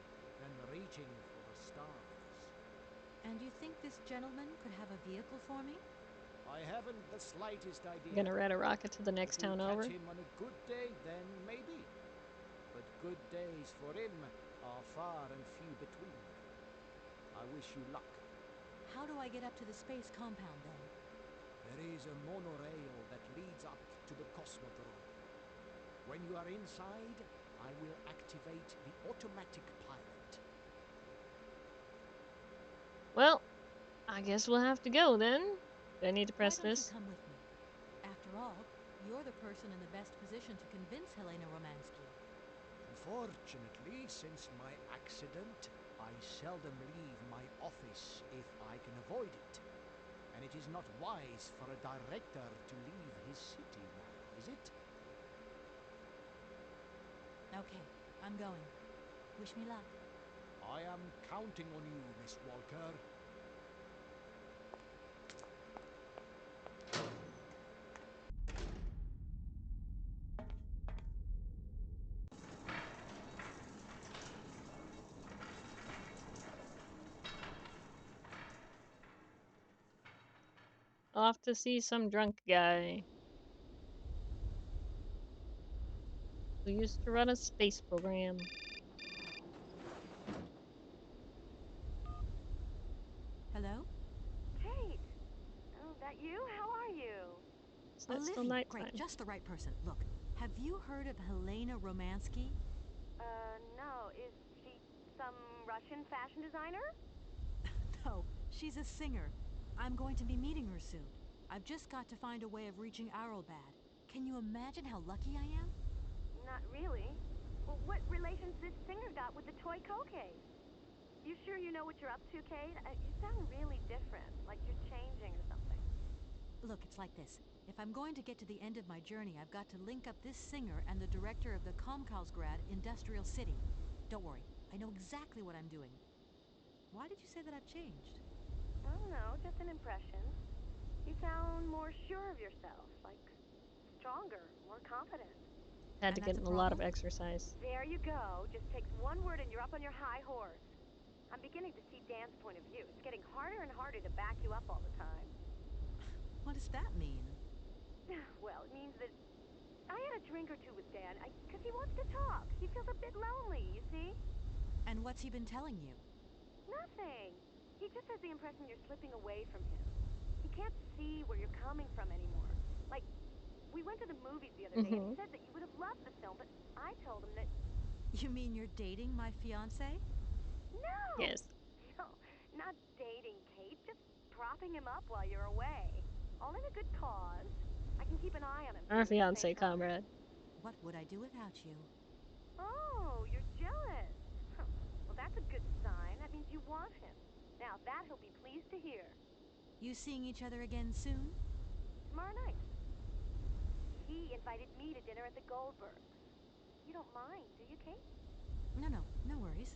than reaching for the stars. And you think this gentleman could have a vehicle for me? I haven't the slightest idea. Gonna ride a rocket to the next If you town catch over? him on a good day, then maybe. But good days for him are far and few between. I wish you luck. How do I get up to the space compound, then? There is a monorail that leads up to the Cosmodrome. When you are inside, I will activate the automatic pilot. Well, I guess we'll have to go then. Do I need to Why press don't you this? come with me? After all, you're the person in the best position to convince Helena Romansky. Unfortunately, since my accident, I seldom leave my office if I can avoid it. And it is not wise for a director to leave his city now, is it? Okay, I'm going. Wish me luck. I am counting on you, Miss Walker. Off to see some drunk guy who used to run a space program. Hello? Kate! Oh, that you? How are you? Isn't it still Olivia, great, nighttime? just the right person. Look, have you heard of Helena Romansky? No. Is she some Russian fashion designer? No, she's a singer. I'm going to be meeting her soon. I've just got to find a way of reaching Arrowbad. Can you imagine how lucky I am? Not really. Well, what relation's this singer got with the toy case? You sure you know what you're up to, Kate? You sound really different, like you're changing or something. Look, it's like this. If I'm going to get to the end of my journey, I've got to link up this singer and the director of the Comkausgrad Industrial City. Don't worry, I know exactly what I'm doing. Why did you say that I've changed? I don't know, just an impression. You sound more sure of yourself, like stronger, more confident. Had to And get that's in a a lot of problem? exercise. There you go. Just takes one word and you're up on your high horse. I'm beginning to see Dan's point of view. It's getting harder and harder to back you up all the time. What does that mean? Well, it means that I had a drink or two with Dan, because he wants to talk. He feels a bit lonely, you see? And what's he been telling you? Nothing. He just has the impression you're slipping away from him. He can't see where you're coming from anymore. Like, we went to the movies the other day, and he said that you would have loved the film, but I told him that... You mean you're dating my fiancé? No! Yes. No, not dating, Kate. Just propping him up while you're away. All in a good cause. I can keep an eye on him, Our too, at the fiance same time. comrade. What would I do without you? Oh, you're jealous. Huh. Well, that's a good sign. That means you want him. Now, that he'll be pleased to hear. You seeing each other again soon? Tomorrow night. He invited me to dinner at the Goldbergs. You don't mind, do you, Kate? No worries.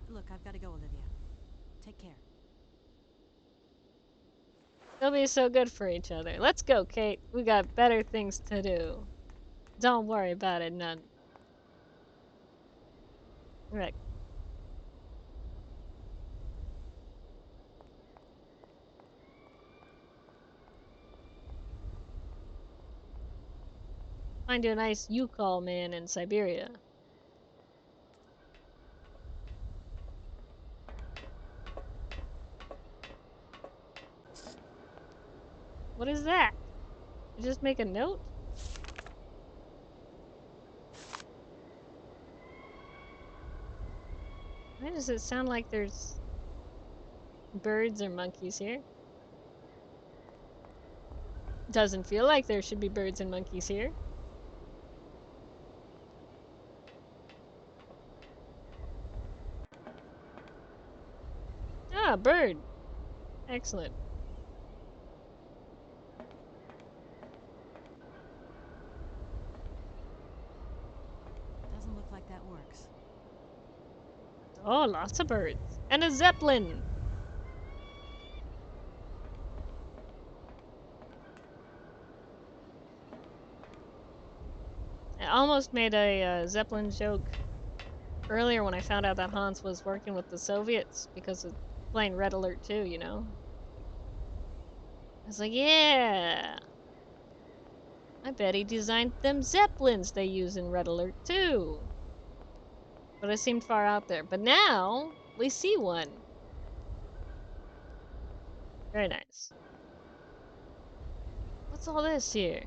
Look, I've got to go, Olivia. Take care. They'll be so good for each other. Let's go, Kate. We got better things to do. Don't worry about it none. Right. Find you a nice U-call man in Syberia. What is that? You just make a note? Why does it sound like there's birds or monkeys here? Doesn't feel like there should be birds and monkeys here. Ah, bird. Excellent. Doesn't look like that works. Oh, lots of birds. And a zeppelin! I almost made a zeppelin joke earlier when I found out that Hans was working with the Soviets because of playing Red Alert 2, you know? I was like, yeah! I bet he designed them zeppelins they use in Red Alert 2. But it seemed far out there. But now, we see one. Very nice. What's all this here?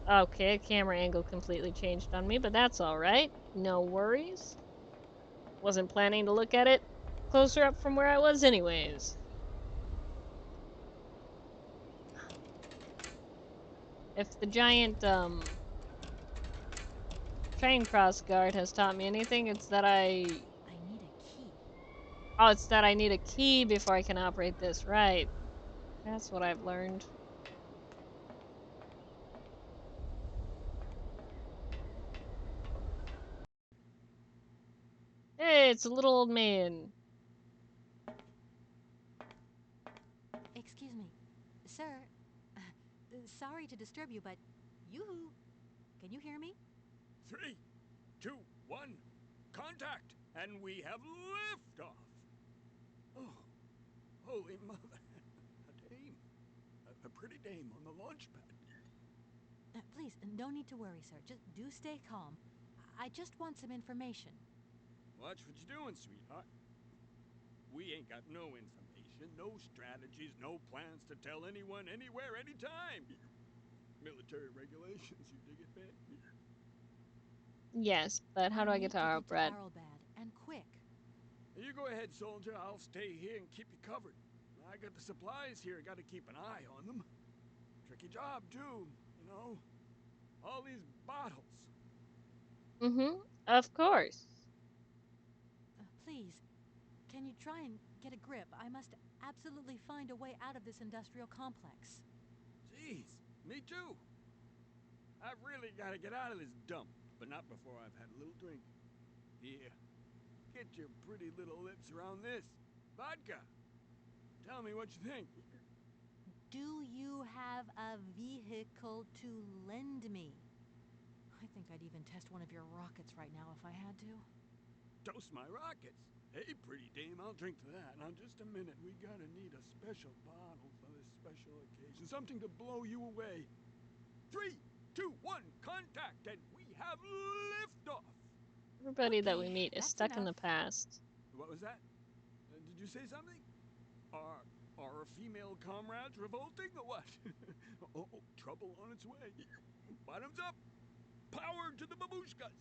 Okay, camera angle completely changed on me, but that's alright. No worries. Wasn't planning to look at it closer up from where I was anyways. If the giant, train cross guard has taught me anything, it's that I need a key. Oh, it's that I need a key before I can operate this, right. That's what I've learned. Hey, it's a little old man. Excuse me, sir. Sorry to disturb you, but yoo-hoo. Can you hear me? 3, 2, 1, contact, and we have liftoff. Oh, holy mother! A dame, a pretty dame on the launch pad. Please, no need to worry, sir. Just do stay calm. I just want some information. Watch what you're doing, sweetheart. We ain't got no information, no strategies, no plans to tell anyone, anywhere, anytime. Military regulations, you dig it, babe? Yes, but how do I get to Arlbrad? And quick. You go ahead, soldier. I'll stay here and keep you covered. I got the supplies here. Got to keep an eye on them. Tricky job, too, you know. All these bottles. Mm-hmm, of course. Please, can you try and get a grip? I must absolutely find a way out of this industrial complex. Jeez, me too. I've really got to get out of this dump, but not before I've had a little drink. Here, get your pretty little lips around this. Vodka. Tell me what you think. Do you have a vehicle to lend me? I think I'd even test one of your rockets right now if I had to. Toast my rockets. Hey, pretty dame, I'll drink to that. Now, just a minute. We gotta need a special bottle for this special occasion. Something to blow you away. 3, 2, 1, contact, and we have liftoff. Everybody that we Okay, meet is that's stuck in enough. the past. What was that? Did you say something? Are our female comrades revolting or what? Oh, trouble on its way. Bottoms up. Power to the babushkas.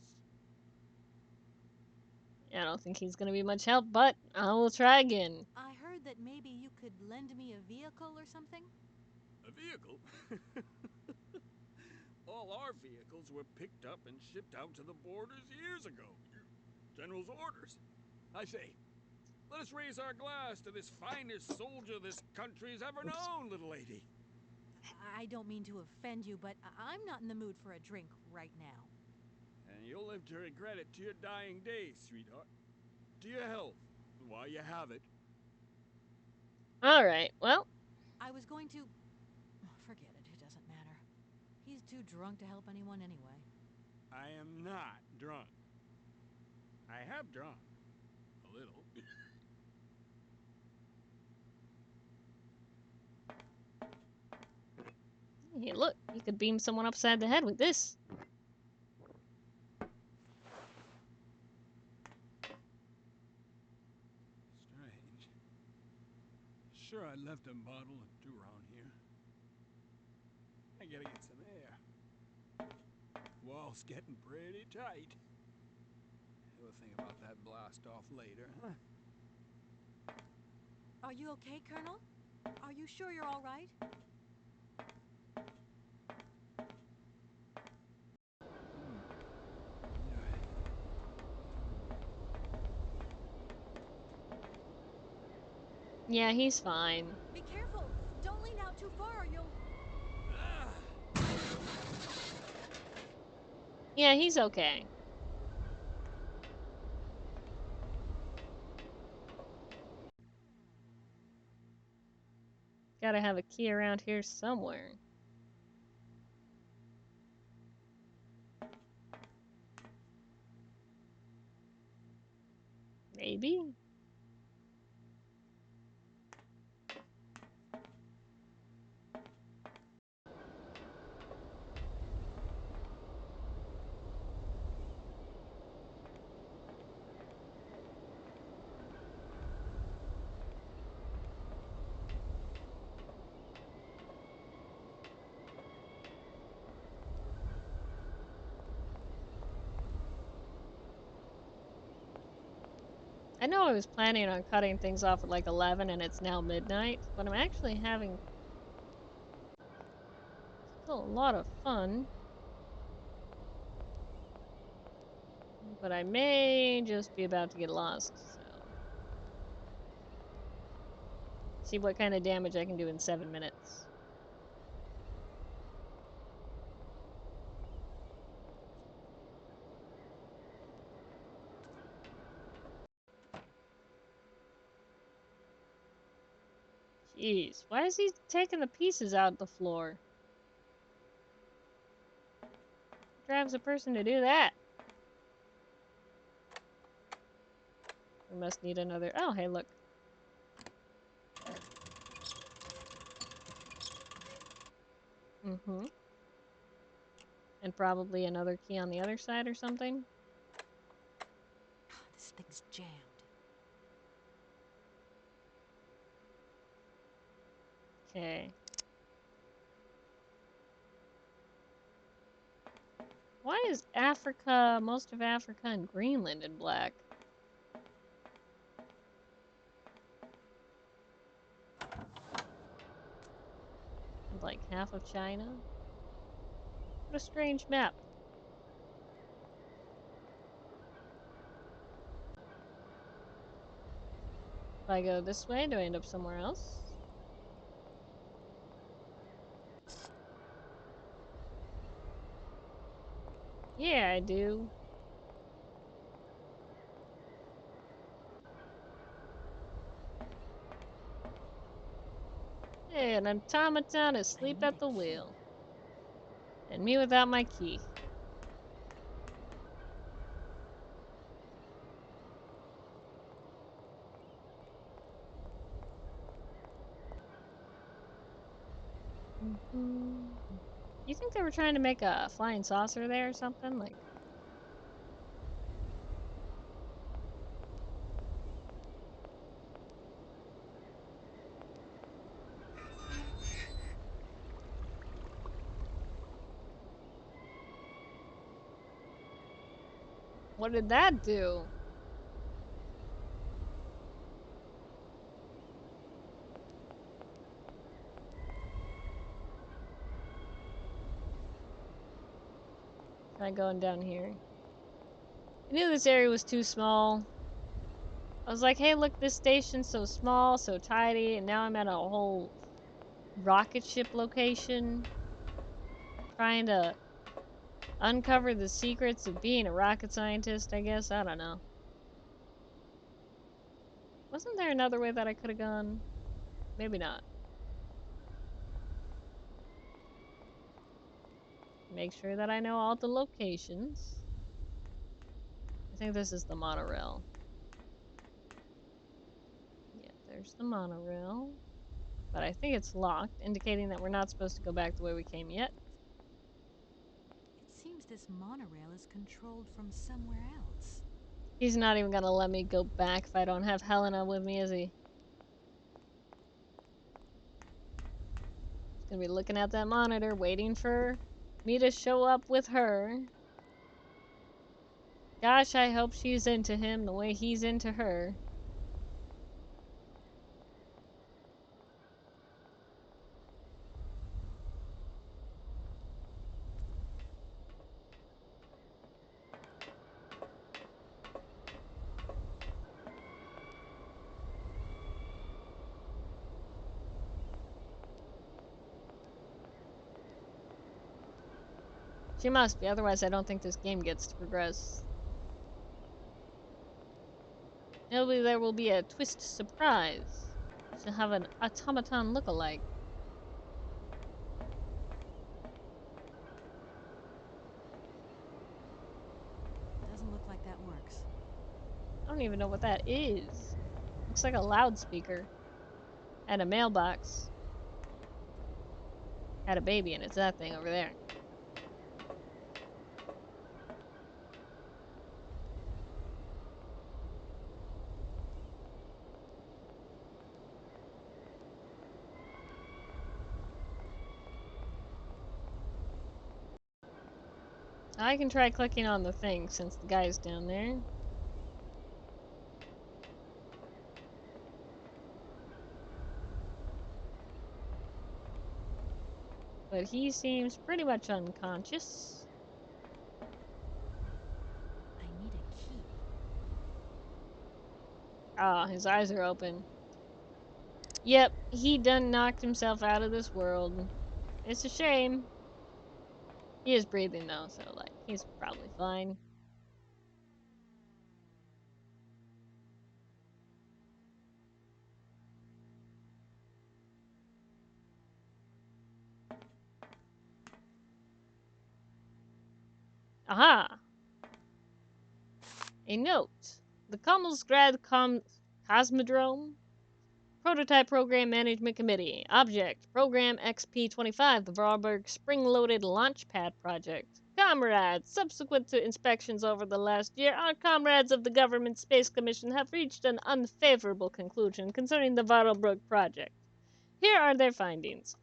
I don't think he's gonna be much help, but I will try again. I heard that maybe you could lend me a vehicle or something? A vehicle? All our vehicles were picked up and shipped out to the borders years ago. General's orders. I say, let us raise our glass to this finest soldier this country's ever known, little lady. I don't mean to offend you, but I'm not in the mood for a drink right now. And you'll live to regret it to your dying days, sweetheart. To your health, while you have it. Alright, well. I was going to... Forget it, it doesn't matter. He's too drunk to help anyone anyway. I am not drunk. I have drunk. A little. Hey, look, you could beam someone upside the head with this. Strange. Sure, I left a bottle or two around here. I gotta get some air. Wall's getting pretty tight. We'll think about that blast off later, huh? Are you okay, Colonel? Are you sure you're all right? Yeah, he's fine. Be careful! Don't lean out too far or you'll... Yeah, he's okay. Gotta have a key around here somewhere. Maybe? I know I was planning on cutting things off at like 11 and it's now midnight, but I'm actually having still a lot of fun. But I may just be about to get lost, so. See what kind of damage I can do in 7 minutes. Jeez, why is he taking the pieces out of the floor? What drives a person to do that? We must need another. Oh, hey, look. Mm-hmm. And probably another key on the other side or something. This thing's jammed. Okay. Why is Africa, most of Africa and Greenland in black? And like half of China? What a strange map. If I go this way, do I end up somewhere else? Yeah, I do. Hey, an automaton asleep at the wheel. And me without my key. You think they were trying to make a flying saucer there or something? Like, what did that do? Try going down here. I knew this area was too small. I was like, hey, look, this station's so small, so tidy, and now I'm at a whole rocket ship location. Trying to uncover the secrets of being a rocket scientist, I guess. I don't know. Wasn't there another way that I could have gone? Maybe not. Make sure that I know all the locations. I think this is the monorail. Yeah, there's the monorail. but I think it's locked, indicating that we're not supposed to go back the way we came yet. It seems this monorail is controlled from somewhere else. He's not even gonna let me go back if I don't have Helena with me, is he? He's gonna be looking at that monitor, waiting for me to show up with her. Gosh, I hope she's into him the way he's into her. She must be, otherwise I don't think this game gets to progress. Maybe there will be a twist surprise. She'll have an automaton look-alike. Doesn't look like that works. I don't even know what that is. Looks like a loudspeaker. And a mailbox. Had a baby and it's that thing over there. I can try clicking on the thing since the guy's down there. But he seems pretty much unconscious. I need a key. Ah, his eyes are open. Yep, he done knocked himself out of this world. It's a shame. He is breathing though, so like, he's probably fine. Aha! A note. The Komelsgrad Cosmodrome Prototype Program Management Committee. Object. Program XP-25, the Vorarlberg Spring-Loaded Launchpad Project. Comrades, subsequent to inspections over the last year, our comrades of the Government Space Commission have reached an unfavorable conclusion concerning the Vorarlberg project. Here are their findings.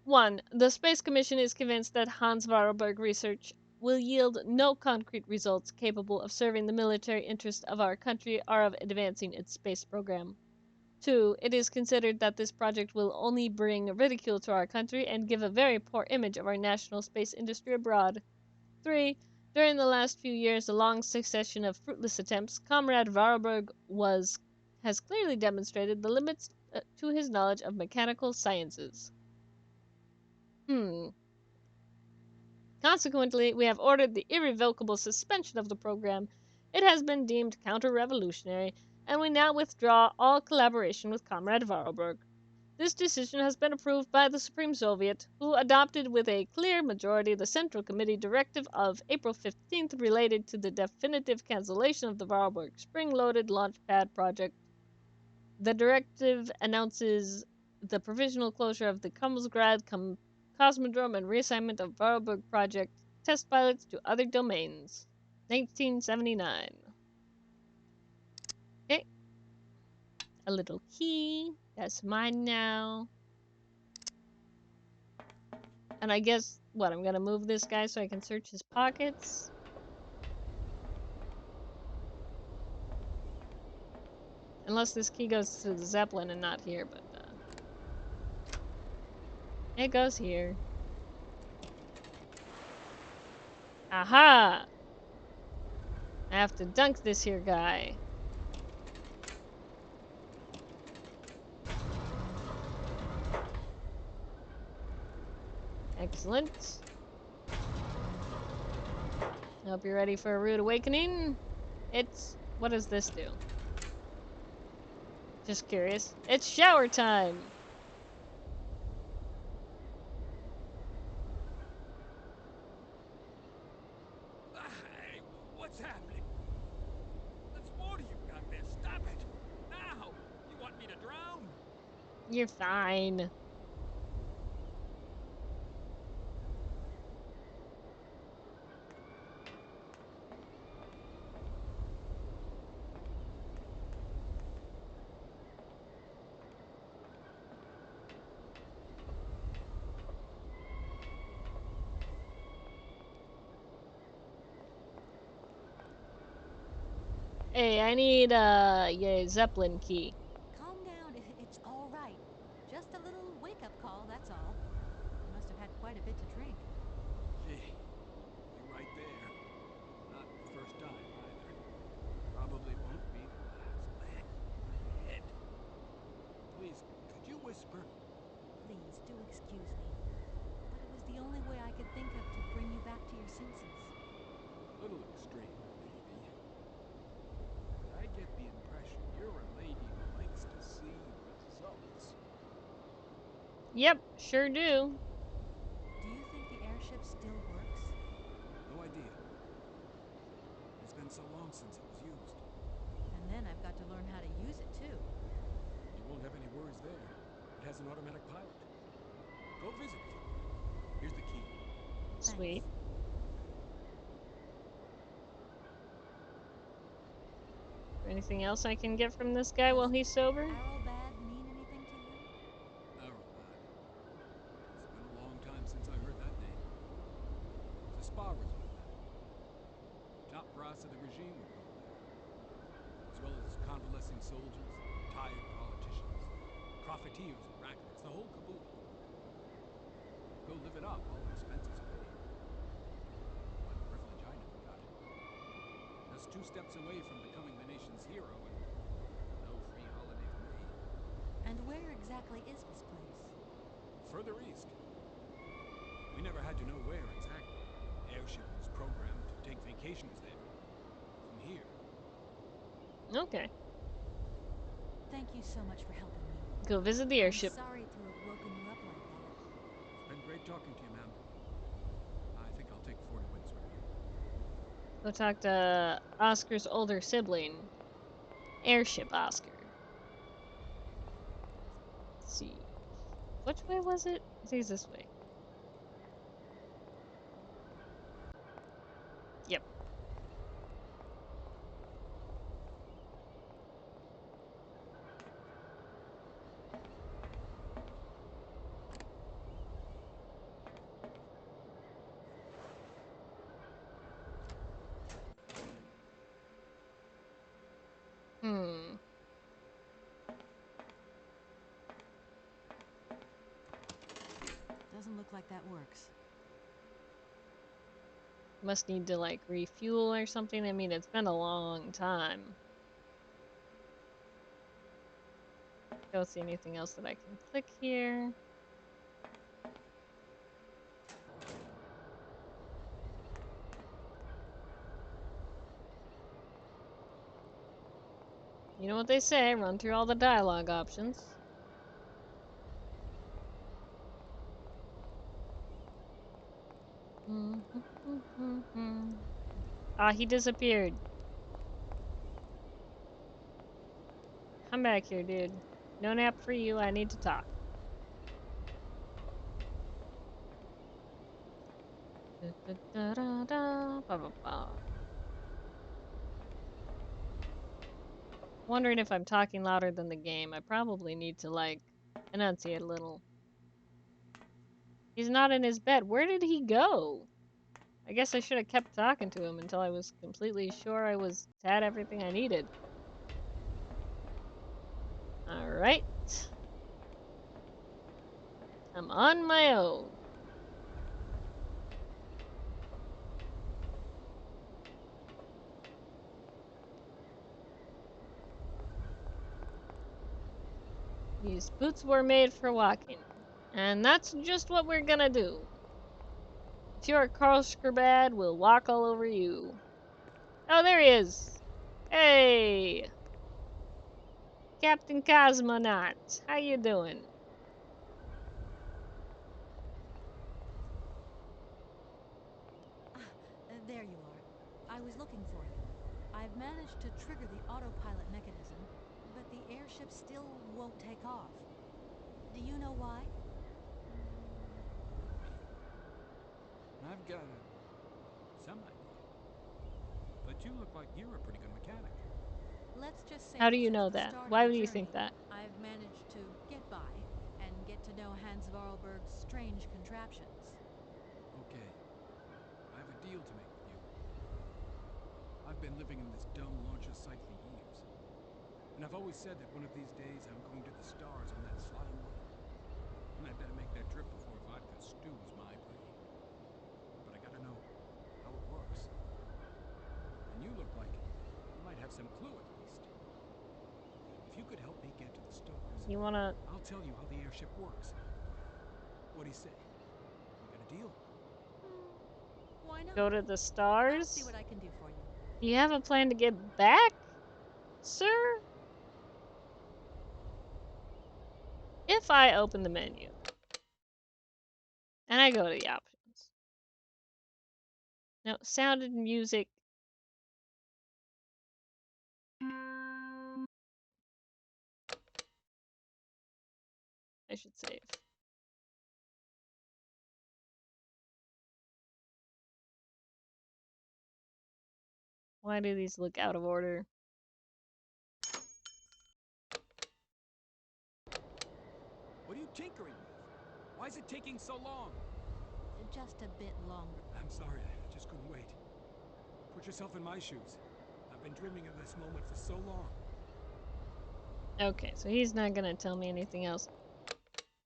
1. The Space Commission is convinced that Hans Vorarlberg research will yield no concrete results capable of serving the military interests of our country or of advancing its space program. 2. It is considered that this project will only bring ridicule to our country and give a very poor image of our national space industry abroad. 3. During the last few years, a long succession of fruitless attempts, Comrade Vorarlberg has clearly demonstrated the limits to his knowledge of mechanical sciences. Consequently, we have ordered the irrevocable suspension of the program. It has been deemed counter-revolutionary, and we now withdraw all collaboration with Comrade Vorarlberg. This decision has been approved by the Supreme Soviet, who adopted with a clear majority the Central Committee Directive of April 15th related to the definitive cancellation of the Vorarlberg Spring-Loaded Launchpad project. The directive announces the provisional closure of the Komelsgrad Cosmodrome and reassignment of Vorarlberg project test pilots to other domains. 1979. Okay. A little key. That's mine now. And I guess, what, I'm gonna move this guy so I can search his pockets? Unless this key goes to the Zeppelin and not here, but, it goes here. Aha! I have to dunk this here guy. Excellent. Hope you're ready for a rude awakening. What does this do? Just curious. It's shower time! Hey, what's happening? There's more of you out there. Stop it! Now! You want me to drown? You're fine. Hey, I need yeah, Zeppelin key. Calm down. It's all right. Just a little wake-up call, that's all. You must have had quite a bit to drink. Gee, you're right there. Not the first time, either. Probably won't be the last. Man, my head. Please, could you whisper? Please, do excuse me. But it was the only way I could think of to bring you back to your senses. A little extreme, maybe. But I get the impression you're a lady who likes to see results. Yep, sure do. Do you think the airship still works? No idea. It's been so long since it was used. And then I've got to learn how to use it, too. You won't have any worries there. It has an automatic pilot. Go visit it. Here's the key. Sweet. Anything else I can get from this guy while he's sober? Arrowbad mean anything to you? Arrowbad. It's been a long time since I heard that name. It's a spa resort now. Top brass of the regime would go there. As well as convalescing soldiers, retired politicians, profiteers and racketeers, the whole caboodle. Go live it up, all expenses paid. What a privilege I never got. Just 2 steps away from becoming the nation's hero, and no free holiday for me. And where exactly is this place? Further east. We never had to know where exactly. The airship was programmed to take vacationers there. From here. Okay. Thank you so much for helping me. Go visit the airship. I'm sorry to have woken you up like that. It's been great talking to you, ma'am. I think I'll take 40 wins with me. Go talk to Oscar's older sibling, Airship Oscar. Let's see. Which way was it? I think it's this way. Yep. Hmm. Doesn't look like that works. Must need to like refuel or something. I mean, it's been a long time. Don't see anything else that I can click here. You know what they say, run through all the dialogue options. Ah, he disappeared. Come back here, dude. No nap for you, I need to talk. Wondering if I'm talking louder than the game. I probably need to, like, enunciate a little. He's not in his bed. Where did he go? I guess I should have kept talking to him until I was completely sure I had everything I needed. Alright. I'm on my own. These boots were made for walking. And that's just what we're gonna do. If you're a Karlskrbad, we'll walk all over you. Oh, there he is. Hey! Captain Cosmonaut. How you doing? There you are. I was looking for you. I've managed to trigger the autopilot mechanism, but the airship still won't take off. Do you know why? I've got some idea. But you look like you're a pretty good mechanic. Let's just say How do it's you just know the that? start of Why the would you journey. think that? I've managed to get by and get to know Hans Vorarlberg's strange contraptions. Okay. I have a deal to make with you. I've been living in this dumb launcher site for years. And I've always said that one of these days I'm going to the stars on that slotting roll. And I better make that trip before vodka stews my brain. But I gotta know how it works. And you look like you might have some clue at least. If you could help me get to the stars, You wanna... I'll tell you how the airship works. What do you say? We got a deal? Why not? Go to the I'll stars? see what I can do for you. Do you have a plan to get back, sir? If I open the menu and I go to the options. No, sound and music. I should save. Why do these look out of order? What are you tinkering with? Why is it taking so long? Just a bit longer. I'm sorry, I just couldn't wait. Put yourself in my shoes. I've been dreaming of this moment for so long. Okay, so he's not gonna tell me anything else.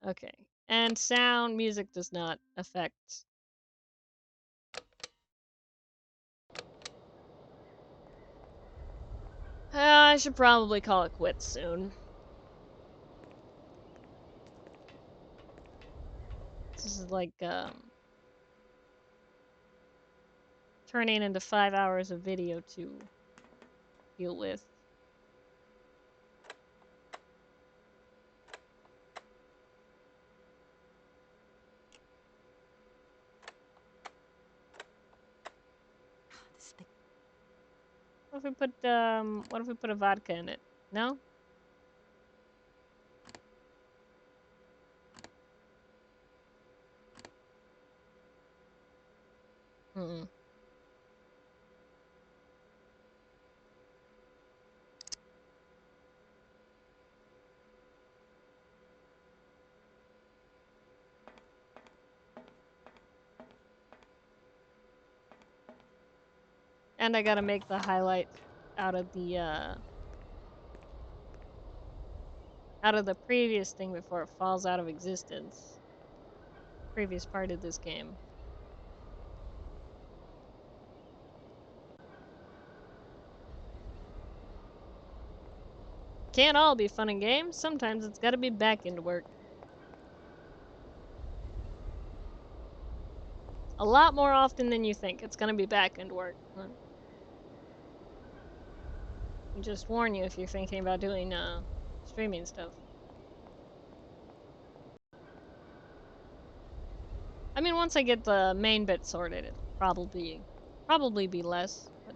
Okay. And sound, music does not affect. I should probably call it quits soon. This is like, turning into 5 hours of video to deal with. What if we put a vodka in it? No? Mm-mm. And I gotta make the highlight out of the previous thing before it falls out of existence. Previous part of this game. Can't all be fun and games. Sometimes it's gotta be back into work. A lot more often than you think it's gonna be back end work. Just warn you if you're thinking about doing streaming stuff. I mean, once I get the main bit sorted, it'll probably be less. But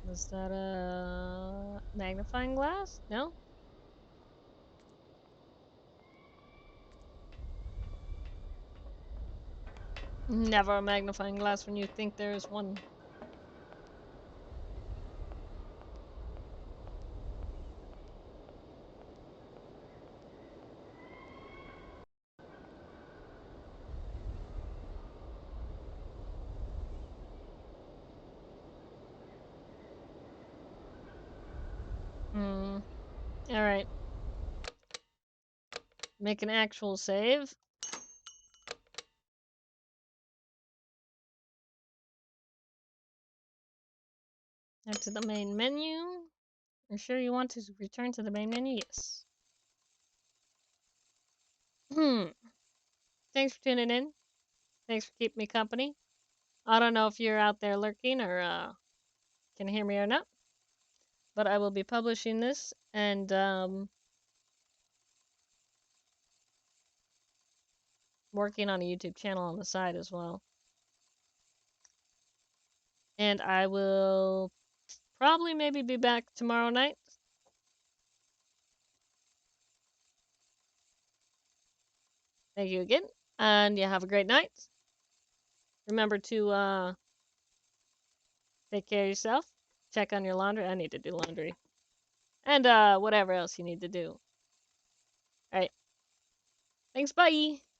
was that a magnifying glass? No. Never a magnifying glass when you think there's one. Alright. Make an actual save. Back to the main menu. Are you sure you want to return to the main menu? Yes. Thanks for tuning in. Thanks for keeping me company. I don't know if you're out there lurking or can hear me or not. But I will be publishing this and working on a YouTube channel on the side as well. And I will probably maybe be back tomorrow night. Thank you again, and you have a great night. Remember to take care of yourself. Check on your laundry. I need to do laundry. And whatever else you need to do. Alright. Thanks, bye!